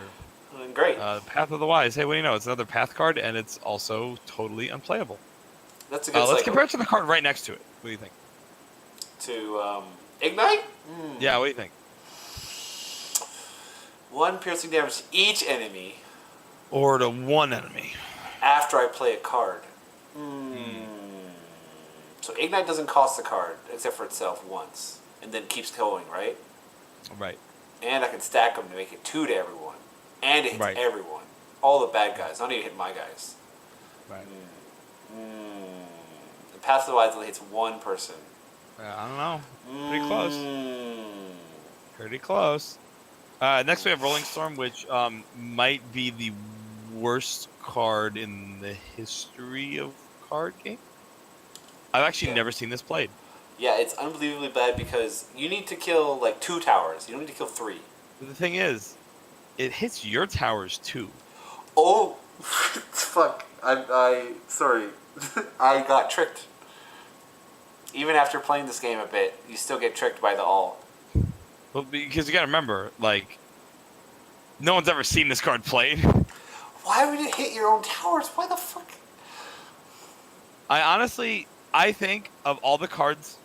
Great. Path of the Wise. Hey, what do you know? It's another path card, and it's also totally unplayable. That's a good cycle. Let's compare it to the card right next to it. What do you think? To Ignite? Yeah, what do you think? 1 piercing damage to each enemy. Or to one enemy. After I play a card. So Ignite doesn't cost the card, except for itself once. And then keeps going, right? Right. And I can stack them to make it 2 to everyone. And it hits everyone. All the bad guys. Not even hit my guys. Right. The Path of the Wise only hits 1 person. I don't know. Pretty close. Pretty close. Next we have Rolling Storm, which might be the worst card in the history of card game. I've actually never seen this played. Yeah, it's unbelievably bad because you need to kill like 2 towers. You don't need to kill 3. But the thing is, it hits your towers too. Oh, fuck! I sorry, I got tricked. Even after playing this game a bit, you still get tricked by the all. Well, because you gotta remember, like, no one's ever seen this card played. Why would it hit your own towers? Why the fuck? I think of all the cards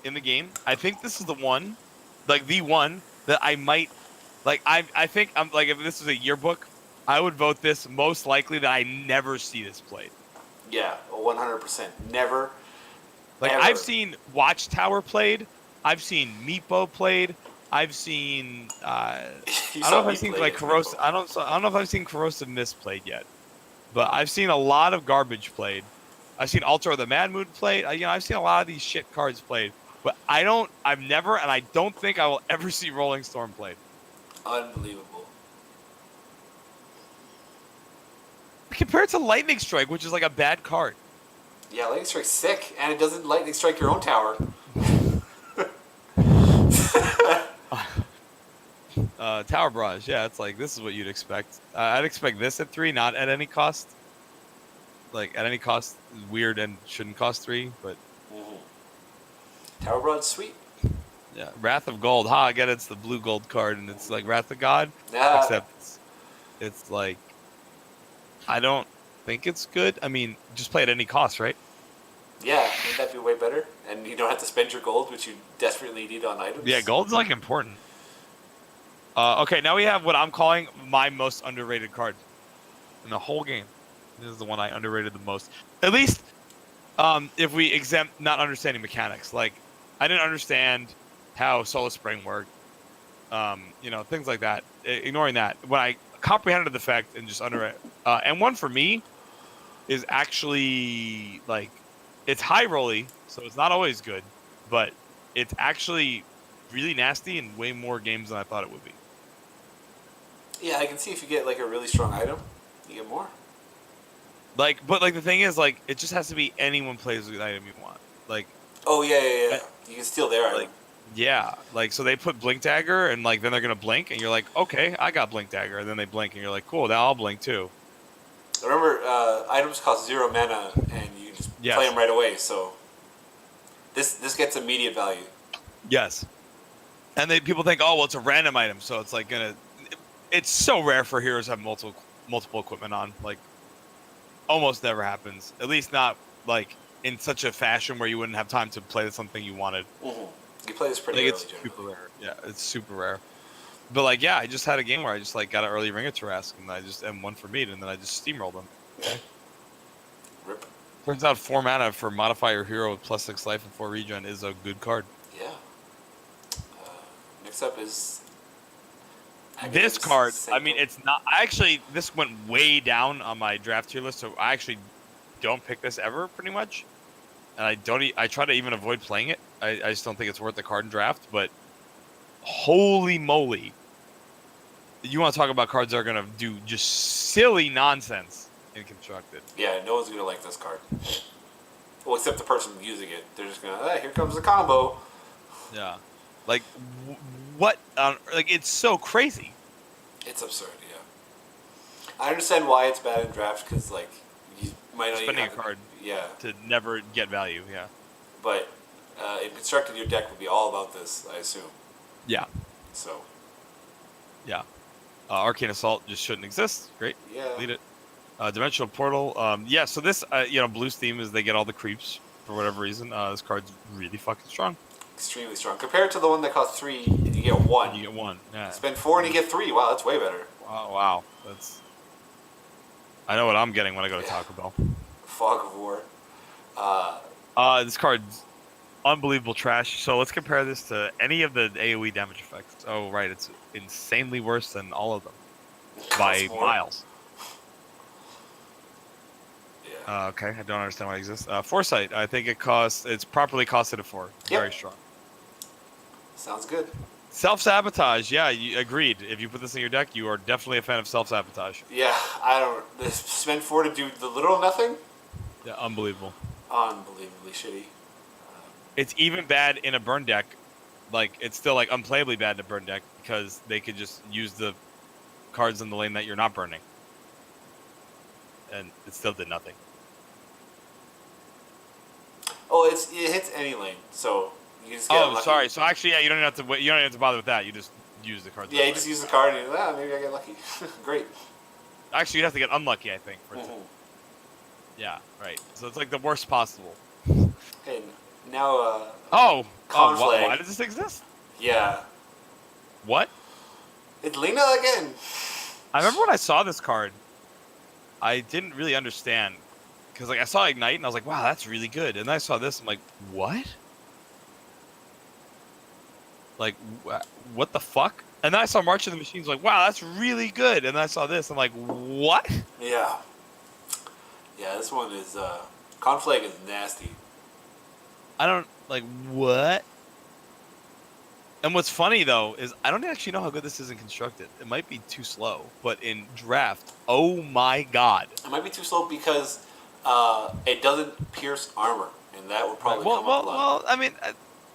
in the game, I think this is the one that I might, like, I think I'm like, if this was a yearbook, I would vote this most likely that I never see this played. Yeah, 100%. Never. Like, ever. I've seen Watchtower played. I've seen Meepo played. I've seen. I don't know if I've seen like Corrosive. I don't know if I've seen Corrosive Mist played yet, but I've seen a lot of garbage played. I've seen Altar of the Mad Mood played. I've seen a lot of these shit cards played, but I've never, and I don't think I will ever see Rolling Storm played. Unbelievable. Compared to Lightning Strike, which is like a bad card. Yeah, Lightning Strike's sick, and it doesn't Lightning Strike your own tower. Tower Barrage, yeah, it's like, this is what you'd expect. I'd expect this at 3, not at any cost. Like, at any cost is weird and shouldn't cost 3, but... Tower Barrage, sweet. Yeah, Wrath of Gold. I get it, it's the blue gold card, and it's like Wrath of God. Yeah. Except it's like... I don't think it's good. I mean, just play at any cost, right? Yeah, wouldn't that be way better? And you don't have to spend your gold, which you desperately need on items. Yeah, gold's like important. Okay, now we have what I'm calling my most underrated card in the whole game. This is the one I underrated the most. At least, if we exempt not understanding mechanics. Like, I didn't understand how Solar Spring worked. Things like that. Ignoring that, when I comprehended the fact and just underrated. And one for me is actually like, it's high rolly, so it's not always good, but it's actually really nasty in way more games than I thought it would be. Yeah, I can see if you get like a really strong item, you get more. But the thing is, like, it just has to be anyone plays the item you want. Like, oh yeah. You can steal their item. Like, yeah, like, so they put Blink Dagger, and like then they're gonna blink, and you're like, okay, I got Blink Dagger, and then they blink, and you're like, cool, now I'll blink too. Remember, items cost 0 mana, and you just play them right away. So this gets immediate value. Yes, and people think, oh well, it's a random item, so it's like gonna. It's so rare for heroes to have multiple equipment on. Like, almost never happens. At least not like in such a fashion where you wouldn't have time to play something you wanted. Mm-hmm. You play this pretty early. It's super rare. Yeah, it's super rare. But like, yeah, I just had a game where I just like got an early Ring of Tarrasque, and I just M1 for meat, and then I just steamrolled them. Okay. Rip. Turns out 4 mana for modify your hero with +6 life and 4 regen is a good card. Yeah. Next up is this card. I mean, it's not. This went way down on my draft tier list, so I actually don't pick this ever, pretty much. And I try to even avoid playing it. I just don't think it's worth the card in draft. But holy moly, you want to talk about cards that are gonna do just silly nonsense in Constructed? Yeah, no one's gonna like this card. Well, except the person using it, they're just gonna, here comes the combo. Yeah. Like, what? Like, it's so crazy. It's absurd, yeah. I understand why it's bad in draft, because, like, you might not even Spending a have... card Yeah. to never get value, yeah. But in constructed, your deck would be all about this, I assume. Yeah. So... Yeah. Arcane Assault just shouldn't exist. Great. Yeah. Delete it. Dimensional Portal. Yeah, so this, Blue's theme is they get all the creeps for whatever reason. This card's really fucking strong. Extremely strong. Compared to the one that costs 3 and you get 1. And you get 1. Yeah. Spend 4 and you get 3. Wow, that's way better. Wow. That's... I know what I'm getting when I go to Taco Bell. Fog of War. This card's unbelievable trash. So let's compare this to any of the AoE damage effects. Oh, right. It's insanely worse than all of them. By miles. Yeah. Okay, I don't understand why it exists. Foresight, I think it's properly costed a 4. Yep. Very strong. Sounds good. Self-sabotage, yeah, you agreed. If you put this in your deck, you are definitely a fan of self-sabotage. Yeah, I don't... Spend 4 to do the little nothing? Yeah, unbelievable. Unbelievably shitty. It's even bad in a burn deck. Like, it's still, like, unplayably bad in a burn deck because they could just use the cards in the lane that you're not burning. And it still did nothing. Oh, it hits any lane, so you just get lucky. Sorry. So actually, yeah, you don't have to. You don't have to bother with that. You just use the cards. Yeah, you just use the card and you're maybe I get lucky. Great. Actually, you'd have to get unlucky, I think. For it to... Yeah, right. So it's like the worst possible. Okay, now. Conflag. Why does this exist? Yeah. What? It's Lena again. I remember when I saw this card, I didn't really understand. Because, like, I saw Ignite, and I was like, wow, that's really good. And then I saw this, I'm like, what? Like, what the fuck? And then I saw March of the Machines, like, wow, that's really good. And then I saw this, I'm like, what? Yeah. Yeah, this one is, Conflag is nasty. I don't, like, what? And what's funny, though, is I don't actually know how good this is in Constructed. It might be too slow. But in Draft, oh my god. It might be too slow because it doesn't pierce armor. And that would probably come up a lot. Well, I mean,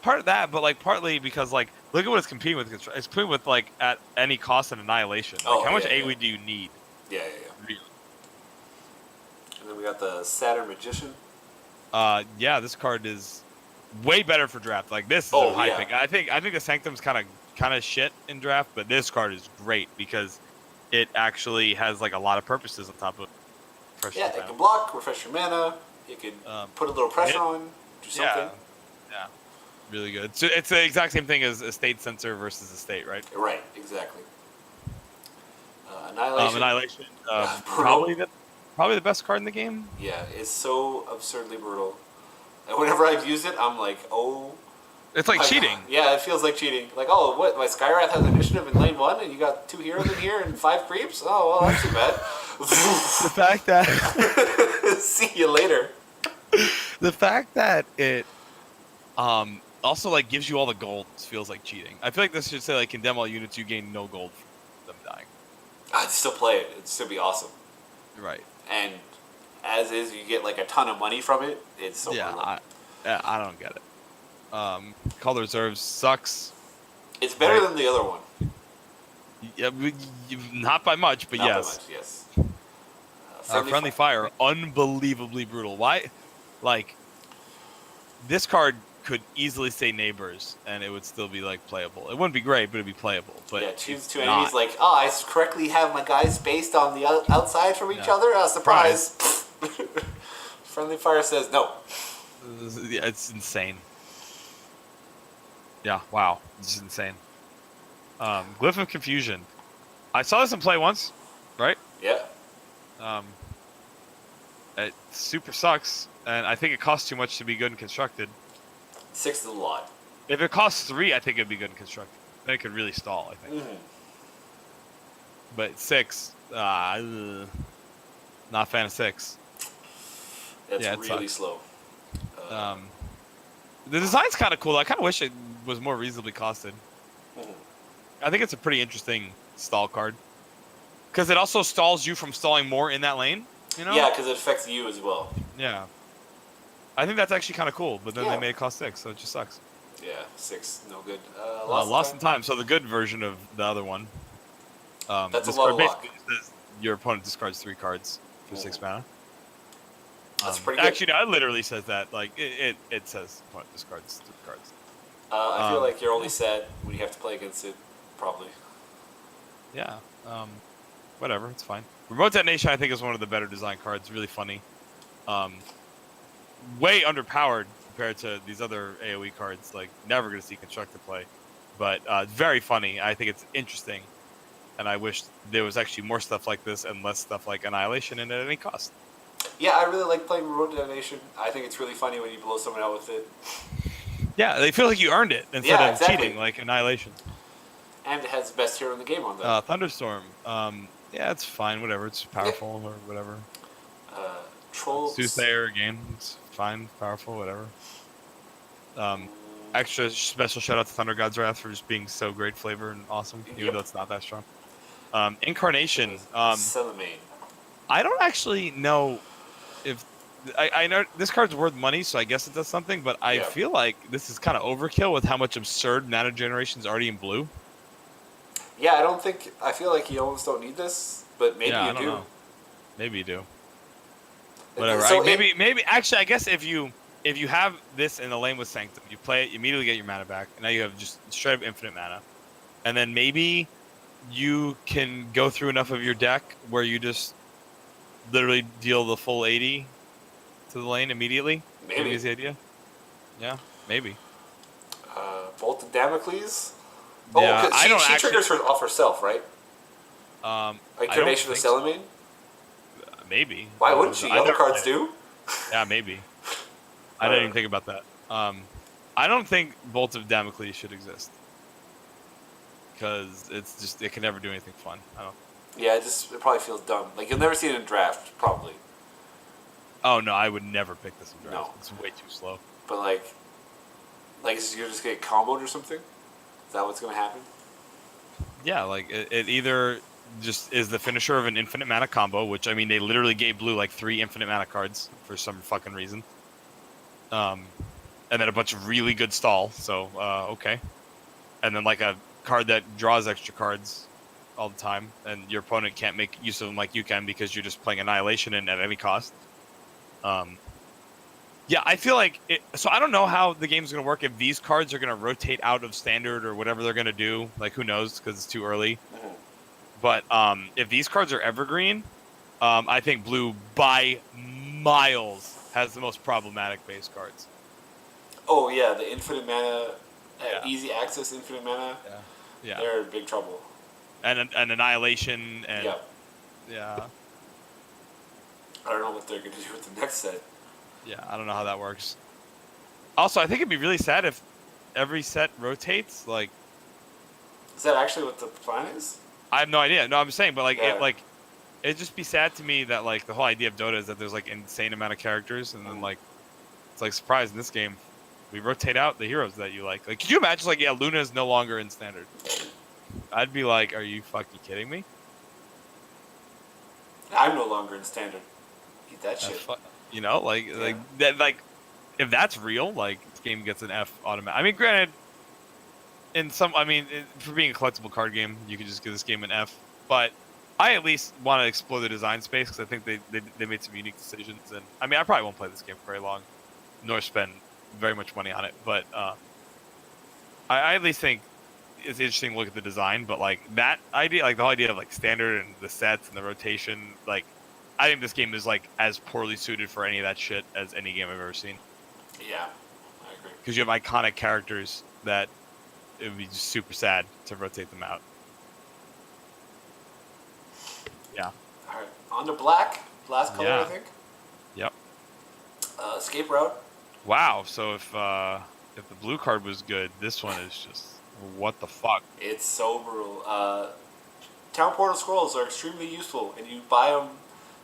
part of that, but, like, partly because, like, look at what it's competing with. It's competing with, like, at any cost and annihilation. Like, how much AoE do you need? Yeah. Really. And then we got the Saturn Magician. Yeah, this card is way better for draft. Like, this is a high pick. I think the Sanctum's kind of shit in draft, but this card is great because it actually has, like, a lot of purposes on top of pressure. Yeah, it can block, refresh your mana. It can put a little pressure on, do something. Yeah, really good. So it's the exact same thing as Estate Sensor versus Estate, right? Right, exactly. Annihilation. Annihilation. Probably the best card in the game. Yeah, it's so absurdly brutal. And whenever I've used it, I'm like, oh. It's like cheating. Yeah, it feels like cheating. Like, oh, what? My Skywrath has initiative in lane 1, and you got 2 heroes in here and 5 creeps? Oh, well, that's too bad. The fact that... See you later. The fact that it also, like, gives you all the gold feels like cheating. I feel like this should say, like, condemn all units, you gain no gold from them dying. I'd still play it. It'd still be awesome. Right. And as is, you get, like, a ton of money from it. It's so I don't get it. Call the Reserves sucks. It's better than the other one. Yeah, not by much, but not yes. By much, yes. Friendly Fire, unbelievably brutal. Why? Like, this card could easily say Neighbors, and it would still be, like, playable. It wouldn't be great, but it'd be playable. But yeah, choose 2 enemies, like, oh, I correctly have my guys spaced on the outside from each other? Surprise! Friendly Fire says no. Yeah, it's insane. Yeah, wow. This is insane. Glyph of Confusion. I saw this in play once, right? Yeah. It super sucks, and I think it costs too much to be good and constructed. 6 is a lot. If it costs 3, I think it'd be good and constructed. Then it could really stall, I think. But 6, not a fan of 6. It's really slow. The design's kind of cool. I kind of wish it was more reasonably costed. I think it's a pretty interesting stall card. Because it also stalls you from stalling more in that lane, you know? Yeah, because it affects you as well. Yeah. I think that's actually kind of cool, but then Yeah. they made it cost 6, so it just sucks. Yeah, 6, no good. Lost in time. So the good version of the other one. That's a This lot card of luck. basically says your opponent discards 3 cards for 6 mana. That's pretty good. Actually, no, it literally says that. Like it says opponent discards 3 cards. I feel like you're only sad when you have to play against it, probably. Yeah. Whatever, it's fine. Remote Detonation, I think, is one of the better design cards. Really funny. Way underpowered compared to these other AoE cards. Like, never going to see Constructed play. But very funny. I think it's interesting. And I wish there was actually more stuff like this and less stuff like Annihilation and at any cost. Yeah, I really like playing Remote Detonation. I think it's really funny when you blow someone out with it. Yeah, they feel like you earned it instead of exactly. cheating like Annihilation. And it has the best hero in the game on that. Thunderstorm. Yeah, it's fine. Whatever. It's powerful or whatever. Trolls. Soothsayer again. It's fine. Powerful. Whatever. Extra special shout out to Thunder God's Wrath for just being so great flavor and awesome, even though it's not that strong. Incarnation. Celamine. I don't actually know if I know this card's worth money, so I guess it does something. But I feel like this is kind of overkill with how much absurd mana generation is already in blue. Yeah, I feel like you almost don't need this, but maybe you do. Know. Maybe you do. Whatever. So maybe. Actually, I guess if you have this in the lane with Sanctum, you play it, you immediately get your mana back, and now you have just straight up infinite mana. And then maybe you can go through enough of your deck where you just literally deal the full 80 to the lane immediately. Maybe. Is the idea? Yeah, maybe. Bolt of Damocles. Yeah, she triggers her off herself, right? Incarnation of Celamine? Maybe. Why wouldn't she? Other cards do. Yeah, maybe. I didn't even think about that. I don't think Bolt of Damocles should exist because it can never do anything fun. I don't. Yeah, it probably feels dumb. Like you'll never see it in draft, probably. Oh no, I would never pick this in draft. No. It's way too slow. But like you're just getting comboed or something. Is that what's gonna happen? Yeah, like it either just is the finisher of an infinite mana combo, which I mean they literally gave blue like 3 infinite mana cards for some fucking reason. And then a bunch of really good stall, so okay. And then like a card that draws extra cards all the time, and your opponent can't make use of them like you can because you're just playing Annihilation and at any cost. Yeah, I feel like so I don't know how the game's going to work if these cards are going to rotate out of standard or whatever they're going to do. Like, who knows, because it's too early. But if these cards are evergreen, I think blue by miles has the most problematic base cards. Oh, yeah, the infinite mana, easy access infinite mana. Yeah. They're in big trouble. And Annihilation. And, yeah. I don't know what they're going to do with the next set. Yeah, I don't know how that works. Also, I think it'd be really sad if every set rotates. Like, is that actually what the plan is? I have no idea. No, I'm saying, but like, it'd just be sad to me that like the whole idea of Dota is that there's like insane amount of characters, and then like it's like surprise in this game, we rotate out the heroes that you like. Like, could you imagine like Luna is no longer in standard? I'd be like, are you fucking kidding me? I'm no longer in standard. Eat that shit. You know, like that, like if that's real, like this game gets an F automatic. I mean, granted, for being a collectible card game, you could just give this game an F. But I at least want to explore the design space because I think they made some unique decisions. And I mean, I probably won't play this game for very long, nor spend very much money on it. But I at least think it's interesting to look at the design. But like that idea, like the whole idea of like standard and the sets and the rotation, like. I think this game is like as poorly suited for any of that shit as any game I've ever seen. Yeah, I agree. Because you have iconic characters that it would be just super sad to rotate them out. Yeah. All right, on to black. Last color, I think. Yep. Escape route. Wow. So if the blue card was good, this one is just what the fuck. It's so brutal. Town portal scrolls are extremely useful, and you buy them.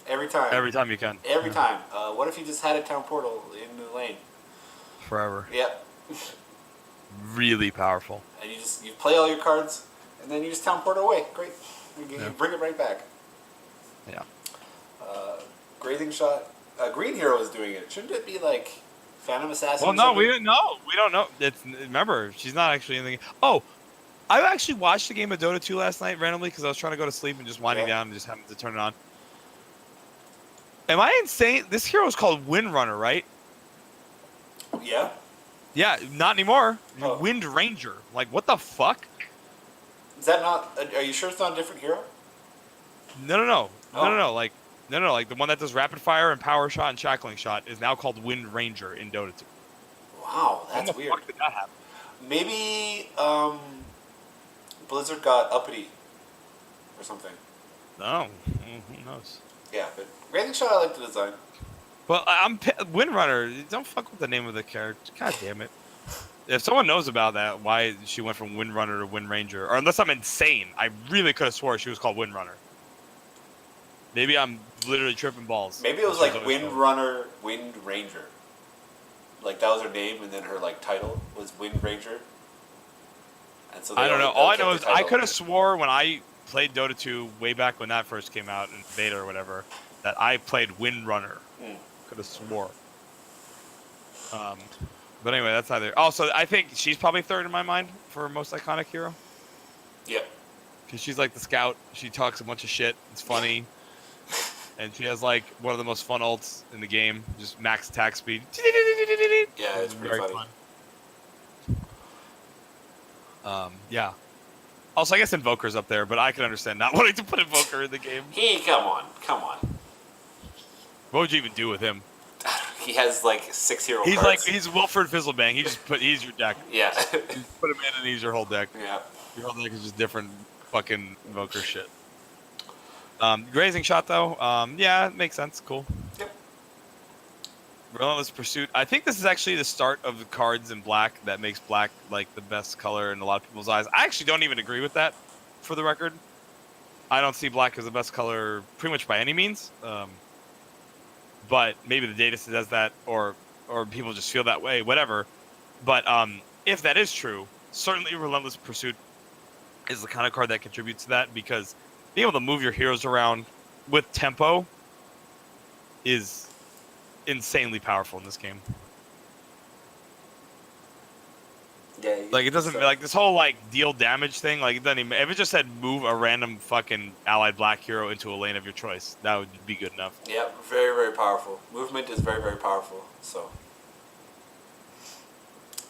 Every time. Every time you can. Every time. What if you just had a town portal in the lane? Forever. Yep. Really powerful. And you play all your cards, and then you just town portal away. Great. You bring it right back. Yeah. Grazing shot. Green hero is doing it. Shouldn't it be like Phantom Assassin. Well, or no, something? we don't know. We don't know. Remember, she's not actually in the game. Oh, I actually watched a game of Dota 2 last night randomly because I was trying to go to sleep and just winding Yeah. down and just having to turn it on. Am I insane? This hero is called Windrunner, right? Yeah. Yeah, not anymore. Oh. Wind Ranger. Like, what the fuck? Is that not? Are you sure it's not a different hero? No. Like, no. Like the one that does rapid fire and power shot and shackling shot is now called Wind Ranger in Dota 2. Wow, When that's the weird. fuck did that happen? Maybe Blizzard got uppity or something. No, who knows? Yeah, but Raining Shot, I like the design. Well, Windrunner. Don't fuck with the name of the character. God damn it. If someone knows about that, why she went from Windrunner to Wind Ranger, or unless I'm insane, I really could have swore she was called Windrunner. Maybe I'm literally tripping balls. Maybe it was She like always Wind called. Runner, Wind Ranger. Like that was her name, and then her like title was Wind Ranger. And so I don't know. they All I kept know the is I title. could have swore when I played Dota 2 way back when that first came out in beta or whatever, that I played Windrunner. Could have swore. But anyway, that's either. Also, I think she's probably third in my mind for most iconic hero. Yep. Because she's like the scout. She talks a bunch of shit. It's funny. And she has like one of the most fun ults in the game. Just max attack speed. Yeah, it's pretty very funny. fun. Yeah. Also, I guess Invoker's up there, but I can understand not wanting to put Invoker in the game. Come on. What would you even do with him? He has like 6 hero He's cards. like he's Wilfred Fizzlebang. He's your deck. Yeah. You put him in and he's your whole deck. Yeah. Your whole deck is just different fucking Invoker shit. Grazing shot though, yeah, it makes sense. Cool. Yep. Relentless Pursuit. I think this is actually the start of the cards in black that makes black like the best color in a lot of people's eyes. I actually don't even agree with that, for the record. I don't see black as the best color pretty much by any means. But maybe the data says that, or people just feel that way, whatever. But if that is true, certainly Relentless Pursuit is the kind of card that contributes to that, because being able to move your heroes around with tempo is insanely powerful in this game. Yeah. Like, it doesn't, like, this whole, like, deal damage thing, like, it doesn't even, if it just said move a random fucking allied black hero into a lane of your choice, that would be good enough. Yeah, very, very powerful. Movement is very, very powerful, so.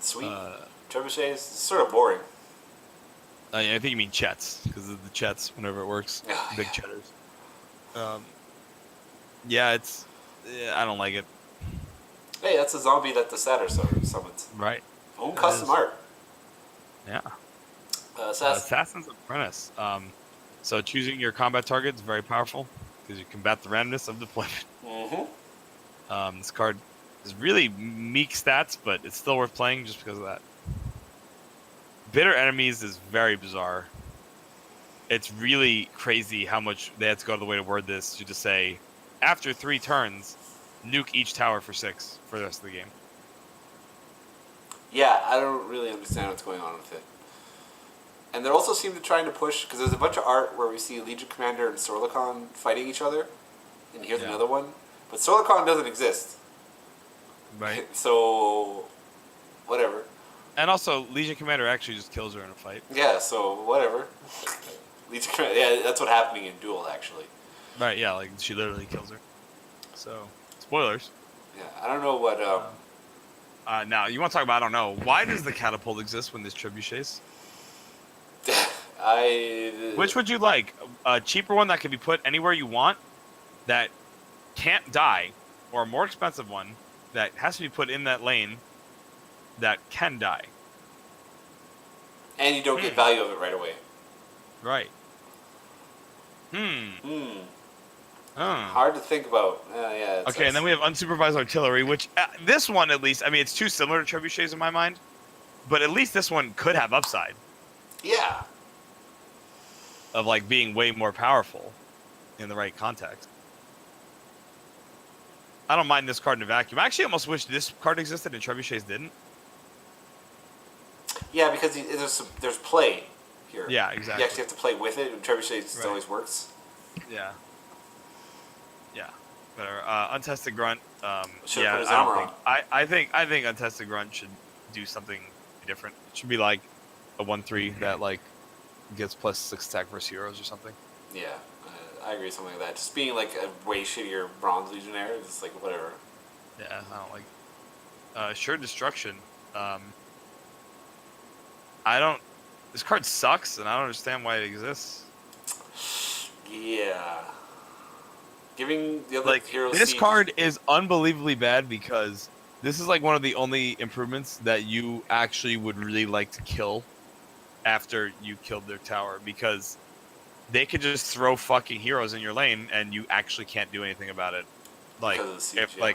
Sweet. Trebuchets, it's sort of boring. I think you mean Chets, because of the Chets, whenever it works. Oh, Big yeah. Cheddars. Yeah, I don't like it. Hey, that's a zombie that the Satyr summons. Right. Own It custom is. art. Yeah. Assassin. Assassin's Apprentice. So choosing your combat target is very powerful, because you combat the randomness of deployment. Mm-hmm. This card is really meek stats, but it's still worth playing just because of that. Bitter Enemies is very bizarre. It's really crazy how much they had to go to the way to word this to just say, after 3 turns, nuke each tower for 6 for the rest of the game. Yeah, I don't really understand what's going on with it. And they also seem to trying to push, because there's a bunch of art where we see Legion Commander and Sorlicon fighting each other, and here's another one. But Sorlicon doesn't exist. Right. So, whatever. And also, Legion Commander actually just kills her in a fight. Yeah, so whatever. Legion Commander, yeah, that's what happening in Duel, actually. Right, yeah, like, she literally kills her. So, spoilers. Yeah, I don't know what... Now, you want to talk about, I don't know, why does the catapult exist when there's trebuchets? Which would you like? A cheaper one that can be put anywhere you want, that can't die, or a more expensive one that has to be put in that lane that can die? And you don't get value of it right away. Right. Hard to think about. Yeah. Okay, and then we have unsupervised artillery, which this one at least, I mean, it's too similar to trebuchets in my mind, but at least this one could have upside Yeah. of like being way more powerful in the right context. I don't mind this card in a vacuum. I actually almost wish this card existed and trebuchets didn't. Yeah, because there's play here. Yeah, exactly. You actually have to play with it, and Trebuchets Right. always works. Yeah. Yeah. Whatever. Untested Grunt. Should Yeah, put his I don't armor think. on. I think Untested Grunt should do something different. It should be like a 1/3 that like gets +6 attack versus heroes or something. Yeah, I agree. Something like that. Just being like a way shittier Bronze Legionnaire is like whatever. Yeah, I don't like. Sure Destruction. I don't. This card sucks, and I don't understand why it exists. Yeah. Giving the other Like heroes this siege. card is unbelievably bad because this is like one of the only improvements that you actually would really like to kill after you killed their tower, because they could just throw fucking heroes in your lane and you actually can't do anything about it. Like Because of the siege, if yeah.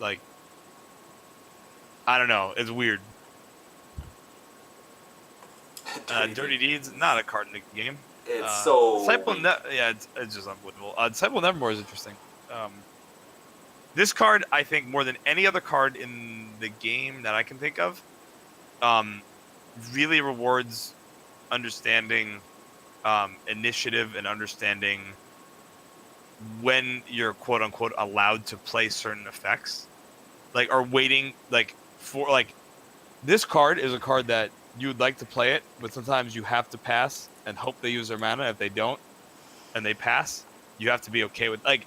like I don't know, it's weird. Dirty Deeds, not a card in the game. It's so Disciple weak. yeah, it's just unbelievable. Disciple Nevermore is interesting. This card, I think, more than any other card in the game that I can think of, really rewards understanding initiative and understanding when you're quote unquote allowed to play certain effects, like or waiting like for like this card is a card that you would like to play it, but sometimes you have to pass and hope they use their mana. If they don't and they pass, you have to be okay with like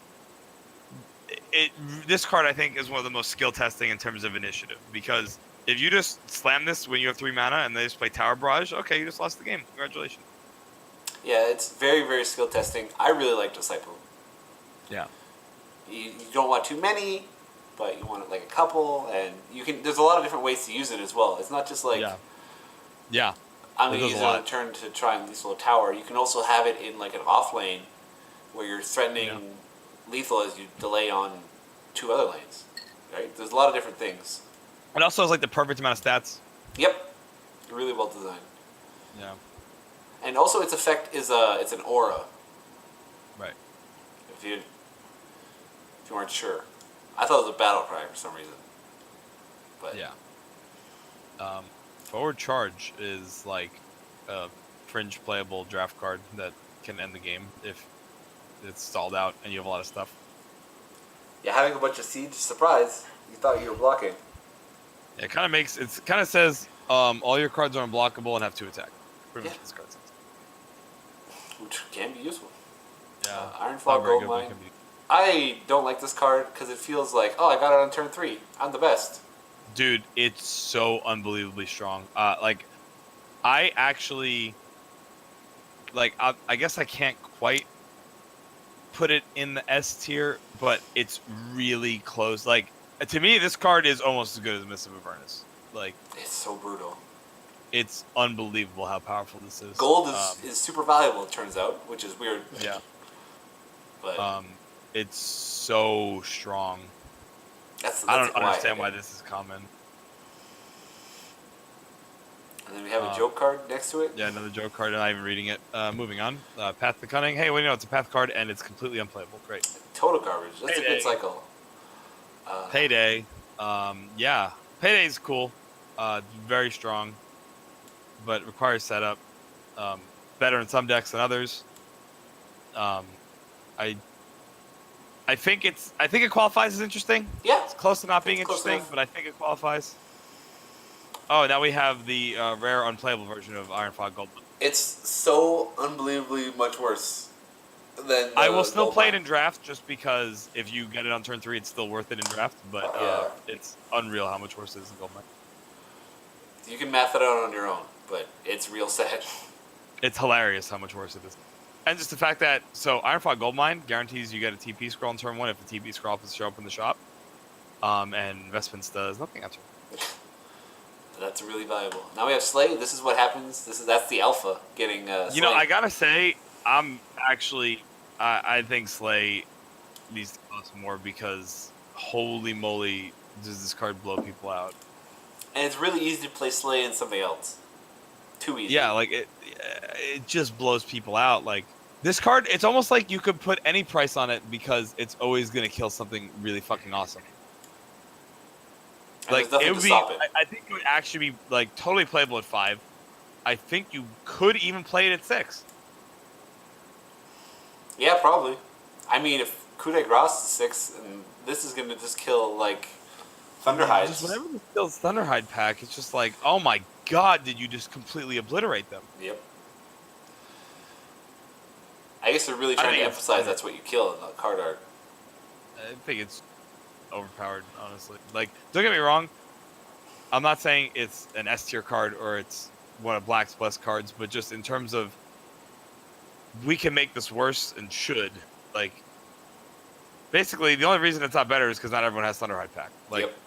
it. This card I think is one of the most skill testing in terms of initiative, because if you just slam this when you have 3 mana and they just play Tower Barrage, okay, you just lost the game. Congratulations. Yeah, it's very, very skill testing. I really like Disciple. Yeah. You don't want too many, but you want like a couple, and you can. There's a lot of different ways to use it as well. It's not just like Yeah. I'm It gonna does use a it on lot. a turn to try and lethal a tower. You can also have it in like an off lane where you're threatening lethal as you delay on 2 other lanes. Right? There's a lot of different things. It also has like the perfect amount of stats. Yep, really well designed. Yeah. And also, its effect is it's an aura. Right. If you weren't sure, I thought it was a battle cry for some reason. But Yeah. Forward Charge is like a fringe playable draft card that can end the game if it's stalled out and you have a lot of stuff. yeah, having a bunch of siege, surprise! You thought you were blocking. It kind of makes it kind of says all your cards are unblockable and have 2 attack. Pretty much Yeah. this card says. Which can be useful. Yeah. Ironfall Not very Gold good, but it Mine. can be. I don't like this card because it feels like, oh, I got it on turn 3. I'm the best. Dude, it's so unbelievably strong. Like I actually like I guess I can't quite put it in the S tier, but it's really close. Like to me, this card is almost as good as Missive Avernus. Like It's so brutal. it's unbelievable how powerful this is. Gold is super valuable, it turns out, which is weird. Yeah. But It's so strong. that's I don't why understand I why get it. this is common. And then we have a joke card next to it. Yeah, another joke card, and I'm not even reading it. Moving on. Path to Cunning. Hey, well, you know, it's a path card, and it's completely unplayable. Great. Total garbage. That's a Payday. good cycle. Payday. Yeah. Payday's cool. Very strong, but requires setup. Better in some decks than others. I think it qualifies as interesting. Yeah. It's close to not being It's close interesting, enough. but I think it qualifies. Oh, now we have the rare unplayable version of Ironfog Gold. It's so unbelievably much worse than I will still Gold play it Mine. in draft just because if you get it on turn 3, it's still worth it in draft. But it's unreal how much worse it is than Gold Mine. You can math it out on your own, but it's real sad. It's hilarious how much worse it is. And just the fact that, so Ironfog Goldmine guarantees you get a TP scroll in turn 1 if the TP scroll happens to show up in the shop. And Investments does nothing after. That's really valuable. Now we have Slay. This is what happens. That's the alpha getting Slay. You know, I gotta say, I'm actually, I think Slay needs to cost more because holy moly, does this card blow people out. And it's really easy to play Slay in something else. Too easy. Yeah, like it just blows people out. Like this card, it's almost like you could put any price on it because it's always gonna kill something really fucking awesome. And Like there's nothing it to would be, stop it. I think it would actually be like totally playable at 5. I think you could even play it at 6. Yeah, probably. I mean, if Coup de Grace is 6 and this is gonna just kill like Thunderhides. Just whenever this kills Thunderhide pack, it's just like, oh my god, did you just completely obliterate them? Yep. I guess they're really trying to emphasize that's what you kill in the card art. I think it's overpowered, honestly. Like, don't get me wrong. I'm not saying it's an S tier card or it's one of Black's best cards, but just in terms of we can make this worse and should. Like, basically, the only reason it's not better is because not everyone has Thunderhide pack. Like, yep.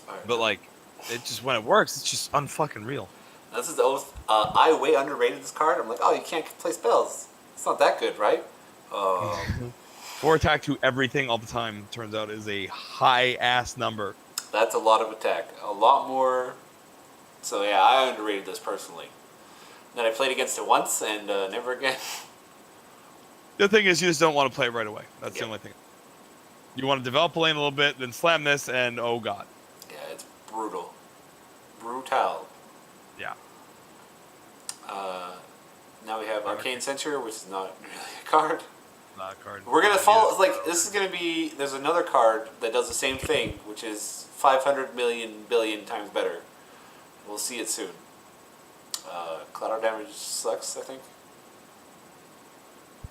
Right. But like, it just when it works, it's just unfucking real. This is the oath. I way underrated this card. I'm like, oh, you can't play spells. It's not that good, right? 4 attack to everything all the time, turns out, is a high-ass number. That's a lot of attack. A lot more. So, yeah, I underrated this personally. Then I played against it once and never again. The thing is, you just don't want to play it right away. That's the only thing. You want to develop a lane a little bit, then slam this, and oh god. Yeah, it's brutal. Brutal. Yeah. Now we have Arcane Censure, which is not really a card. Not a card. We're gonna follow. Like, this is gonna be. There's another card that does the same thing, which is 500 million billion times better. We'll see it soon. Collateral damage sucks, I think.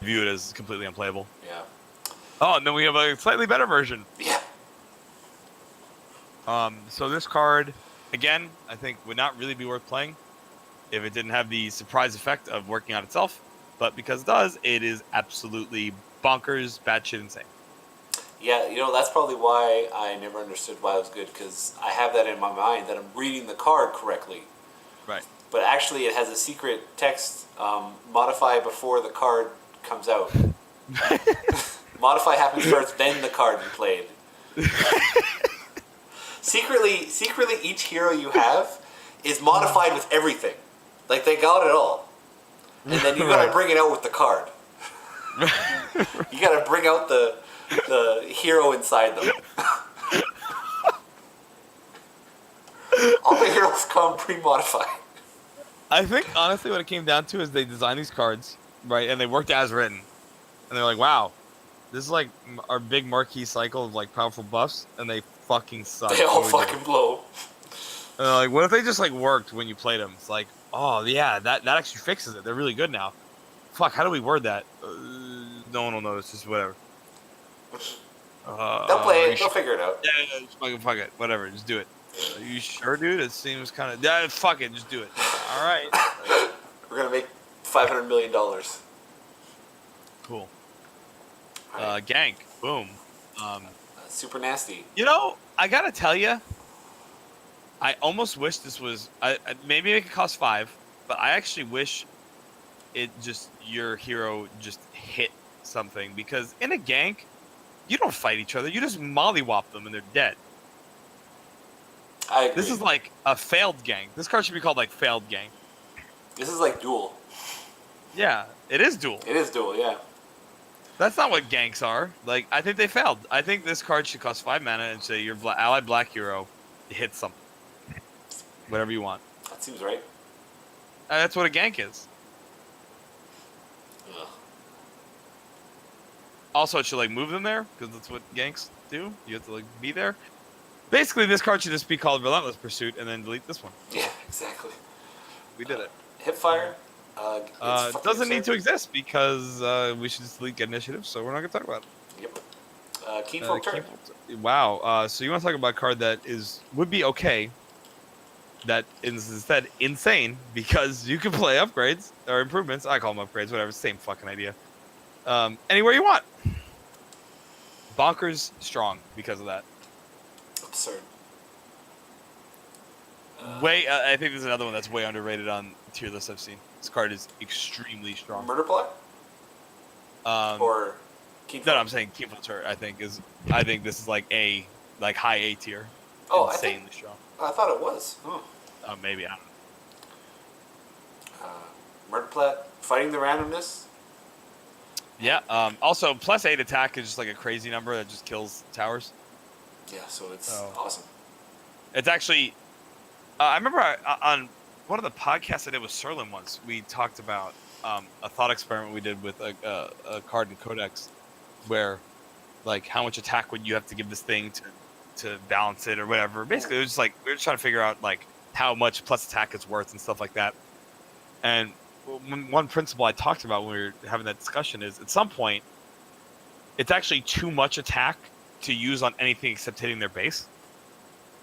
View it as completely unplayable. Yeah. Oh, and then we have a slightly better version. Yeah. So this card, again, I think would not really be worth playing if it didn't have the surprise effect of working on itself. But because it does, it is absolutely bonkers, batshit insane. Yeah, you know, that's probably why I never understood why it was good, because I have that in my mind that I'm reading the card correctly. Right. But actually it has a secret text, modify before the card comes out. Modify happens first, then the card you played. Secretly, each hero you have is modified with everything. Like, they got it all. And then you gotta bring it out with the card. You gotta bring out the hero inside them. All the heroes come pre-modified. I think, honestly, what it came down to is they designed these cards, right, and they worked as written. And they're like, wow, this is like our big marquee cycle of like powerful buffs, and they fucking suck. They all fucking blow. And they're like, what if they just like worked when you played them? It's like, oh yeah, that actually fixes it. They're really good now. Fuck, how do we word that? No one will notice. Just whatever. They'll play it. They'll figure it out. Yeah, just fuck it. Whatever. Just do it. Are you sure, dude? It seems kind of... Yeah, fuck it. Just do it. All right. We're going to make $500 million. Cool. Right. Gank. Boom. Super nasty. You know, I got to tell you, I almost wish this was... maybe it could cost 5, but I actually wish it just... Your hero just hit something. Because in a gank, you don't fight each other. You just mollywop them and they're dead. I agree. This is like a failed gank. This card should be called like failed gank. This is like duel. Yeah, it is duel. It is duel, yeah. That's not what ganks are. Like, I think they failed. I think this card should cost 5 mana and say your allied black hero hits something. Whatever you want. That seems right. That's what a gank is. Ugh. Also, it should like move them there because that's what ganks do. You have to like be there. Basically, this card should just be called Relentless Pursuit and then delete this one. Yeah, exactly. We did it. Hipfire. It doesn't need to exist because we should just delete Get Initiative, so we're not going to talk about it. Yep. Keenfold turn. Wow. So you want to talk about a card that would be okay, that is instead insane because you can play upgrades or improvements. I call them upgrades, whatever. Same fucking idea. Anywhere you want. Bonkers strong because of that. Absurd. I think there's another one that's way underrated on tier lists I've seen. This card is extremely strong. Murder Plot? Or Keenfold? No, I'm saying Keenfold Turret. I think this is like high A tier. Oh, insanely strong. I thought it was. Oh. Maybe I don't know. Murder Plot, fighting the randomness. Yeah. Also, +8 attack is just like a crazy number that just kills towers. Yeah, so it's awesome. It's actually, I remember on one of the podcasts I did with Serlin once, we talked about a thought experiment we did with a card in Codex where like how much attack would you have to give this thing to balance it or whatever. Basically, it was just like we were just trying to figure out like how much plus attack is worth and stuff like that. And one principle I talked about when we were having that discussion is at some point it's actually too much attack to use on anything except hitting their base.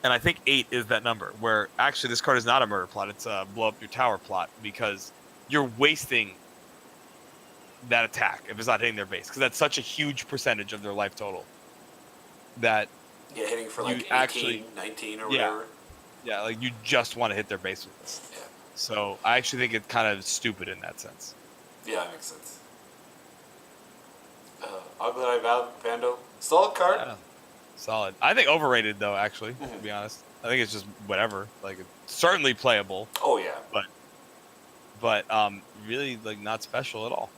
And I think 8 is that number, where actually this card is not a murder plot, it's a blow up your tower plot, because you're wasting that attack if it's not hitting their base, because that's such a huge percentage of their life total that hitting for like 18, actually 19 or whatever. Yeah, like you just want to hit their base with this. Yeah. So I actually think it's kind of stupid in that sense. Yeah, that makes sense. Ugly Eye Vandal, solid card. Yeah, solid. I think overrated though, actually, to be honest. I think it's just whatever. Like it's certainly playable. Oh yeah. But really like not special at all.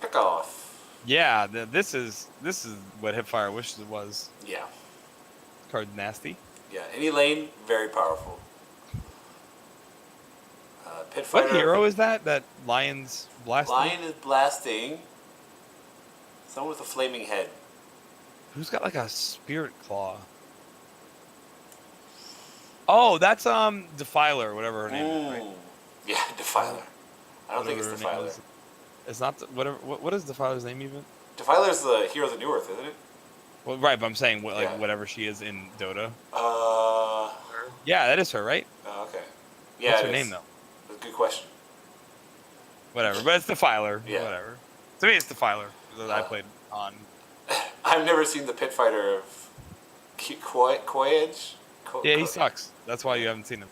Pick off. Yeah, this is what Hipfire wishes it was. Yeah. This card's nasty. Yeah, any lane, very powerful. Pit Fighter. What hero is that? That Lion's blasting? Lion is blasting. Someone with a flaming head. Who's got like a spirit claw? Oh, that's Defiler, whatever her name is, right? Yeah, Defiler. I don't think it's Whatever her name Defiler. is. It's not whatever. What is Defiler's name even? Defiler's the hero of the New Earth, isn't it? Well, right, but I'm saying Yeah. whatever she is in Dota. Her? Yeah, that is her, right? Okay. Yeah. What's her name though? That's a good question. Whatever, but it's Defiler. Yeah. Whatever. To me, it's Defiler that I played on. I've never seen the Pit Fighter of Koyage. Yeah, he sucks. That's why you haven't seen him.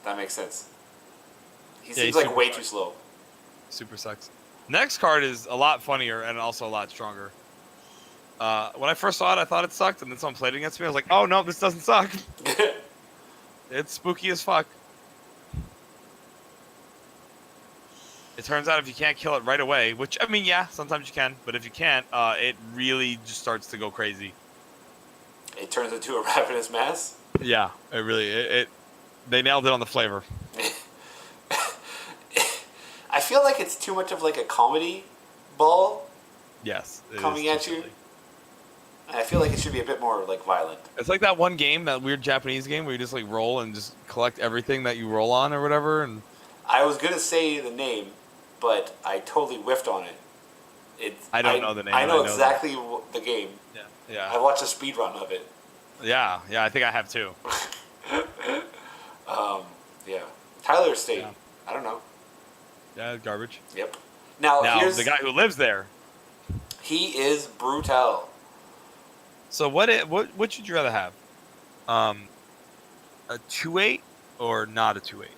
That makes sense. He Yeah, seems he like way sucks. too slow. Super sucks. Next card is a lot funnier and also a lot stronger. When I first saw it, I thought it sucked, and then someone played it against me. I was like, "Oh no, this doesn't suck. It's spooky as fuck." It turns out if you can't kill it right away, which I mean, yeah, sometimes you can, but if you can't, it really just starts to go crazy. It turns into a ravenous mass. Yeah, it really they nailed it on the flavor. I feel like it's too much of like a comedy ball Yes, it coming is at too you. silly. I feel like it should be a bit more like violent. It's like that one game, that weird Japanese game where you just like roll and just collect everything that you roll on or whatever. And I was gonna say the name, but I totally whiffed on it. I don't know the name. I know that. exactly the game. Yeah, I watched a speed run of it. yeah. I think I have too. Yeah. Tyler State. Yeah. I don't know. Yeah, garbage. Yep. Now here's the guy who lives there. He is brutal. So what should you rather have? A 2/8 or not a 2/8?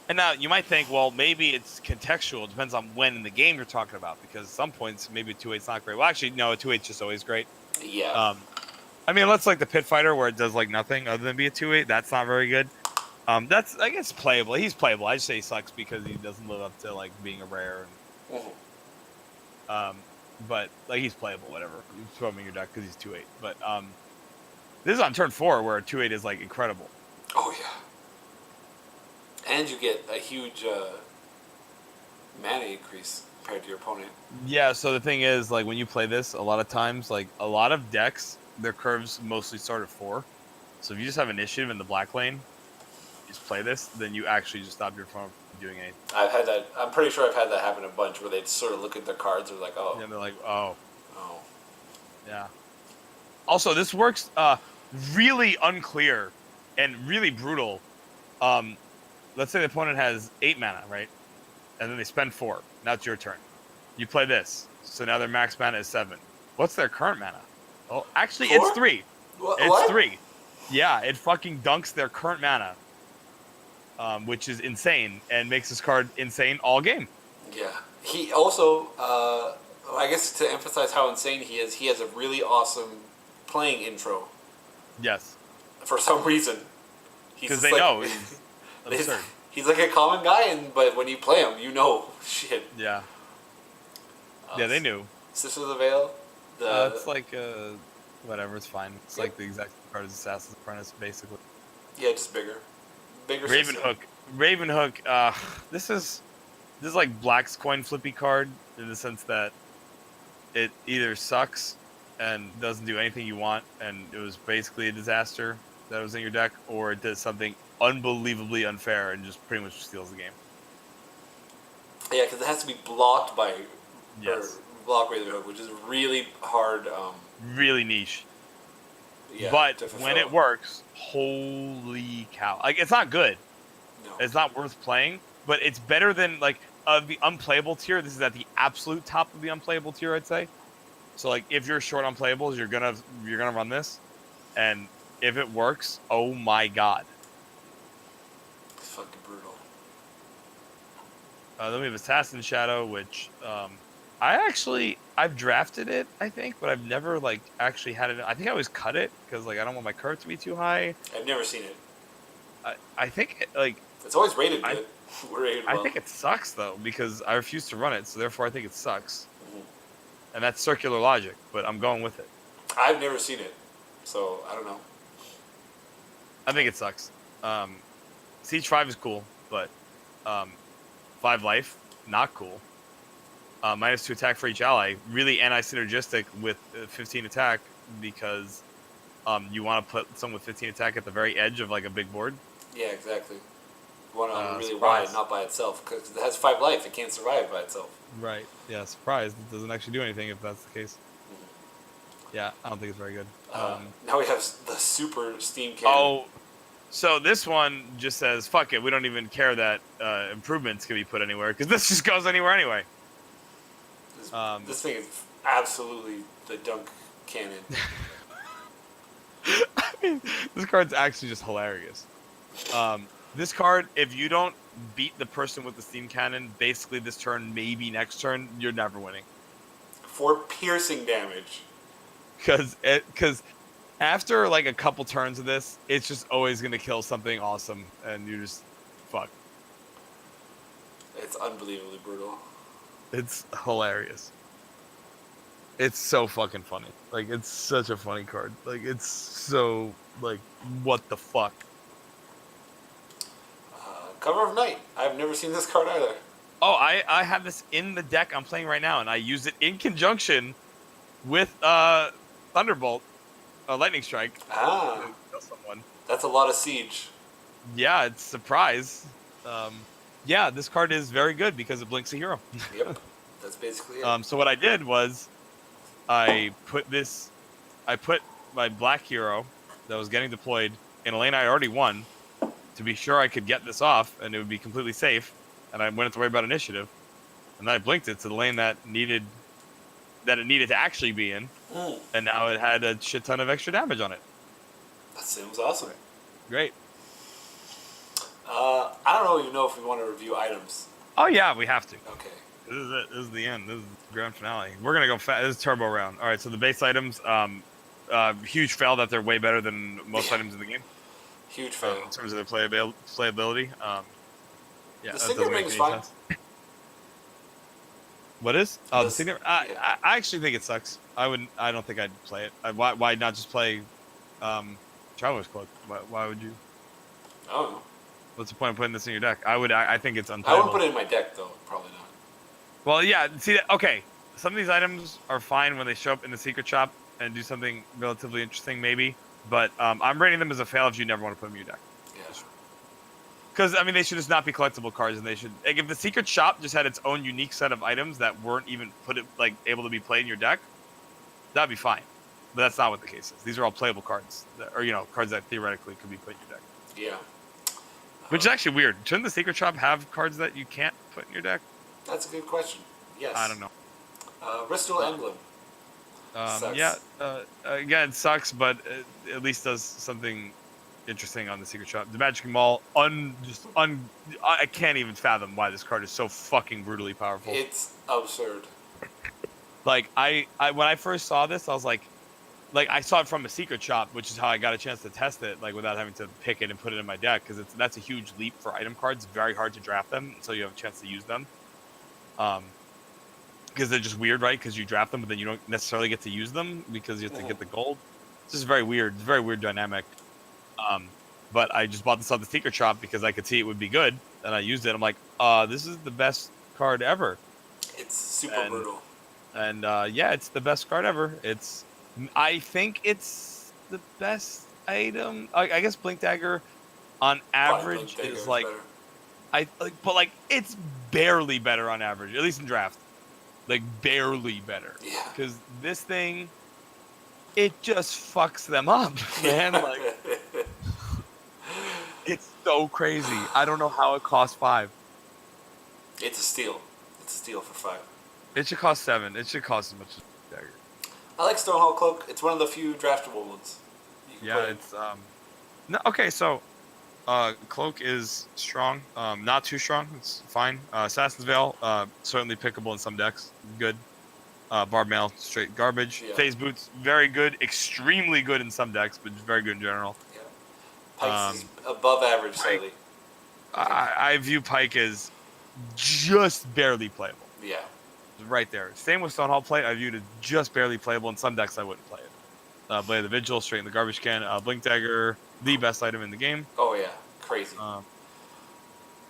And now you might think, well, maybe it's contextual. It depends on when in the game you're talking about, because at some points maybe a 2/8's not great. Well, actually, no, a 2/8's just always great. Yeah. I mean, let's like the Pit Fighter where it does like nothing other than be a 2/8. That's not very good. That's, I guess, playable. He's playable. I just say he sucks because he doesn't live up to like being a rare. And, but like he's playable, whatever. You throw him in your deck because he's 2/8. But this is on turn 4 where a 2/8 is like incredible. Oh yeah. And you get a huge mana increase compared to your opponent. Yeah. So the thing is, like when you play this, a lot of times, like a lot of decks, their curves mostly start at 4. So if you just have initiative in the black lane, you just play this, then you actually just stop your opponent from doing anything. I've had that. I'm pretty sure I've had that happen a bunch where they sort of look at their cards and they're like, oh. Yeah, they're like, oh. Oh. Yeah. Also, this works really unclear and really brutal. Let's say the opponent has 8 mana, right? And then they spend 4. Now it's your turn. You play this. So now their max mana is 7. What's their current mana? Oh, actually, 4? it's 3. It's 3. Yeah, it fucking dunks their current mana, which is insane and makes this card insane all game. Yeah. He also, I guess to emphasize how insane he has a really awesome playing intro. Yes. For some reason. Because they know. It's absurd. He's like a common guy, but when you play him, you know shit. Yeah. Yeah, they knew. Sisters of the Veil? It's like, whatever, it's fine. It's like the exact card is Assassin's Apprentice, basically. Yeah, just bigger. Bigger system. Ravenhook. This is like Black's coin flippy card in the sense that it either sucks and doesn't do anything you want, and it was basically a disaster that was in your deck, or it does something unbelievably unfair and just pretty much steals the game. Yeah, because it has to be blocked by Yes. or block Ravenhook, which is really hard. Really niche. Yeah, But to fulfill. when it works, holy cow! Like, it's not good. No. It's not worth playing, but it's better than like the unplayable tier. This is at the absolute top of the unplayable tier, I'd say. So like, if you're short on playables, you're gonna run this, and if it works, oh my god! It's fucking brutal. Then we have Assassin Shadow, which I've drafted it, I think, but I've never like actually had it. I think I always cut it because like I don't want my card to be too high. I've never seen it. I think like It's always rated good. Rated well. I think it sucks though because I refuse to run it, so therefore I think it sucks. Mm-hmm. And that's circular logic, but I'm going with it. I've never seen it, so I don't know. I think it sucks. Siege 5 is cool, but 5 life, not cool. -2 attack for each ally, really anti-synergistic with 15 attack because you want to put someone with 15 attack at the very edge of like a big board. Yeah, exactly. You want to really surprise. wide, not by itself, because it has 5 life. It can't survive by itself. Right. Yeah, surprised. It doesn't actually do anything if that's the case. Yeah, I don't think it's very good. Now we have the super steam cannon. Oh, so this one just says, fuck it, we don't even care that improvements can be put anywhere, because this just goes anywhere anyway. This thing is absolutely the dunk cannon. I mean, this card's actually just hilarious. This card, if you don't beat the person with the steam cannon, basically this turn, maybe next turn, you're never winning. For piercing damage. Because after like a couple turns of this, it's just always going to kill something awesome, and you just fuck. It's unbelievably brutal. It's hilarious. It's so fucking funny. Like, it's such a funny card. Like, it's so, like, what the fuck? Cover of Night. I've never seen this card either. Oh, I have this in the deck I'm playing right now, and I use it in conjunction with Thunderbolt, Lightning Strike. Ah. To kill someone. That's a lot of siege. Yeah, it's surprise. Yeah, this card is very good because it blinks a hero. Yep. That's basically it. So what I did was I put my black hero that was getting deployed in a lane I already won to be sure I could get this off and it would be completely safe, and I wouldn't have to worry about initiative. And then I blinked it to the lane that it needed to actually be in, and now it had a shit ton of extra damage on it. That sounds awesome. Great. I don't even know if we want to review items. Oh yeah, we have to. Okay. This is it. This is the end. This is the grand finale. We're gonna go fast. This is turbo round. All right. So the base items, huge fail that they're way better than most items in the game. Huge fail. In terms of their playability. Yeah, the that Signet doesn't make Ring's any fine. sense. What is? Oh, the The- Signet. yeah. I actually think it sucks. I don't think I'd play it. Why not just play Traveler's Cloak? Why would you? I don't know. What's the point of putting this in your deck? I think it's I unplayable. wouldn't put it in my deck, though. Probably not. Well, yeah. See, okay. Some of these items are fine when they show up in the secret shop and do something relatively interesting, maybe. But I'm rating them as a fail if you never want to put them in your deck. Yeah. Because I mean, they should just not be collectible cards, and they should. Like, if the secret shop just had its own unique set of items that weren't even able to be played in your deck, that'd be fine. But that's not what the case is. These are all playable cards, cards that theoretically could be put in your deck. Yeah. Which is actually weird. Shouldn't the secret shop have cards that you can't put in your deck? That's a good question. Yes. I don't know. Bristol Emblem. Sucks. Yeah. Again, it sucks, but it at least does something interesting on the secret shop. The Magic Mall, I can't even fathom why this card is so fucking brutally powerful. It's absurd. Like I when I first saw this, I was like I saw it from a secret shop, which is how I got a chance to test it, like without having to pick it and put it in my deck, because that's a huge leap for item cards. It's very hard to draft them until you have a chance to use them. Because they're just weird, right? Because you draft them, but then you don't necessarily get to use them because you have to get the gold. It's just very weird. It's a very weird dynamic. But I just bought this off the secret shop because I could see it would be good, and I used it. I'm like, this is the best card ever. It's super brutal. And yeah, it's the best card ever. I think it's the best item. I guess Blink Dagger on average is like better. But like it's barely better on average, at least in draft. Like barely better. Yeah. Because this thing, it just fucks them up, man. Like it's so crazy. I don't know how it costs 5. It's a steal. It's a steal for 5. It should cost 7. It should cost as much as Dagger. I like Stonehall Cloak. It's one of the few draftable ones. Yeah, it's no, okay, so Cloak is strong. Not too strong. It's fine. Assassin's Veil, certainly pickable in some decks. Good. Barb Mail, straight garbage. Yeah. Phase Boots, very good. Extremely good in some decks, but very good in general. Yeah. Pike's is above average slightly. I view Pike as just barely playable. Yeah. Right there. Same with Stonehall Plate. I viewed it just barely playable. In some decks, I wouldn't play it. Blade of the Vigil, straight in the garbage can. Blink Dagger, the best item in the game. Oh, yeah. Crazy.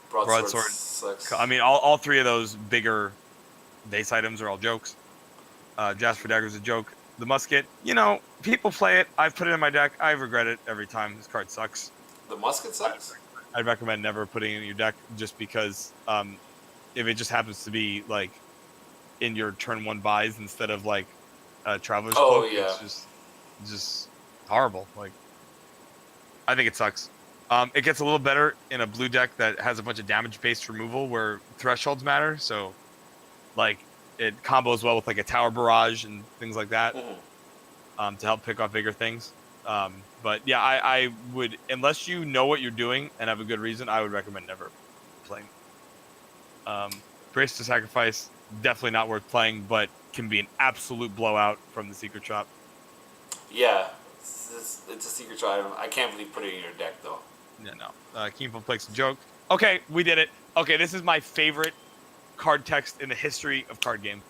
Broadsword sucks. I mean, all 3 of those bigger base items are all jokes. Jasper Dagger's a joke. The Musket, people play it. I've put it in my deck. I regret it every time. This card sucks. The Musket sucks? I'd recommend never putting it in your deck just because if it just happens to be, like, in your turn 1 buys instead of, like, Traveler's Cloak, yeah. It's just horrible. Like, I think it sucks. It gets a little better in a blue deck that has a bunch of damage-based removal where thresholds matter. So, like, it combos well with like a Tower Barrage and things like that to help pick off bigger things. But yeah, I would, unless you know what you're doing and have a good reason, I would recommend never playing. Grace to Sacrifice, definitely not worth playing, but can be an absolute blowout from the secret shop. Yeah, it's a secret shop item. I can't believe putting it in your deck though. Yeah, no. Kingful Plague's a joke. Okay, we did it. Okay, this is my favorite card text in the history of card game.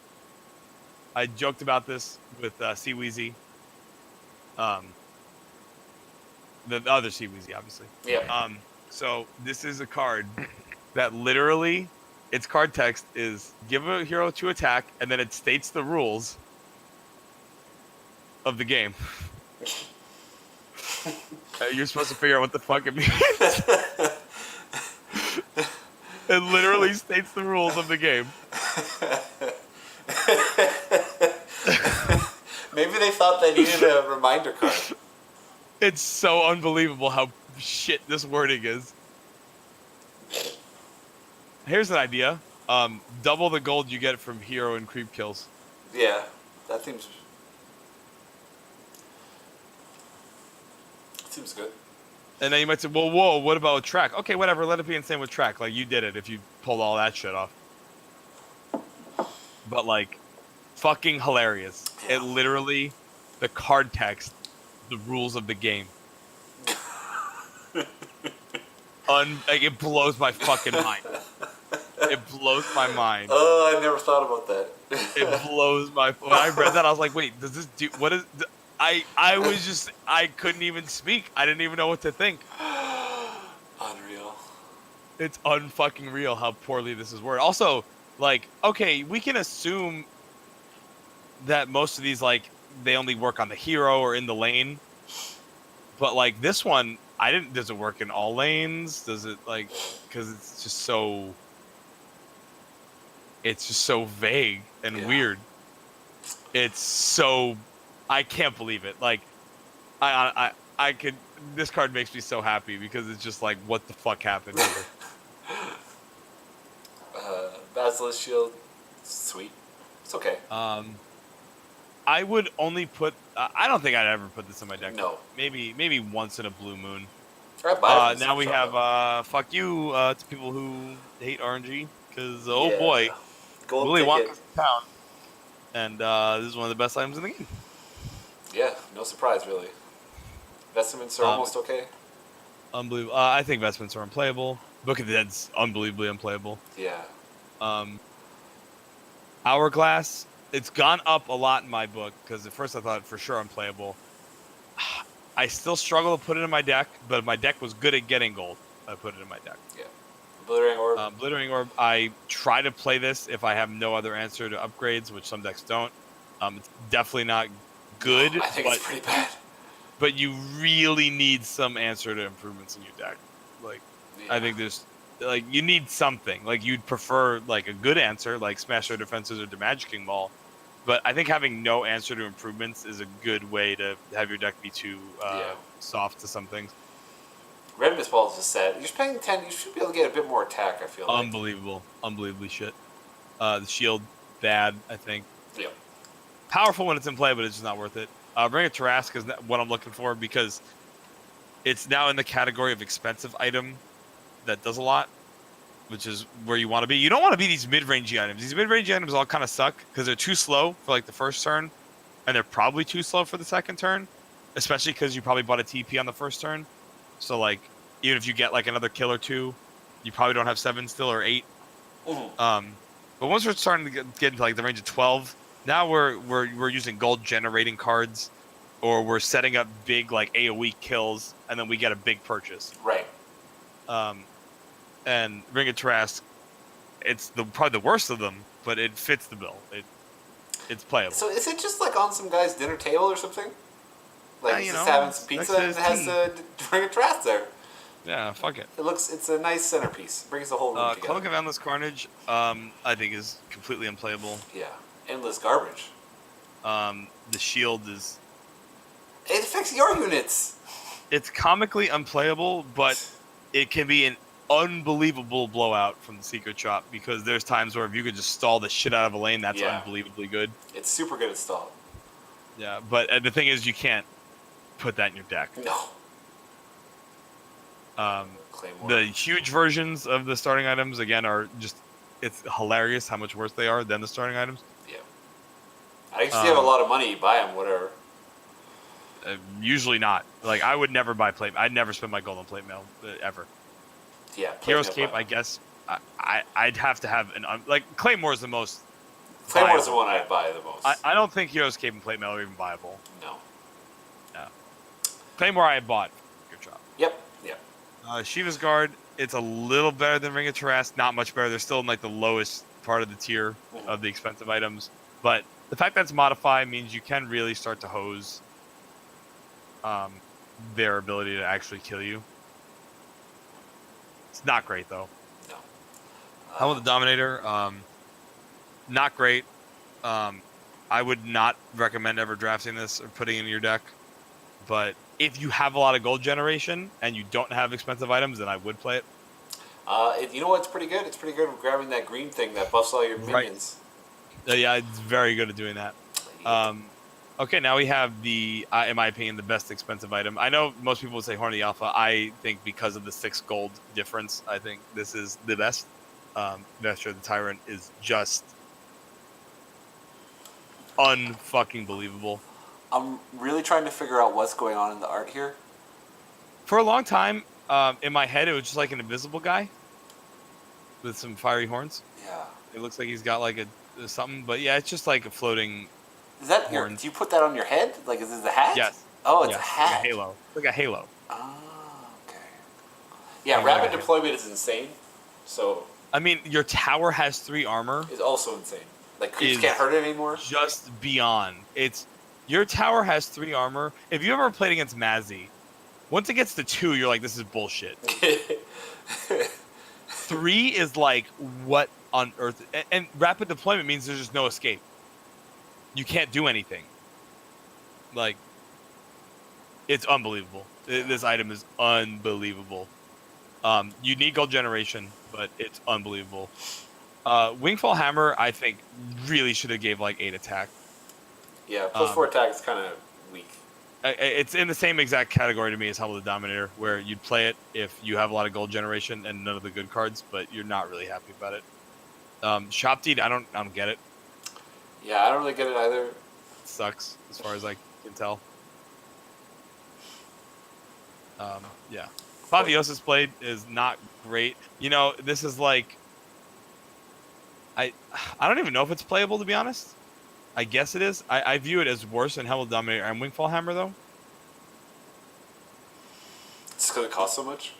I joked about this with Seaweezy. The other Seaweezy, obviously. Yeah. So this is a card that literally, its card text is give a hero to attack, and then it states the rules of the game. You're supposed to figure out what the fuck it means. It literally states the rules of the game. Maybe they thought they needed a reminder card. It's so unbelievable how shit this wording is. Here's an idea. Double the gold you get from hero and creep kills. Yeah, that seems good. And then you might say, well, whoa, what about track? Okay, whatever, let it be insane with track. Like, you did it if you pulled all that shit off. But, like, fucking hilarious. Yeah. It literally, the card text, the rules of the game. Like, it blows my fucking mind. It blows my mind. Oh, I never thought about that. It blows my... When I read that, I was like, wait, does this do... What is... I was just, I couldn't even speak. I didn't even know what to think. Unreal. It's unfucking real how poorly this is worded. Also, like, okay, we can assume that most of these, like, they only work on the hero or in the lane. But, like, this one, does it work in all lanes? Does it, like, because it's just so vague and weird. It's so... I can't believe it. Like, I could. This card makes me so happy because it's just like, what the fuck happened here? Basilisk Shield, sweet. It's okay. I would only put. I don't think I'd ever put this in my deck. No. Maybe once in a blue moon. Now we have fuck you to people who hate RNG because boy, Willy Wonka's in town, and this is one of the best items in the game. Yeah, no surprise, really. Vestments are almost okay. Unbelievable. I think Vestments are unplayable. Book of the Dead's unbelievably unplayable. Yeah. Hourglass, it's gone up a lot in my book, because at first I thought for sure unplayable. I still struggle to put it in my deck, but if my deck was good at getting gold, I put it in my deck. Yeah. Obliterating Orb. Obliterating Orb, I try to play this if I have no other answer to upgrades, which some decks don't. It's definitely not good, No, I think it's pretty bad. but you really need some answer to improvements in your deck. Like, Yeah. I think there's, like, you need something. Like, you'd prefer, like, a good answer, like Smash Their Defenses or Demagicking Ball. But I think having no answer to improvements is a good way to have your deck be too soft to some things. Red Mist Ball is just sad. You're paying 10, you should be able to get a bit more attack, I feel like. Unbelievable. Unbelievably shit. The shield, bad, I think. Yeah. Powerful when it's in play, but it's just not worth it. Ring of Tarrasque is what I'm looking for because it's now in the category of expensive item that does a lot, which is where you want to be. You don't want to be these mid-rangey items. These mid-rangey items all kind of suck because they're too slow for like the first turn, and they're probably too slow for the second turn, especially because you probably bought a TP on the first turn. So like, even if you get like another kill or two, you probably don't have 7 still or 8. Mm-hmm. But once we're starting to get into like the range of 12, now we're using gold generating cards, or we're setting up big like AoE kills, and then we get a big purchase. Right. And Ring of Tarrasque, it's probably the worst of them, but it fits the bill. It's playable. So is it just like on some guy's dinner table or something? Like he's just having some pizza and has a Ring of Tarrasque there. Yeah, fuck it. It's a nice centerpiece. Brings the whole room together. Cloak of Endless Carnage, I think is completely unplayable. Yeah, endless garbage. The shield is. It affects your units. It's comically unplayable, but it can be an unbelievable blowout from the secret shop because there's times where if you could just stall the shit out of a lane, that's unbelievably good. It's super good at stall. Yeah, but the thing is, you can't put that in your deck. No. The huge versions of the starting items, again, are just, it's hilarious how much worse they are than the starting items. Yeah. I guess if you have a lot of money, you buy them, whatever. Usually not. Like, I would never buy plate. I'd never spend my gold on plate mail, ever. Yeah. Hero's Cape, I guess, I'd have to have like, Claymore is the most Claymore's the one I'd buy the most. I don't think Hero's Cape and plate mail are even viable. No. Claymore I bought. Good job. Yep. Shiva's Guard, it's a little better than Ring of Tarrasque, not much better. They're still in like the lowest part of the tier of the expensive items. But the fact that it's modified means you can really start to hose their ability to actually kill you. It's not great though. No. How about the Dominator? Not great. I would not recommend ever drafting this or putting it in your deck. But if you have a lot of gold generation and you don't have expensive items, then I would play it. You know what's pretty good? It's pretty good with grabbing that green thing that buffs all your minions. Yeah, it's very good at doing that. Okay, now we have the, in my opinion, the best expensive item. I know most people would say Horn of the Alpha. I think because of the 6 gold difference, I think this is the best. Vesture the Tyrant is just unfucking believable. I'm really trying to figure out what's going on in the art here. For a long time, in my head, it was just like an invisible guy with some fiery horns. Yeah. It looks like he's got like a something, but yeah, it's just like a floating. Is that your? Do you put that on your head? Like, is this a hat? Yes. Oh, it's a hat. Like a halo. Like a halo. Oh, okay. Yeah, rapid deployment is insane. So. I mean, your tower has 3 armor. Is also insane. Like, creeps can't hurt it anymore. Just beyond. Your tower has 3 armor. If you ever played against Mazzy, once it gets to 2, you're like, this is bullshit. 3 is like, what on earth? And rapid deployment means there's just no escape. You can't do anything. Like, it's unbelievable. This item is unbelievable. You need gold generation, but it's unbelievable. Wingfall Hammer, I think, really should have gave like 8 attack. Yeah, plus 4 attack is kind of weak. It's in the same exact category to me as Helm of the Dominator, where you'd play it if you have a lot of gold generation and none of the good cards, but you're not really happy about it. Shop Deed, I don't get it. Yeah, I don't really get it either. It sucks, as far as I can tell. Yeah. Apotheosis Blade is not great. You know, this is like... I don't even know if it's playable, to be honest. I guess it is. I view it as worse than Helm of the Dominator and Wingfall Hammer, though. because it costs so much?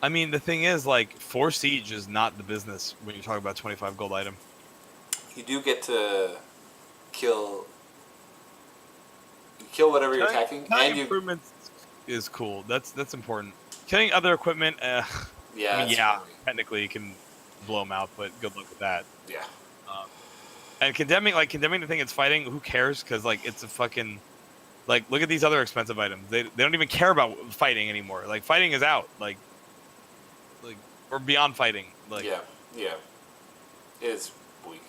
I mean, the thing is, like, 4 Siege is not the business when you talk about 25 gold item. You do get to kill whatever you're attacking, Killing and you improvements is cool. That's important. Killing other equipment, I mean, it's yeah, really, technically you can blow them out, but good luck with that. yeah. And condemning the thing it's fighting, who cares? Because like it's a fucking like look at these other expensive items. They don't even care about fighting anymore. Like fighting is out. Like or beyond fighting. Like Yeah, it is weak.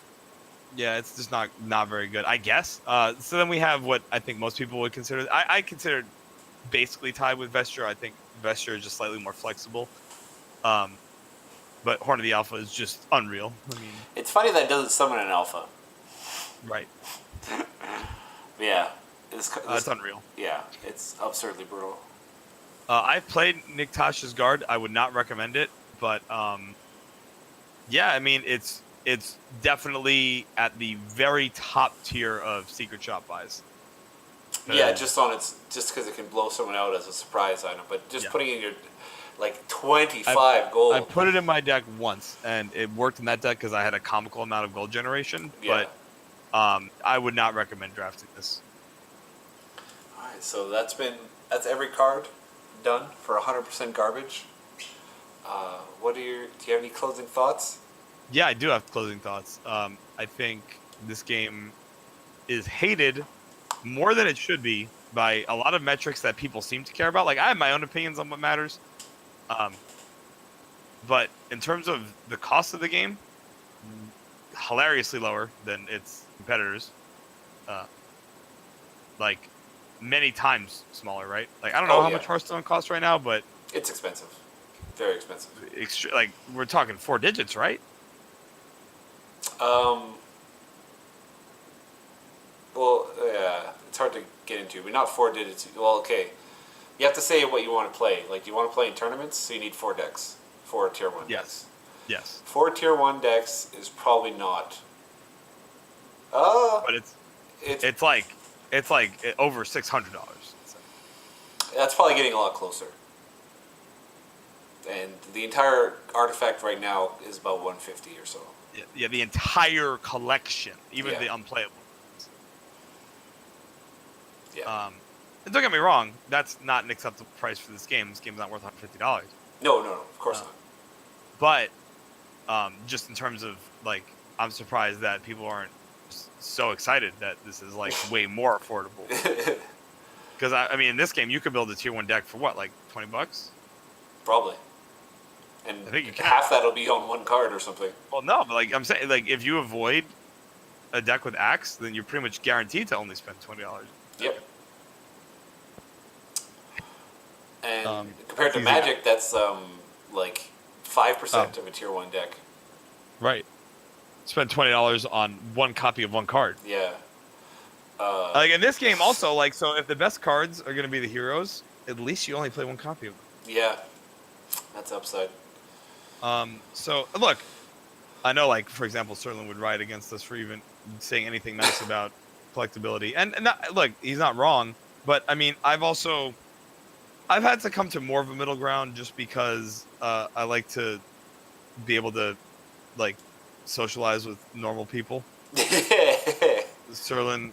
yeah, it's just not very good, I guess. So then we have what I think most people would consider. I consider basically tied with Vesture. I think Vesture is just slightly more flexible. But Horn of the Alpha is just unreal. I mean, It's funny that it doesn't summon an alpha. right? Yeah, It's unreal. Yeah, it's absurdly brutal. I've played Nick Tash's guard. I would not recommend it, but yeah, I mean it's definitely at the very top tier of secret shop buys. Yeah, just because it can blow someone out as a surprise item, but just Yeah. putting in your like 25 gold. I put it in my deck once, and it worked in that deck because I had a comical amount of gold generation. Yeah. But I would not recommend drafting this. All right, so that's every card done for 100% garbage. Do you have any closing thoughts? Yeah, I do have closing thoughts. I think this game is hated more than it should be by a lot of metrics that people seem to care about. Like I have my own opinions on what matters. But in terms of the cost of the game, hilariously lower than its competitors. Like many times smaller, right? Like I don't know how much Hearthstone costs right now, but it's expensive, very expensive. Like we're talking 4 digits, right? Well, yeah, it's hard to get into, but not 4 digits. Well, okay, you have to say what you want to play. Like, do you want to play in tournaments? So you need 4 decks, 4 tier 1 decks. Yes. 4 tier 1 decks is probably not. But it's like over $600. That's probably getting a lot closer. And the entire artifact right now is about 150 or so. Yeah, the entire collection, even the unplayable. Yeah. And don't get me wrong, that's not an acceptable price for this game. This game's not worth $150. No, of course not. But just in terms of like, I'm surprised that people aren't so excited that this is like way more affordable. Because I mean, in this game, you could build a tier 1 deck for what, like $20? Probably. And I think you can. Half that'll be on one card or something. Well, no, but like I'm saying, like if you avoid a deck with Axe, then you're pretty much guaranteed to only spend $20. Yep. And It's compared to easy. Magic, that's like 5% of a tier 1 deck. Right. Spend $20 on one copy of one card. Yeah. Like in this game, also, like, so if the best cards are going to be the heroes, at least you only play one copy of them. Yeah. That's upside. So look, I know, like for example, Serlin would ride against us for even saying anything nice about collectability, and not, look, he's not wrong, but I mean, I've had to come to more of a middle ground just because I like to be able to like socialize with normal people. Serlin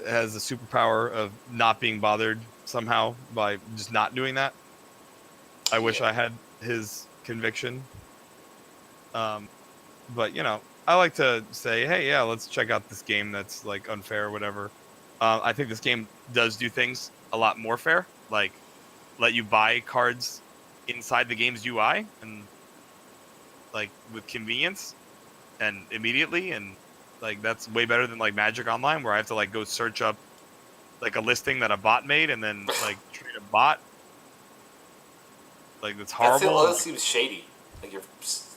has the superpower of not being bothered somehow by just not doing that. I wish I had his conviction. But you know, I like to say, hey, yeah, let's check out this game that's like unfair or whatever. I think this game does do things a lot more fair, like let you buy cards inside the game's UI and like with convenience and immediately, and like that's way better than like Magic Online, where I have to like go search up like a listing that a bot made and then like treat a bot. Like that's horrible. That seems shady. Like you're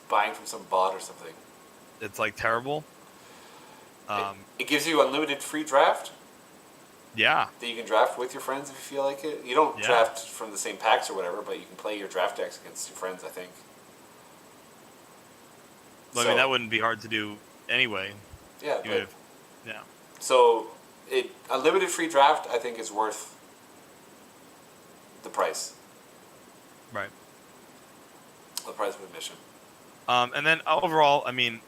buying from some bot or something. It's like terrible. It gives you unlimited free draft. Yeah. That you can draft with your friends if you feel like it. You don't draft from the same packs or whatever, but you can play your draft decks against your friends, I think. Well, I mean, that wouldn't be hard to do anyway. Yeah. Yeah. So, unlimited free draft, I think, is worth the price. Right. The price of admission. And then overall, I mean,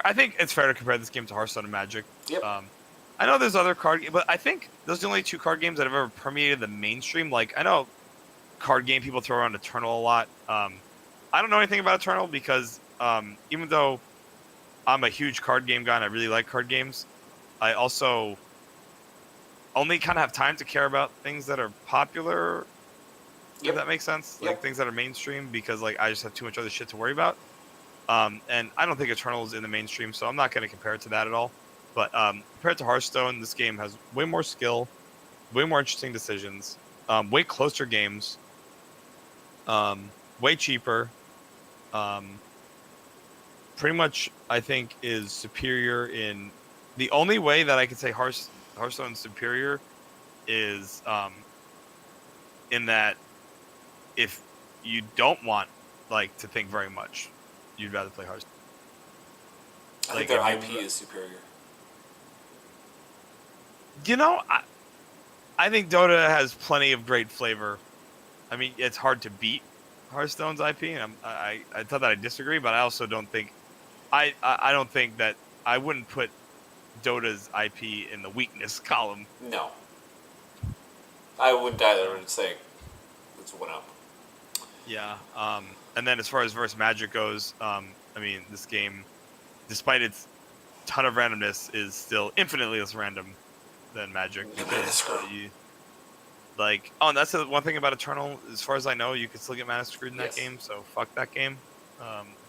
I think it's fair to compare this game to Hearthstone and Magic. Yep. I know there's other card games, but I think those are the only two card games that have ever permeated the mainstream. Like, I know card game people throw around Eternal a lot. I don't know anything about Eternal because even though I'm a huge card game guy and I really like card games, I also only kind of have time to care about things that are popular. Yep. If that makes sense, Yep. like things that are mainstream, because like I just have too much other shit to worry about. And I don't think Eternal is in the mainstream, so I'm not going to compare it to that at all. But compared to Hearthstone, this game has way more skill, way more interesting decisions, way closer games, way cheaper. Pretty much, I think, is superior in the only way that I could say Hearthstone's superior is in that if you don't want like to think very much, you'd rather play Hearthstone. I think their IP is superior. You know, I think Dota has plenty of great flavor. I mean, it's hard to beat Hearthstone's IP, and I thought that I disagree, but I also don't think I don't think that I wouldn't put Dota's IP in the weakness column. No, I wouldn't either. I would say it's one up. Yeah. And then as far as versus Magic goes, I mean, this game, despite its ton of randomness, is still infinitely less random than Magic. Because and that's the one thing about Eternal. As far as I know, you can still get mana screwed in that game. So fuck that game.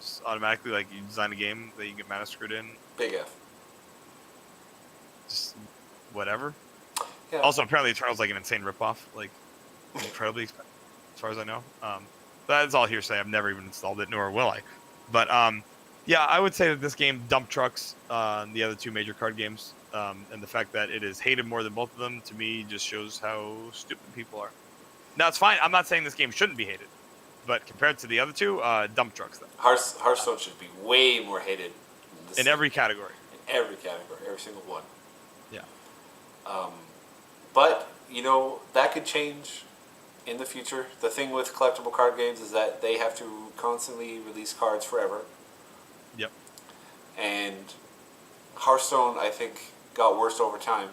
Just automatically, like, you design a game that you get mana screwed in. Big F. Just whatever. Yeah. Also, apparently, Eternal's like an insane ripoff, like incredibly expensive, as far as I know. That's all hearsay. I've never even installed it, nor will I. But yeah, I would say that this game dumped trucks on the other two major card games, and the fact that it is hated more than both of them, to me, just shows how stupid people are. Now, it's fine. I'm not saying this game shouldn't be hated, but compared to the other two, dump trucks. Then Hearthstone should be way more hated in every category. In every category, every single one. Yeah. But you know that could change in the future. The thing with collectible card games is that they have to constantly release cards forever. Yep. And Hearthstone, I think, got worse over time.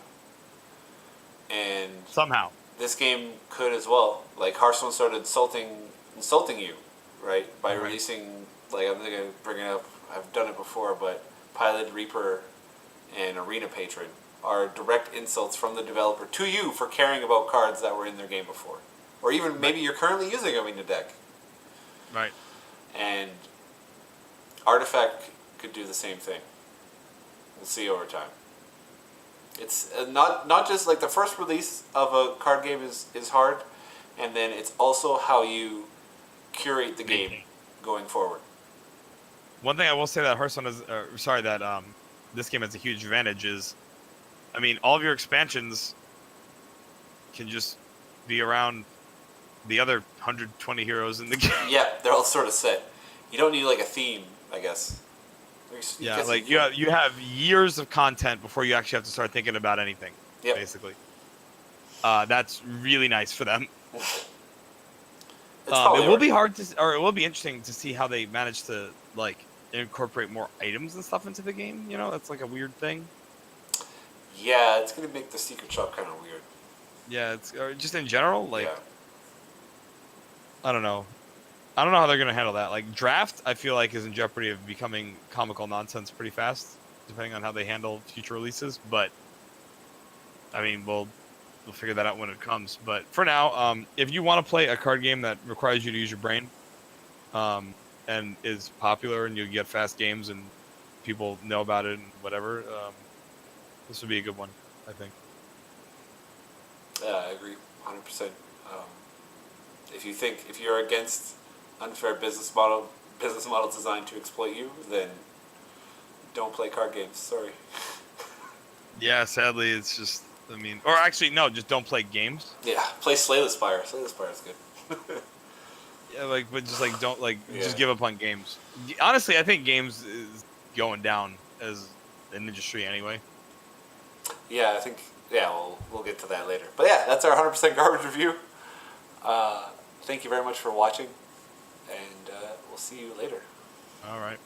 And somehow this game could as well. Like, Hearthstone started insulting you, right? By releasing, like, I'm going to bring it up. I've done it before, but Pilot Reaper and Arena Patron are direct insults from the developer to you for caring about cards that were in their game before. Or even maybe you're currently using them in your deck. Right. And Artifact could do the same thing. We'll see over time. It's not just like the first release of a card game is hard, and then it's also how you curate the game going forward. One thing I will say that Hearthstone is, this game has a huge advantage is, I mean, all of your expansions can just be around the other 120 heroes in the game. Yeah, they're all sort of set. You don't need like a theme, I guess. Yeah, like you have years of content before you actually have to start thinking about anything. Yep. Basically. That's really nice for them. It will be hard to, or it will be interesting to see how they manage to like incorporate more items and stuff into the game. You know, that's like a weird thing. Yeah, it's gonna make the secret shop kind of weird. Yeah, it's just in general, like, yeah. I don't know how they're gonna handle that. Like, draft, I feel like is in jeopardy of becoming comical nonsense pretty fast, depending on how they handle future releases. But I mean, we'll figure that out when it comes. But for now, if you want to play a card game that requires you to use your brain, and is popular and you get fast games and people know about it and whatever, this would be a good one, I think. I agree, 100%. If you're against unfair business model designed to exploit you, then don't play card games. Sorry. Yeah, sadly, it's just. I mean, or actually, no, just don't play games. Yeah, play Slay the Spire. Slay the Spire is good. Yeah, but just don't just give up on games. Honestly, I think games is going down as an industry anyway. Yeah, I think. Yeah, we'll get to that later. But yeah, that's our 100% garbage review. Thank you very much for watching. and we'll see you later. All right.